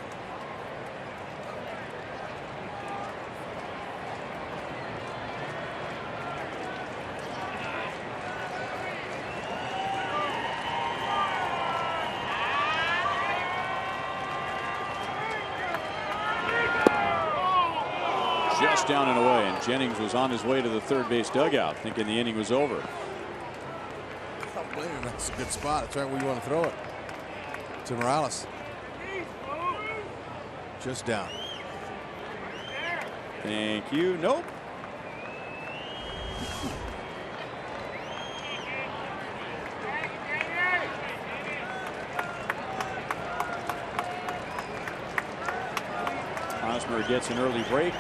Just down and away, and Jennings was on his way to the third base dugout thinking the inning was over. I don't blame him. That's a good spot. That's right where you want to throw it. To Morales. Just down. Thank you. Nope. Hosmer gets an early break.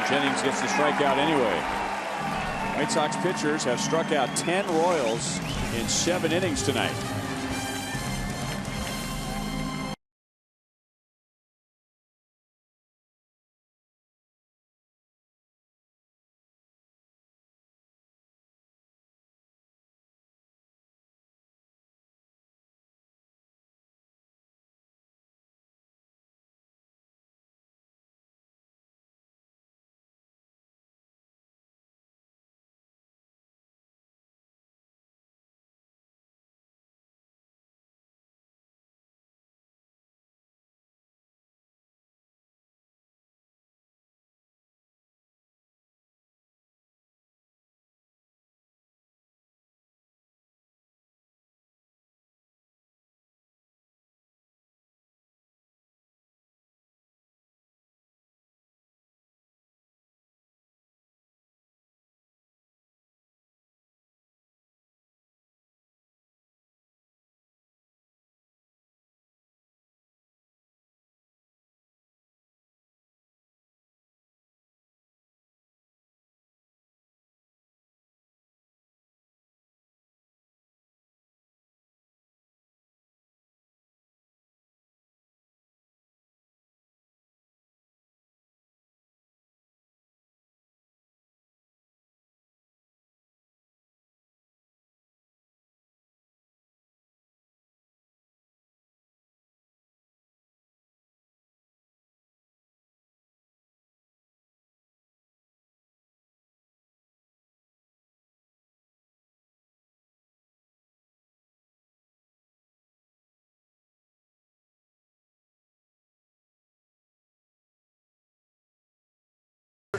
Jennings gets the strikeout anyway. White Sox pitchers have struck out 10 Royals in 7 innings tonight.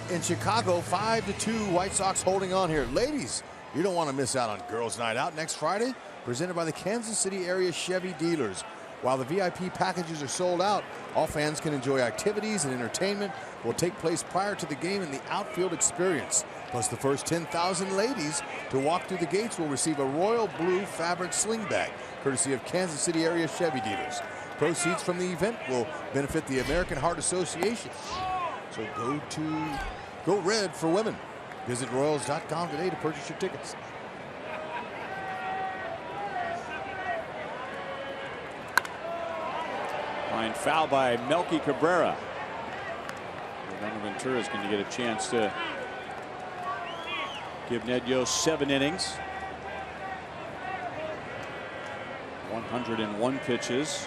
In Chicago, 5-2, White Sox holding on here. Ladies, you don't want to miss out on Girls Night Out next Friday, presented by the Kansas City area Chevy dealers. While the VIP packages are sold out, all fans can enjoy activities and entertainment will take place prior to the game in the outfield experience. Plus, the first 10,000 ladies to walk through the gates will receive a royal blue fabric sling bag, courtesy of Kansas City area Chevy dealers. Proceeds from the event will benefit the American Heart Association. So go red for women. Visit Royals.com today to purchase your tickets. Line foul by Melky Cabrera. Ventura is going to get a chance to give Ned Yost 7 innings. 101 pitches.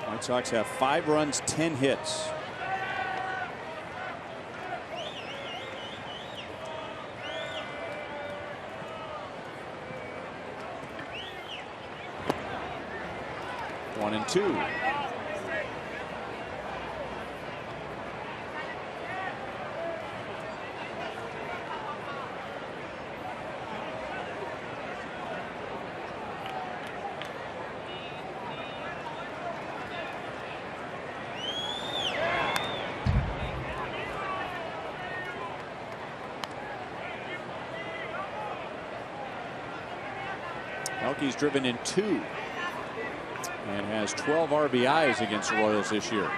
White Sox have 5 runs, 10 hits. One and two. Melky's driven in 2. And has 12 RBIs against the Royals this year.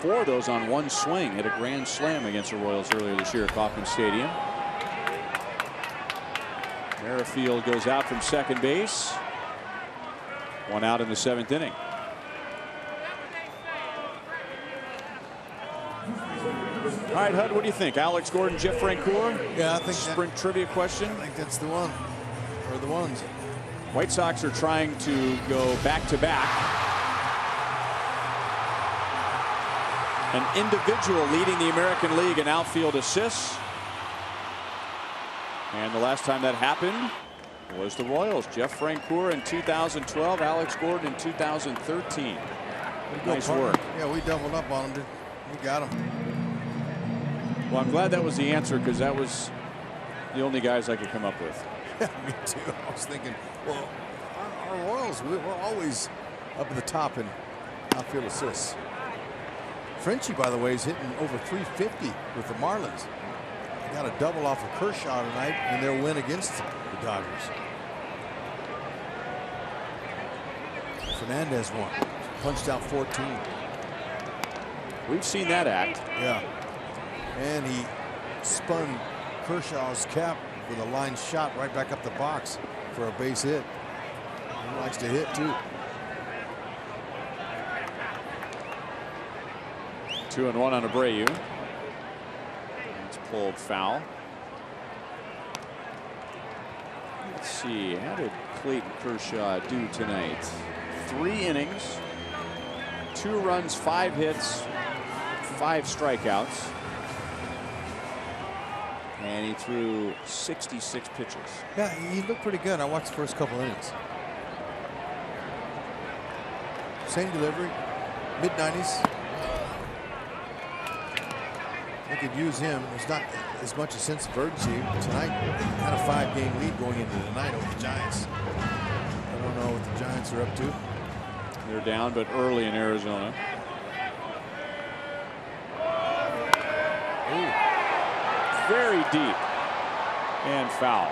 4 of those on one swing. Hit a grand slam against the Royals earlier this year at Kauffman Stadium. Merrifield goes out from second base. 1 out in the 7th inning. All right, Hud, what do you think? Alex Gordon, Jeff Francoeur? Yeah, I think sprint trivia question. I think that's the one, or the ones. White Sox are trying to go back-to-back. An individual leading the American League in outfield assists. And the last time that happened was the Royals. Jeff Francoeur in 2012, Alex Gordon in 2013. Nice work. Yeah, we doubled up on him. We got him. Well, I'm glad that was the answer, because that was the only guys I could come up with. Yeah, me too. I was thinking, well, our Royals, we're always up at the top in outfield assists. Frenchie, by the way, is hitting over 350 with the Marlins. They got a double off of Kershaw tonight in their win against the Dodgers. Fernandez won. Punched out 14. We've seen that act. Yeah. And he spun Kershaw's cap with a line shot right back up the box for a base hit. He likes to hit too. 2-1 on Abreu. It's pulled foul. Let's see, how did Clayton Kershaw do tonight? 3 innings, 2 runs, 5 hits, 5 strikeouts. And he threw 66 pitches. Yeah, he looked pretty good. I watched the first couple innings. Same delivery, mid-90s. They could use him. There's not as much a sense of urgency tonight. Had a 5-game lead going into tonight over the Giants. I don't know what the Giants are up to. They're down, but early in Arizona. Ooh. Very deep and foul.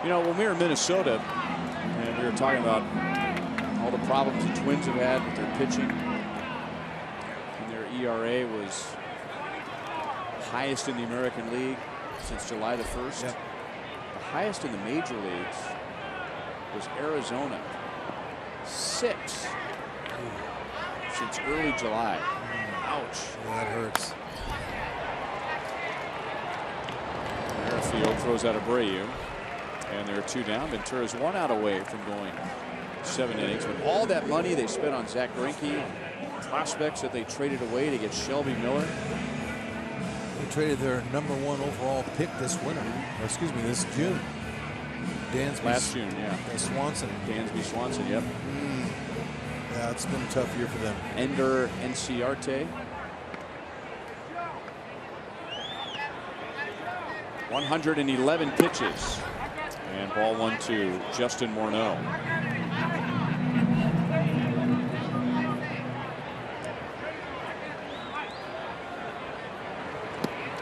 You know, when we were in Minnesota and we were talking about all the problems the Twins have had with their pitching, and their ERA was highest in the American League since July the 1st. Yep. The highest in the major leagues was Arizona. 6 since early July. Ouch. Yeah, that hurts. Field throws out Abreu, and there are 2 down. Ventura's 1 out away from going 7 innings. With all that money they spent on Zach Greinke, prospects that they traded away to get Shelby Miller. They traded their #1 overall pick this winter, or excuse me, this June. Dansby. Last June, yeah. Swanson. Dansby Swanson, yep. Yeah, it's been a tough year for them. Ender Enciarte. 111 pitches. And ball 1 to Justin Morneau.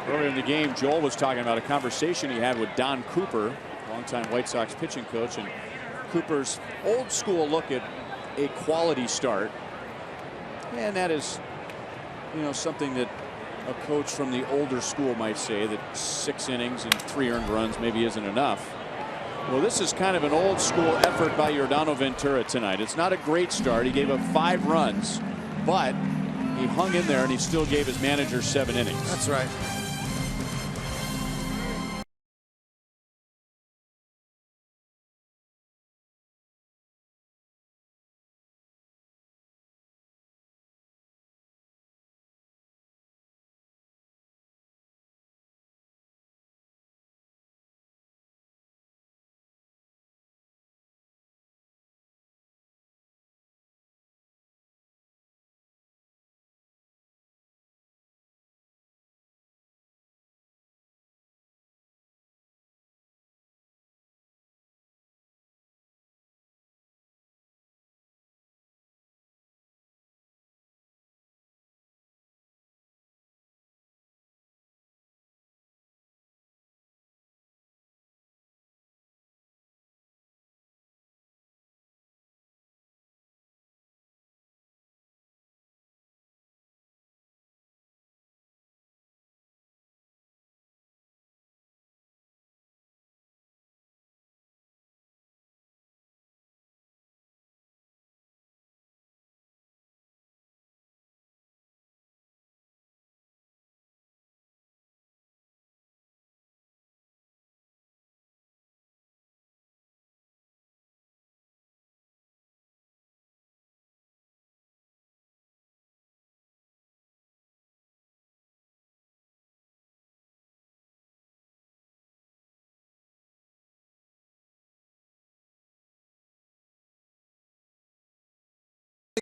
Earlier in the game, Joel was talking about a conversation he had with Don Cooper, longtime White Sox pitching coach, and Cooper's old school look at a quality start. And that is, you know, something that a coach from the older school might say, that 6 innings and 3 earned runs maybe isn't enough. Well, this is kind of an old school effort by Yordano Ventura tonight. It's not a great start. He gave up 5 runs, but he hung in there and he still gave his manager 7 innings. That's right.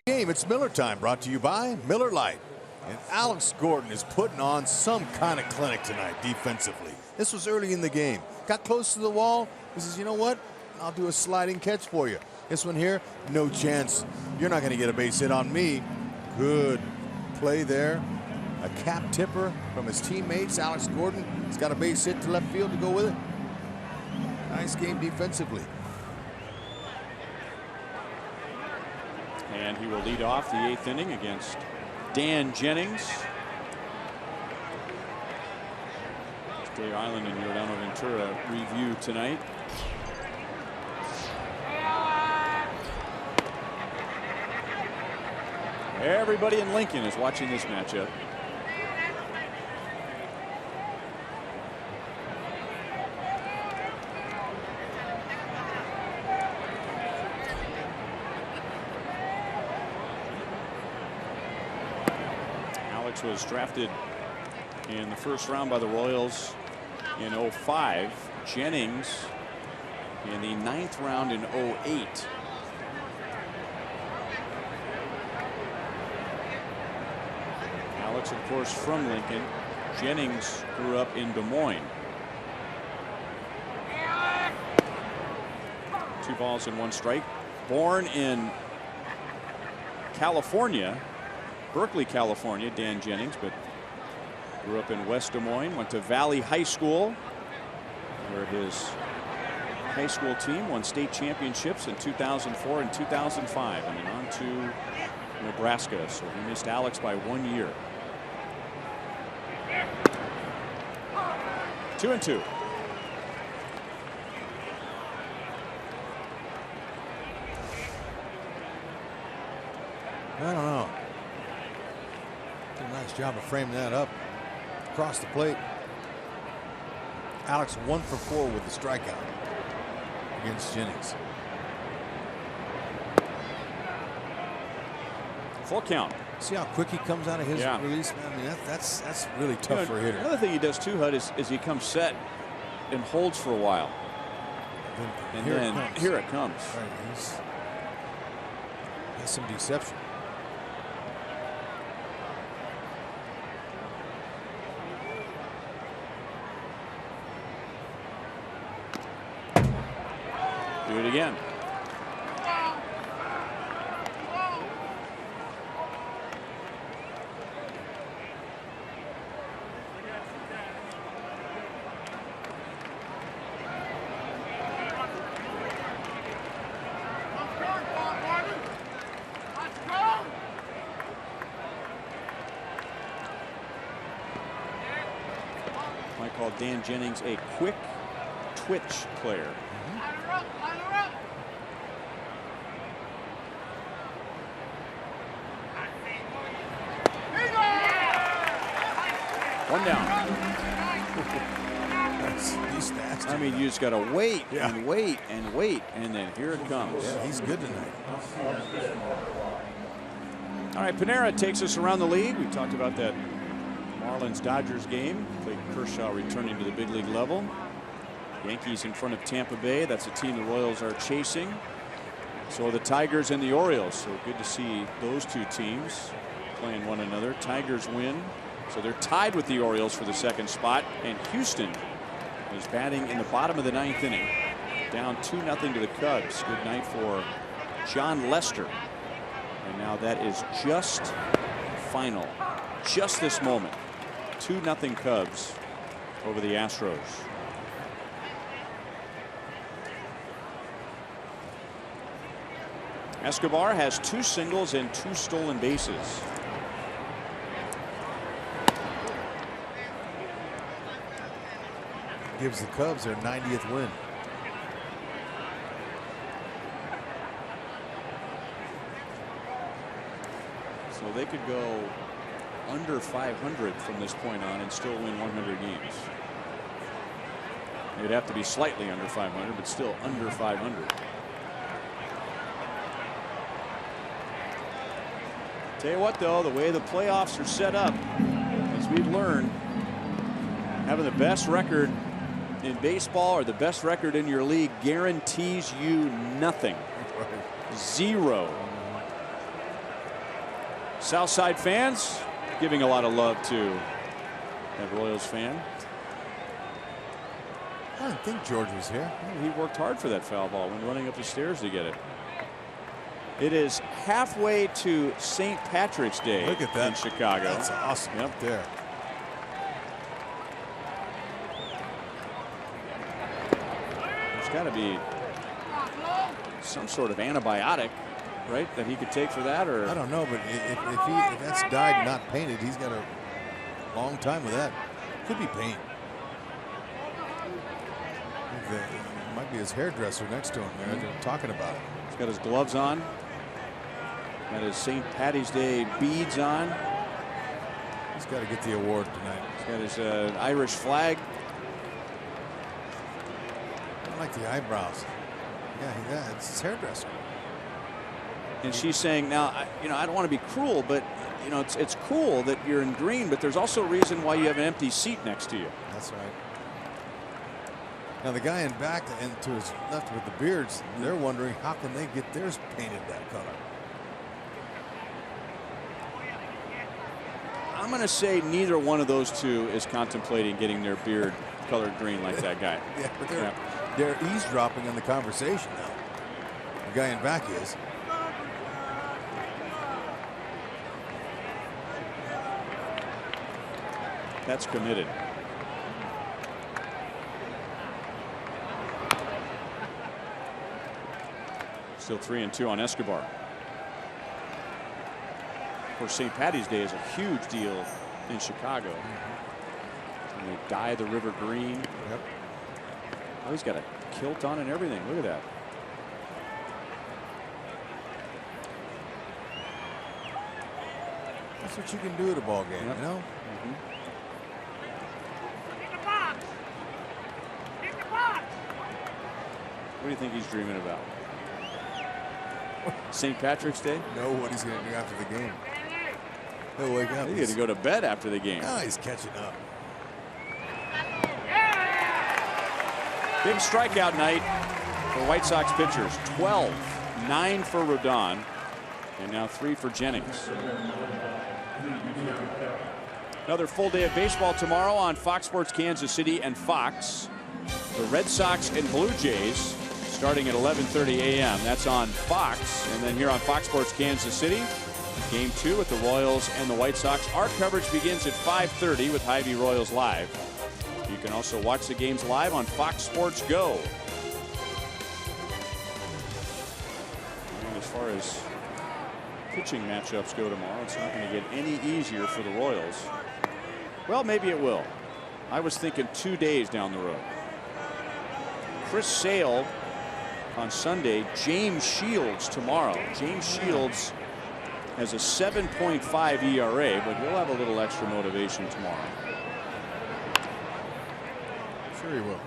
Game. It's Miller time, brought to you by Miller Lite. And Alex Gordon is putting on some kind of clinic tonight defensively. This was early in the game. Got close to the wall. He says, you know what? I'll do a sliding catch for you. This one here, no chance. You're not going to get a base hit on me. Good play there. A cap tipper from his teammates. Alex Gordon has got a base hit to left field to go with it. Nice game defensively. And he will lead off the 8th inning against Dan Jennings. Dave Island and Giordano Ventura review tonight. Everybody in Lincoln is watching this matchup. Alex was drafted in the first round by the Royals in 05. Jennings in the 9th round in 08. Alex, of course, from Lincoln. Jennings grew up in Des Moines. 2 balls and 1 strike. Born in California, Berkeley, California, Dan Jennings, but grew up in West Des Moines. Went to Valley High School, where his high school team won state championships in 2004 and 2005, and then on to Nebraska. So he missed Alex by 1 year. 2-2. I don't know. Did a nice job of framing that up across the plate. Alex 1 for 4 with the strikeout against Jennings. Full count. See how quick he comes out of his release, man? I mean, that's really tough for a hitter. Another thing he does too, Hud, is he comes set and holds for a while. And then here it comes. Right, he's got some deception. Do it again. I call Dan Jennings a quick twitch player. One down. He's nasty. I mean, you just got to wait and wait and wait, and then here it comes. Yeah, he's good tonight. All right, Panera takes us around the league. We talked about that Marlins-Dodgers game. Clayton Kershaw returning to the big league level. Yankees in front of Tampa Bay. That's a team the Royals are chasing. So the Tigers and the Orioles. So good to see those two teams playing one another. Tigers win. So they're tied with the Orioles for the 2nd spot. And Houston is batting in the bottom of the 9th inning. Down 2-0 to the Cubs. Good night for John Lester. And now that is just final. Just this moment. 2-0 Cubs over the Astros. Escobar has 2 singles and 2 stolen bases. Gives the Cubs their 90th win. So they could go under 500 from this point on and still win 100 games. They'd have to be slightly under 500, but still under 500. Tell you what, though, the way the playoffs are set up, as we've learned, having the best record in baseball or the best record in your league guarantees you nothing. Zero. Southside fans giving a lot of love to that Royals fan. I didn't think George was here. He worked hard for that foul ball when running up the stairs to get it. It is halfway to St. Patrick's Day. Look at that in Chicago. That's awesome. Yep. There. There's got to be some sort of antibiotic, right, that he could take for that, or I don't know, but if that's dyed, not painted, he's got a long time with that. Could be paint. might be his hairdresser next to him there. They're talking about it. He's got his gloves on. Got his St. Patty's Day beads on. He's got to get the award tonight. He's got his Irish flag. I like the eyebrows. Yeah, it's his hairdresser. And she's saying, now, I don't want to be cruel, but it's cool that you're in green, but there's also a reason why you have an empty seat next to you. That's right. Now the guy in back and to his left with the beards, they're wondering how can they get theirs painted that color. I'm going to say neither one of those two is contemplating getting their beard colored green like that guy. Yeah, but they're eavesdropping on the conversation now. The guy in back is. That's committed. Still 3-2 on Escobar. Of course, St. Patty's Day is a huge deal in Chicago. And they dye the river green. Yep. Oh, he's got a kilt on and everything. Look at that. That's what you can do at a ball game, Yep. you know? What do you think he's dreaming about? St. Patrick's Day? Know what he's going to do after the game. He'll wake up. He's going to go to bed after the game. Oh, he's catching up. Big strikeout night for White Sox pitchers. 12, 9 for Rodon, and now 3 for Jennings. Another full day of baseball tomorrow on Fox Sports Kansas City and Fox. The Red Sox and Blue Jays starting at 11:30 a.m. That's on Fox. And then here on Fox Sports Kansas City, Game 2 with the Royals and the White Sox. Our coverage begins at 5:30 with Hy-Vee Royals Live. You can also watch the games live on Fox Sports Go. And as far as pitching matchups go tomorrow, it's not going to get any easier for the Royals. Well, maybe it will. I was thinking 2 days down the road. Chris Sale on Sunday. James Shields tomorrow. James Shields has a 7.5 ERA, but he'll have a little extra motivation tomorrow. Sure he will.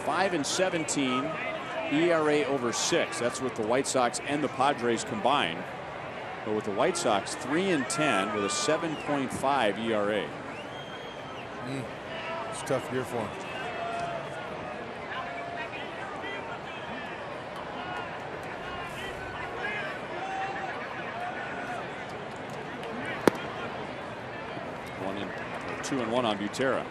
5-17 ERA over 6. That's with the White Sox and the Padres combined. But with the White Sox 3-10 with a 7.5 ERA. It's a tough year for him. Or 2-1 on Butera.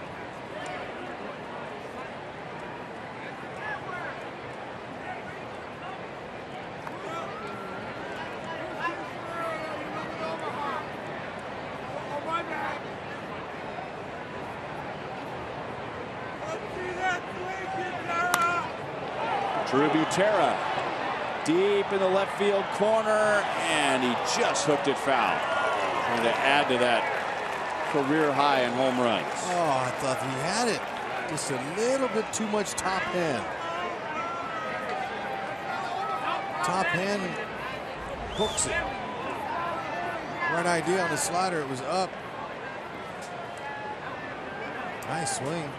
Drew Butera deep in the left field corner, and he just hooked it foul. Trying to add to that career high in home runs. Oh, I thought he had it. Just a little bit too much top hand. Top hand hooks it. Right idea on the slider. It was up. Nice swing.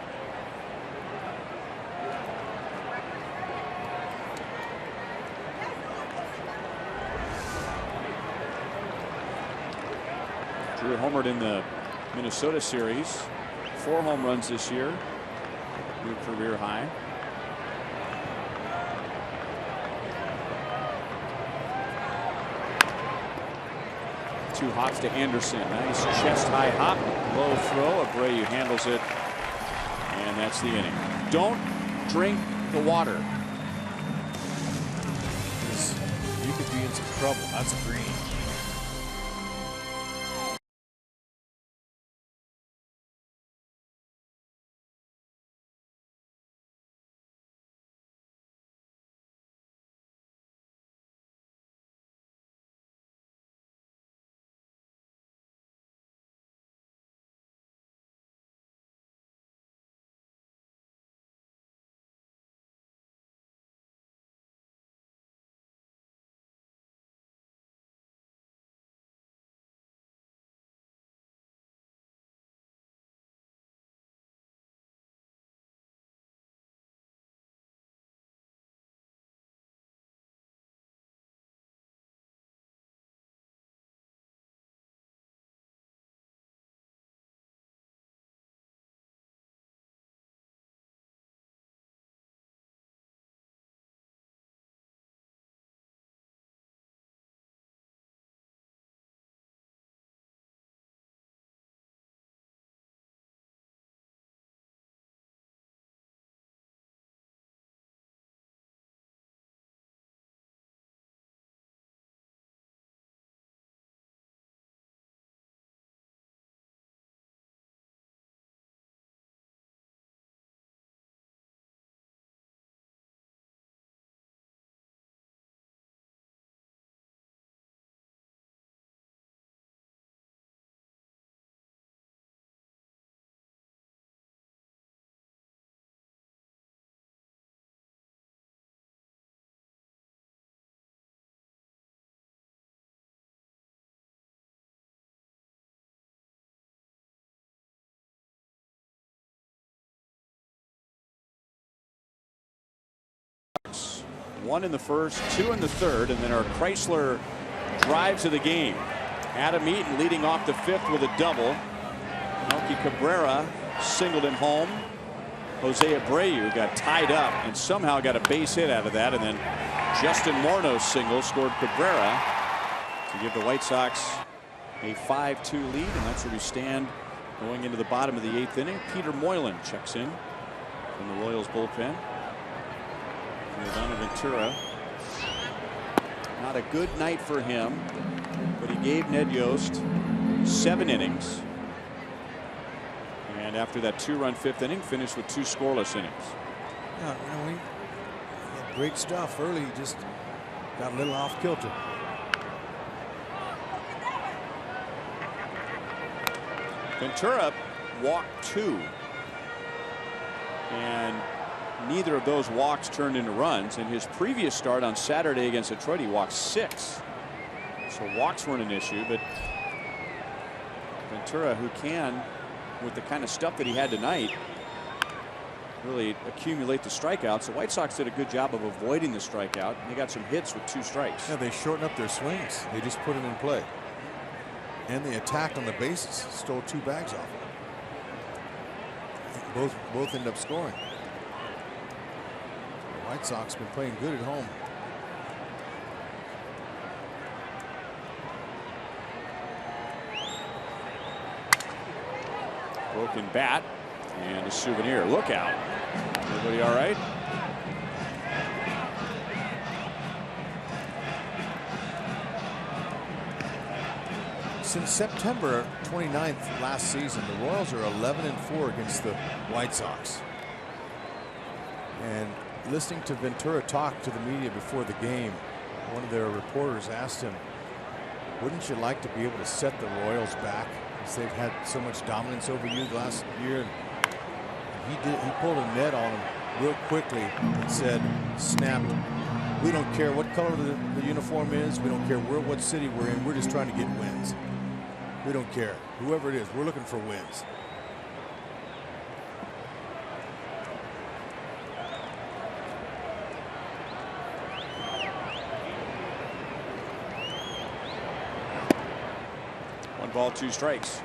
Drew homered in the Minnesota series. 4 home runs this year. New career high. Two hops to Anderson. Nice chest high hop. Low throw. Abreu handles it. And that's the inning. Don't drink the water. You could be in some trouble. That's a green. 1 in the first, 2 in the third, and then our Chrysler drive to the game. Adam Eaton leading off the 5th with a double. Melky Cabrera singled him home. Jose Abreu got tied up and somehow got a base hit out of that, and then Justin Morneau's single scored Cabrera to give the White Sox a 5-2 lead, and that's where we stand going into the bottom of the 8th inning. Peter Moylan checks in from the Royals bullpen. Donovan Ventura. Not a good night for him, but he gave Ned Yost 7 innings. And after that 2-run 5th inning, finished with 2 scoreless innings. Yeah, you know, he had great stuff early. He just got a little off kilter. Ventura walked 2. And neither of those walks turned into runs. In his previous start on Saturday against Detroit, he walked 6. So walks weren't an issue, but Ventura, who can, with the kind of stuff that he had tonight, really accumulate the strikeouts. The White Sox did a good job of avoiding the strikeout. They got some hits with 2 strikes. Yeah, they shortened up their swings. They just put it in play. And they attacked on the bases, stole 2 bags off. Both end up scoring. The White Sox been playing good at home. Broken bat and a souvenir. Look out. Everybody all right? Since September 29th last season, the Royals are 11-4 against the White Sox. And listening to Ventura talk to the media before the game, one of their reporters asked him, wouldn't you like to be able to set the Royals back, because they've had so much dominance over you the last year? And he pulled a net on him real quickly and said, snapped, we don't care what color the uniform is, we don't care what city we're in, we're just trying to get wins. We don't care whoever it is, we're looking for wins. One ball, 2 strikes.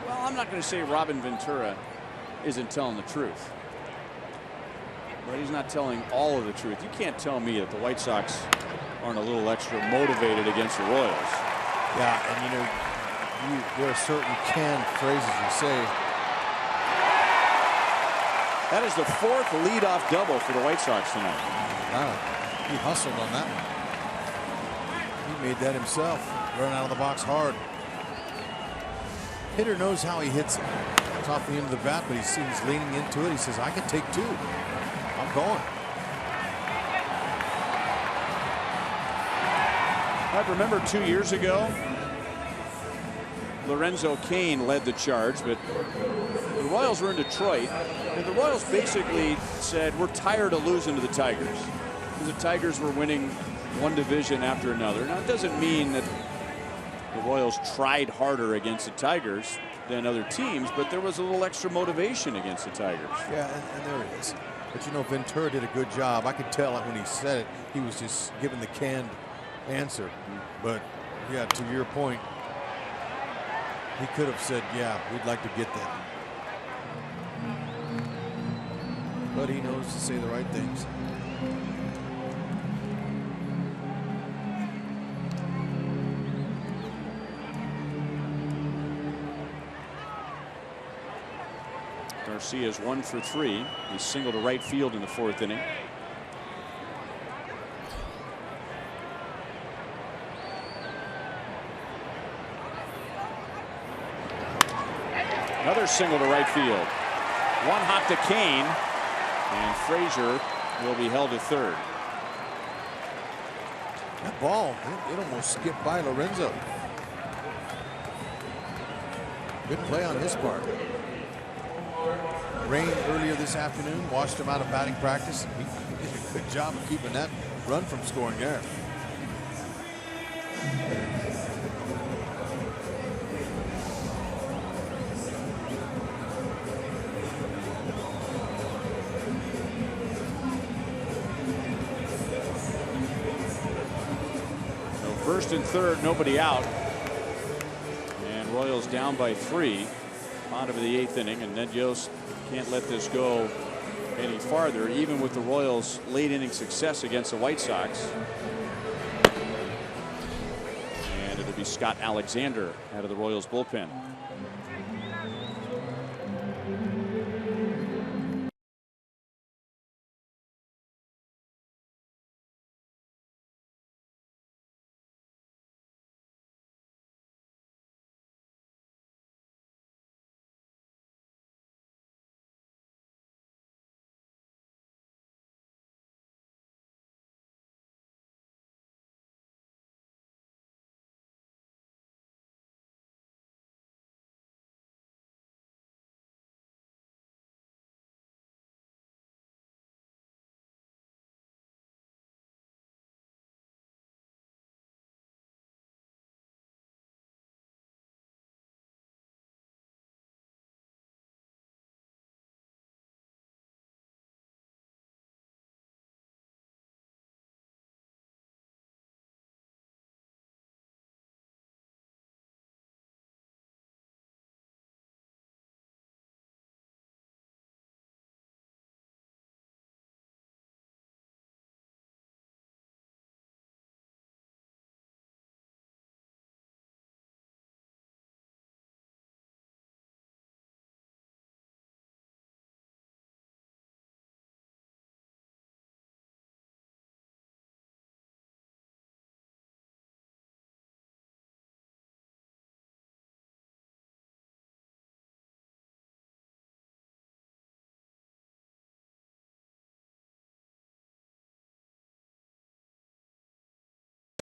Well, I'm not going to say Robin Ventura isn't telling the truth, but he's not telling all of the truth. You can't tell me that the White Sox aren't a little extra motivated against the Royals. Yeah, and you know, there are certain canned phrases you say. That is the 4th leadoff double for the White Sox tonight. Wow, he hustled on that one. He made that himself. Run out of the box hard. Hitter knows how he hits it. It's off the end of the bat, but he's leaning into it. He says, I can take 2. I'm going. I remember 2 years ago, Lorenzo Cain led the charge, but the Royals were in Detroit, and the Royals basically said, we're tired of losing to the Tigers, because the Tigers were winning one division after another. Now, it doesn't mean that the Royals tried harder against the Tigers than other teams, but there was a little extra motivation against the Tigers. Yeah, and there it is. But you know, Ventura did a good job. I could tell when he said it, he was just giving the canned answer. But yeah, to your point, he could have said, yeah, we'd like to get that. But he knows to say the right things. Garcia's 1 for 3. He singled to right field in the 4th inning. Another single to right field. One hop to Kane, and Frazier will be held to 3rd. That ball, it almost skipped by Lorenzo. Good play on his part. Rain earlier this afternoon washed him out of batting practice. He did a good job of keeping that run from scoring there. first and third, nobody out. And Royals down by 3. Bottom of the 8th inning, and Ned Yost can't let this go any farther, even with the Royals' late inning success against the White Sox. And it'll be Scott Alexander out of the Royals bullpen.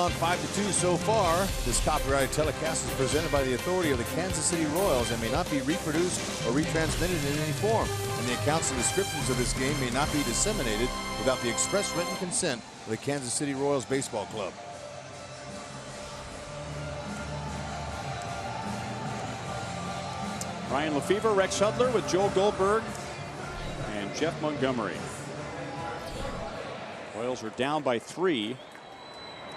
On 5-2 so far. This copyrighted telecast is presented by the authority of the Kansas City Royals and may not be reproduced or retransmitted in any form. And the accounts and descriptions of this game may not be disseminated without the express written consent of the Kansas City Royals Baseball Club. Ryan Lefevre, Rex Hudler with Joe Goldberg and Jeff Montgomery. Royals are down by 3.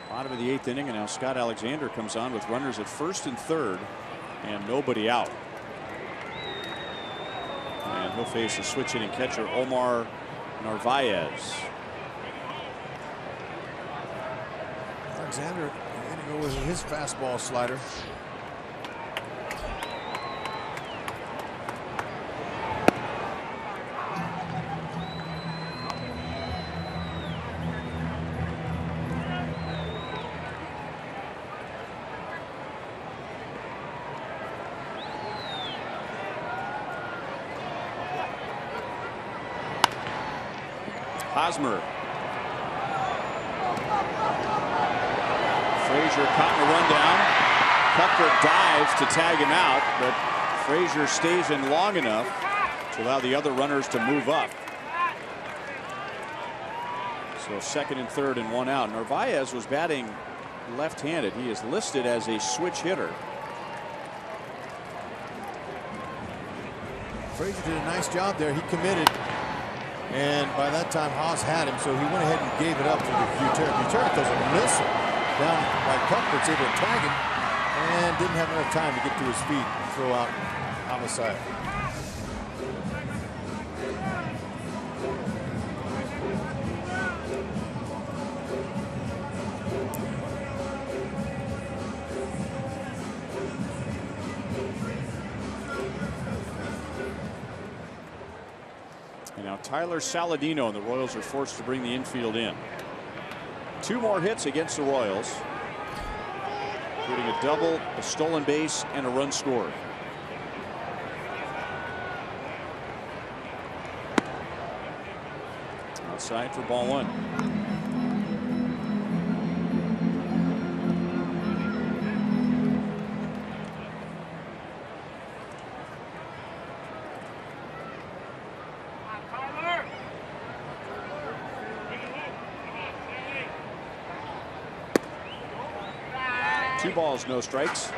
Bottom of the 8th inning, and now Scott Alexander comes on with runners at first and third and nobody out. And he'll face the switch hitting catcher Omar Narvaez. Alexander going to go with his fastball slider. Hosmer. Frazier caught in a rundown. Cuthbert dives to tag him out, but Frazier stays in long enough to allow the other runners to move up. So second and third and one out. Narvaez was batting left-handed. He is listed as a switch hitter. Frazier did a nice job there. He committed. And by that time, Haas had him, so he went ahead and gave it up to Gutierrez. Gutierrez throws a missile down by Cuthbert's able to tag him and didn't have enough time to get to his feet and throw out Homicide. And now Tyler Saladino, and the Royals are forced to bring the infield in. 2 more hits against the Royals, including a double, a stolen base, and a run scored. Outside for ball 1. Two balls, no strikes.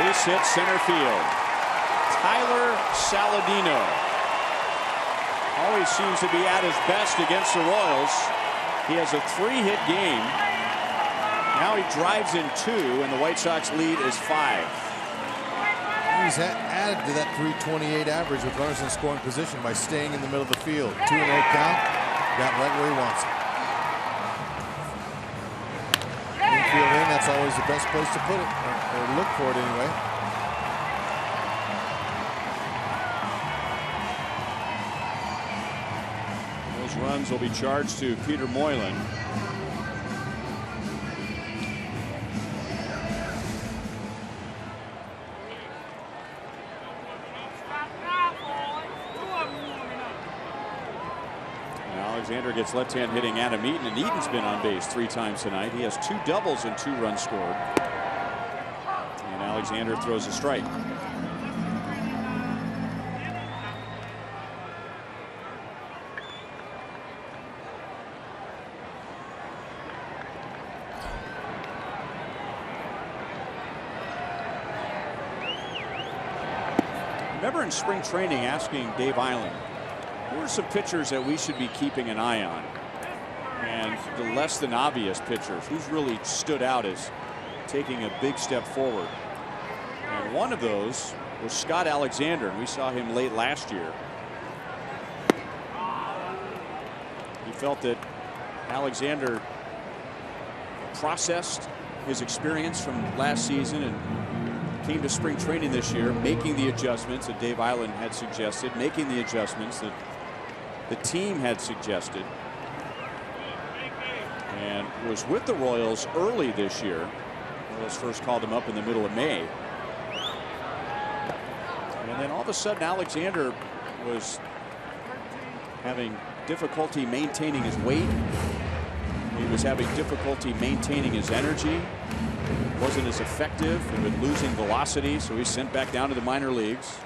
Base hit center field. Tyler Saladino always seems to be at his best against the Royals. He has a 3-hit game. Now he drives in 2, and the White Sox lead is 5. He's added to that 328 average with runners in scoring position by staying in the middle of the field. 2-0 count. Got right where he wants it. Infield in, that's always the best place to put it, or look for it anyway. Those runs will be charged to Peter Moylan. Alexander gets left-hand hitting Adam Eaton, and Eaton's been on base 3 times tonight. He has 2 doubles and 2 runs scored. And Alexander throws a strike. Remember in spring training asking Dave Island, who are some pitchers that we should be keeping an eye on? And the less than obvious pitchers, who's really stood out as taking a big step forward? And one of those was Scott Alexander, and we saw him late last year. He felt that Alexander processed his experience from last season and came to spring training this year, making the adjustments that Dave Island had suggested, making the adjustments that the team had suggested, and was with the Royals early this year. The Royals first called him up in the middle of May. And then all of a sudden Alexander was having difficulty maintaining his weight. He was having difficulty maintaining his energy. Wasn't as effective. He'd been losing velocity, so he's sent back down to the minor leagues,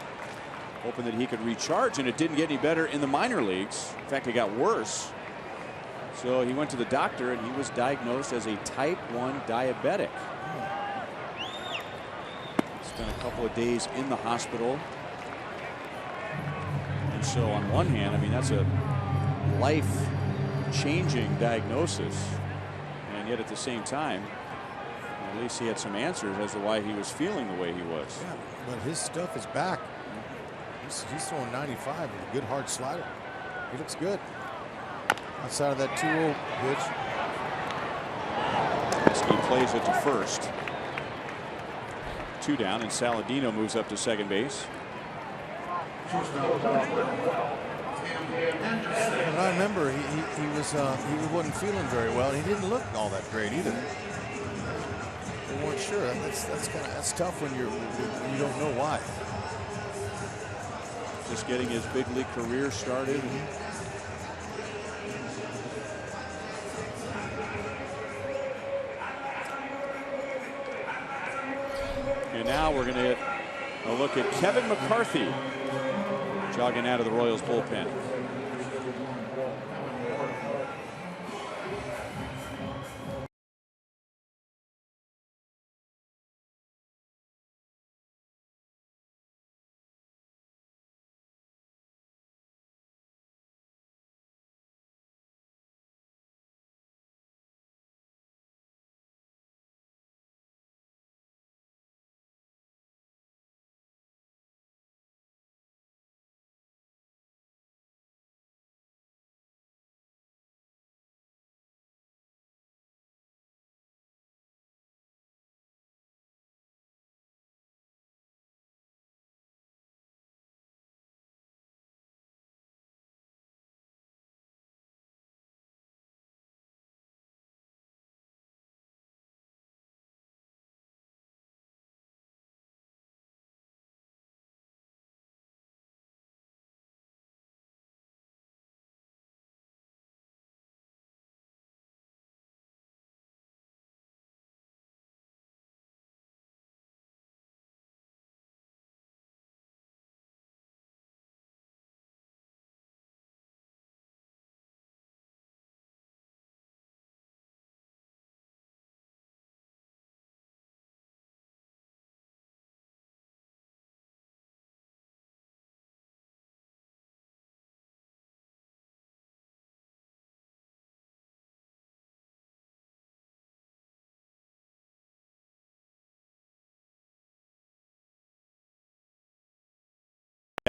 hoping that he could recharge, and it didn't get any better in the minor leagues. In fact, it got worse. So he went to the doctor, and he was diagnosed as a type 1 diabetic. Spent a couple of days in the hospital. And so on one hand, I mean, that's a life-changing diagnosis. And yet at the same time, at least he had some answers as to why he was feeling the way he was. Yeah, but his stuff is back. He's throwing 95 with a good hard slider. He looks good. Outside of that 2-0 pitch. He plays it to first. 2 down, and Saladino moves up to second base. And I remember he wasn't feeling very well, and he didn't look all that great either. They weren't sure. That's tough when you don't know why. Just getting his big league career started. And now we're going to get a look at Kevin McCarthy jogging out of the Royals bullpen.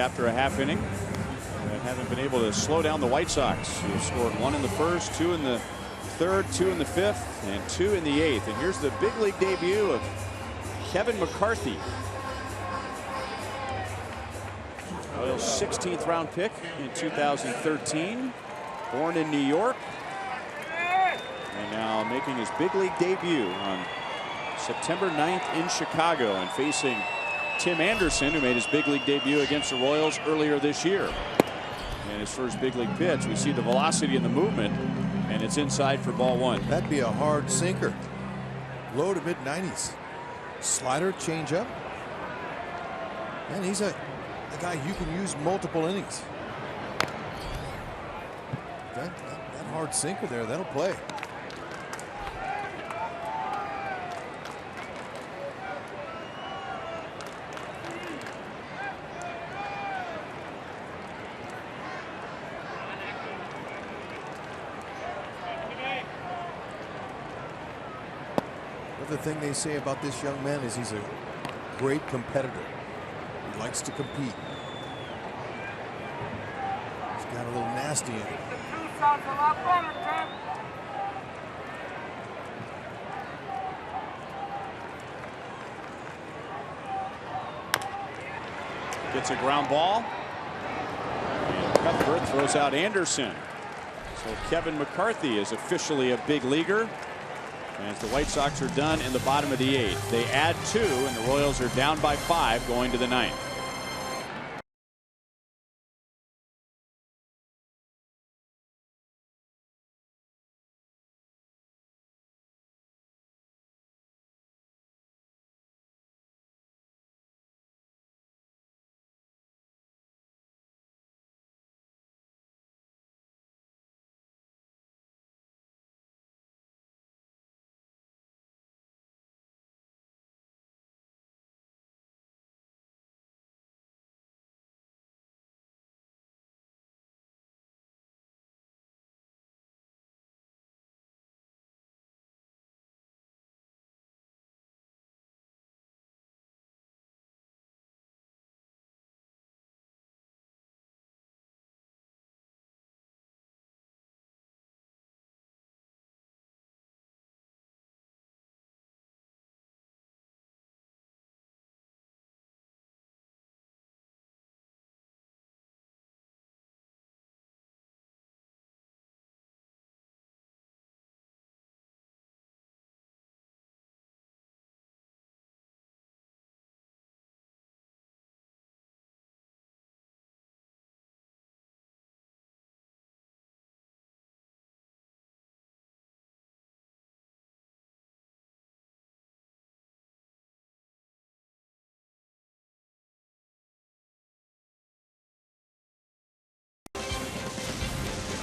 After a half inning, and haven't been able to slow down the White Sox, who scored 1 in the first, 2 in the third, 2 in the fifth, and 2 in the eighth. And here's the big league debut of Kevin McCarthy. Royals' 16th round pick in 2013, born in New York, and now making his big league debut on September 9th in Chicago and facing Tim Anderson, who made his big league debut against the Royals earlier this year. And his first big league pitch, we see the velocity and the movement, and it's inside for ball 1. That'd be a hard sinker. Low to mid 90s. Slider, changeup. And he's a guy you can use multiple innings. That hard sinker there, that'll play. The thing they say about this young man is he's a great competitor. He likes to compete. He's got a little nasty in it. Gets a ground ball. And Cuthbert throws out Anderson. So Kevin McCarthy is officially a big leaguer. As the White Sox are done in the bottom of the 8th. They add 2, and the Royals are down by 5 going to the 9th.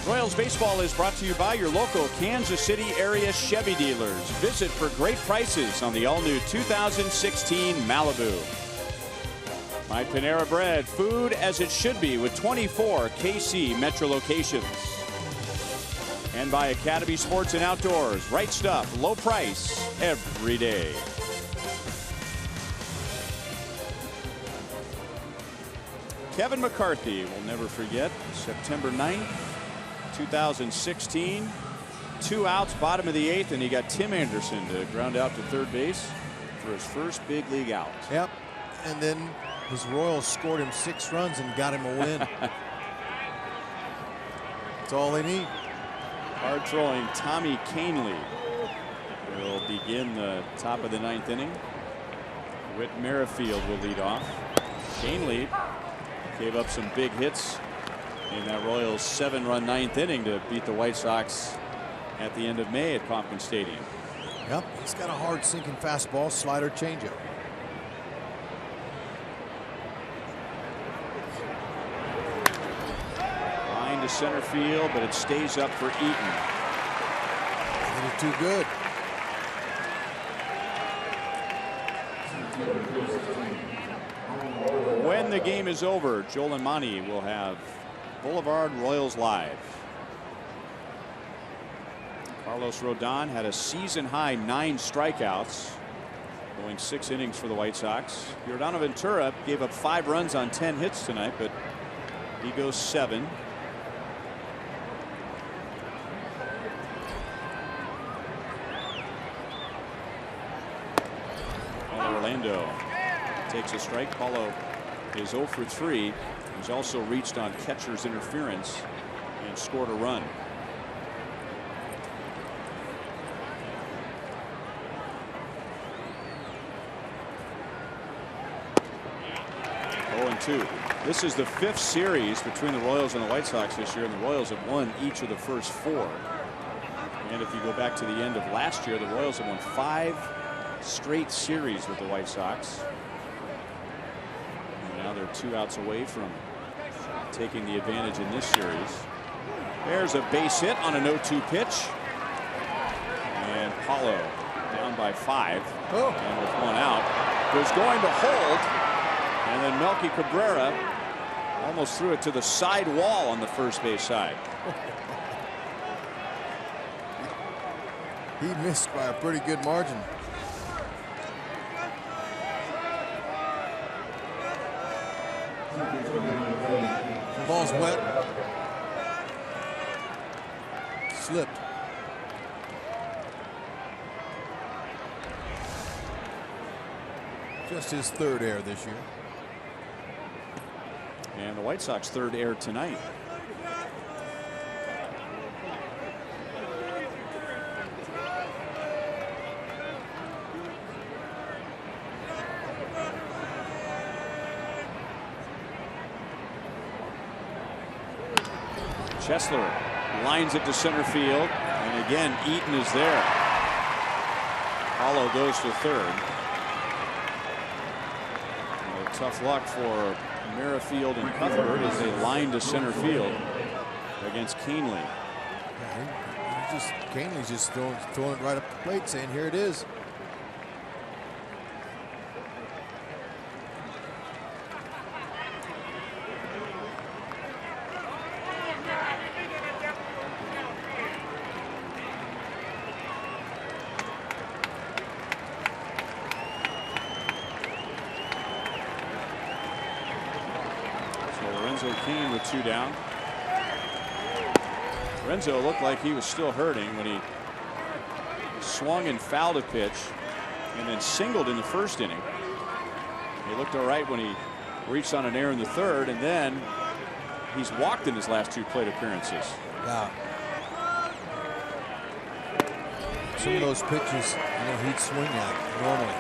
Royals baseball is brought to you by your local Kansas City area Chevy dealers. Visit for great prices on the all-new 2016 Malibu. My Panera Bread, food as it should be with 24 KC Metro locations. And by Academy Sports and Outdoors, right stuff, low price every day. Kevin McCarthy will never forget September 9th. 2016, 2 outs, bottom of the 8th, and he got Tim Anderson to ground out to third base for his first big league out. Yep, and then his Royals scored him 6 runs and got him a win. That's all they need. Hard throwing Tommy Kahnle will begin the top of the 9th inning. Whit Merrifield will lead off. Kahnle gave up some big hits in that Royals 7-run 9th inning to beat the White Sox at the end of May at Tompkins Stadium. Yep, he's got a hard sinking fastball, slider, changeup. Line to center field, but it stays up for Eaton. He's too good. When the game is over, Joel and Monty will have Boulevard Royals Live. Carlos Rodon had a season high 9 strikeouts Going 6 innings for the White Sox. Yordan Ventura gave up 5 runs on 10 hits tonight, but he goes 7. Orlando takes a strike. Paulo is 0 for 3. He's also reached on catcher's interference and scored a run. This is the 5th series between the Royals and the White Sox this year, and the Royals have won each of the first 4. And if you go back to the end of last year, the Royals have won 5 straight series with the White Sox. And now they're 2 outs away from taking the advantage in this series. There's a base hit on a 0-2 pitch. And Paulo down by 5. And with 1 out, was going to hold. And then Melky Cabrera almost threw it to the side wall on the first base side. He missed by a pretty good margin. The ball's wet. Slipped. Just his 3rd error this year. And the White Sox 3rd error tonight. Chesler lines it to center field, and again Eaton is there. Paulo goes to 3rd. Tough luck for Merrifield and Cuthbert as they line to center field against Canely. Yeah, Canely's just throwing it right up the plate, saying, "Here it is." Kane with 2 down. Renzo looked like he was still hurting when he swung and fouled a pitch and then singled in the 1st inning. He looked all right when he reached on an error in the 3rd, and then he's walked in his last 2 plate appearances. Yeah. Some of those pitches, he'd swing at normally.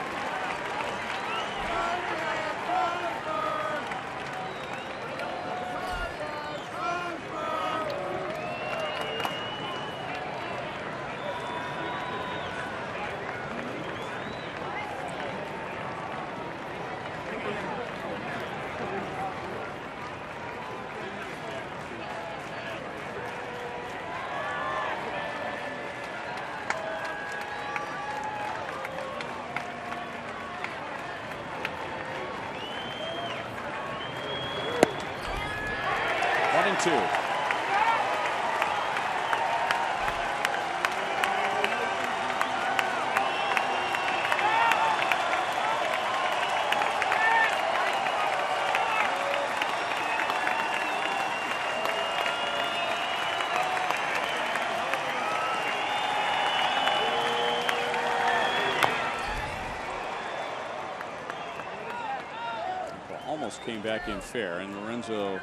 Almost came back in fair, and Lorenzo,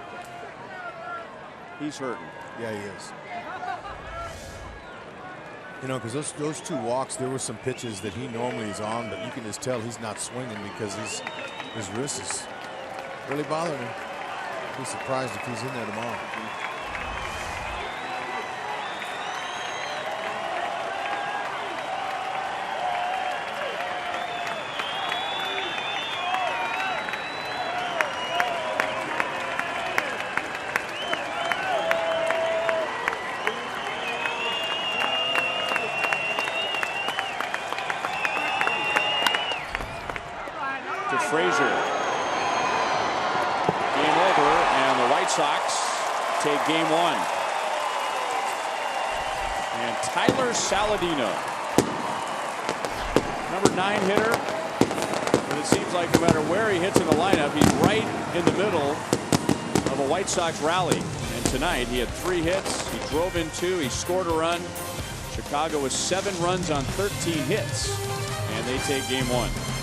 he's hurting. Yeah, he is. Because those 2 walks, there were some pitches that he normally is on, but you can just tell he's not swinging because his wrist is really bothering him. I'd be surprised if he's in there tomorrow. Take game 1. And Tyler Saladino, number 9 hitter, it seems like no matter where he hits in the lineup, he's right in the middle of a White Sox rally. And tonight he had 3 hits. He drove in 2. He scored a run. Chicago was 7 runs on 13 hits. And they take game 1.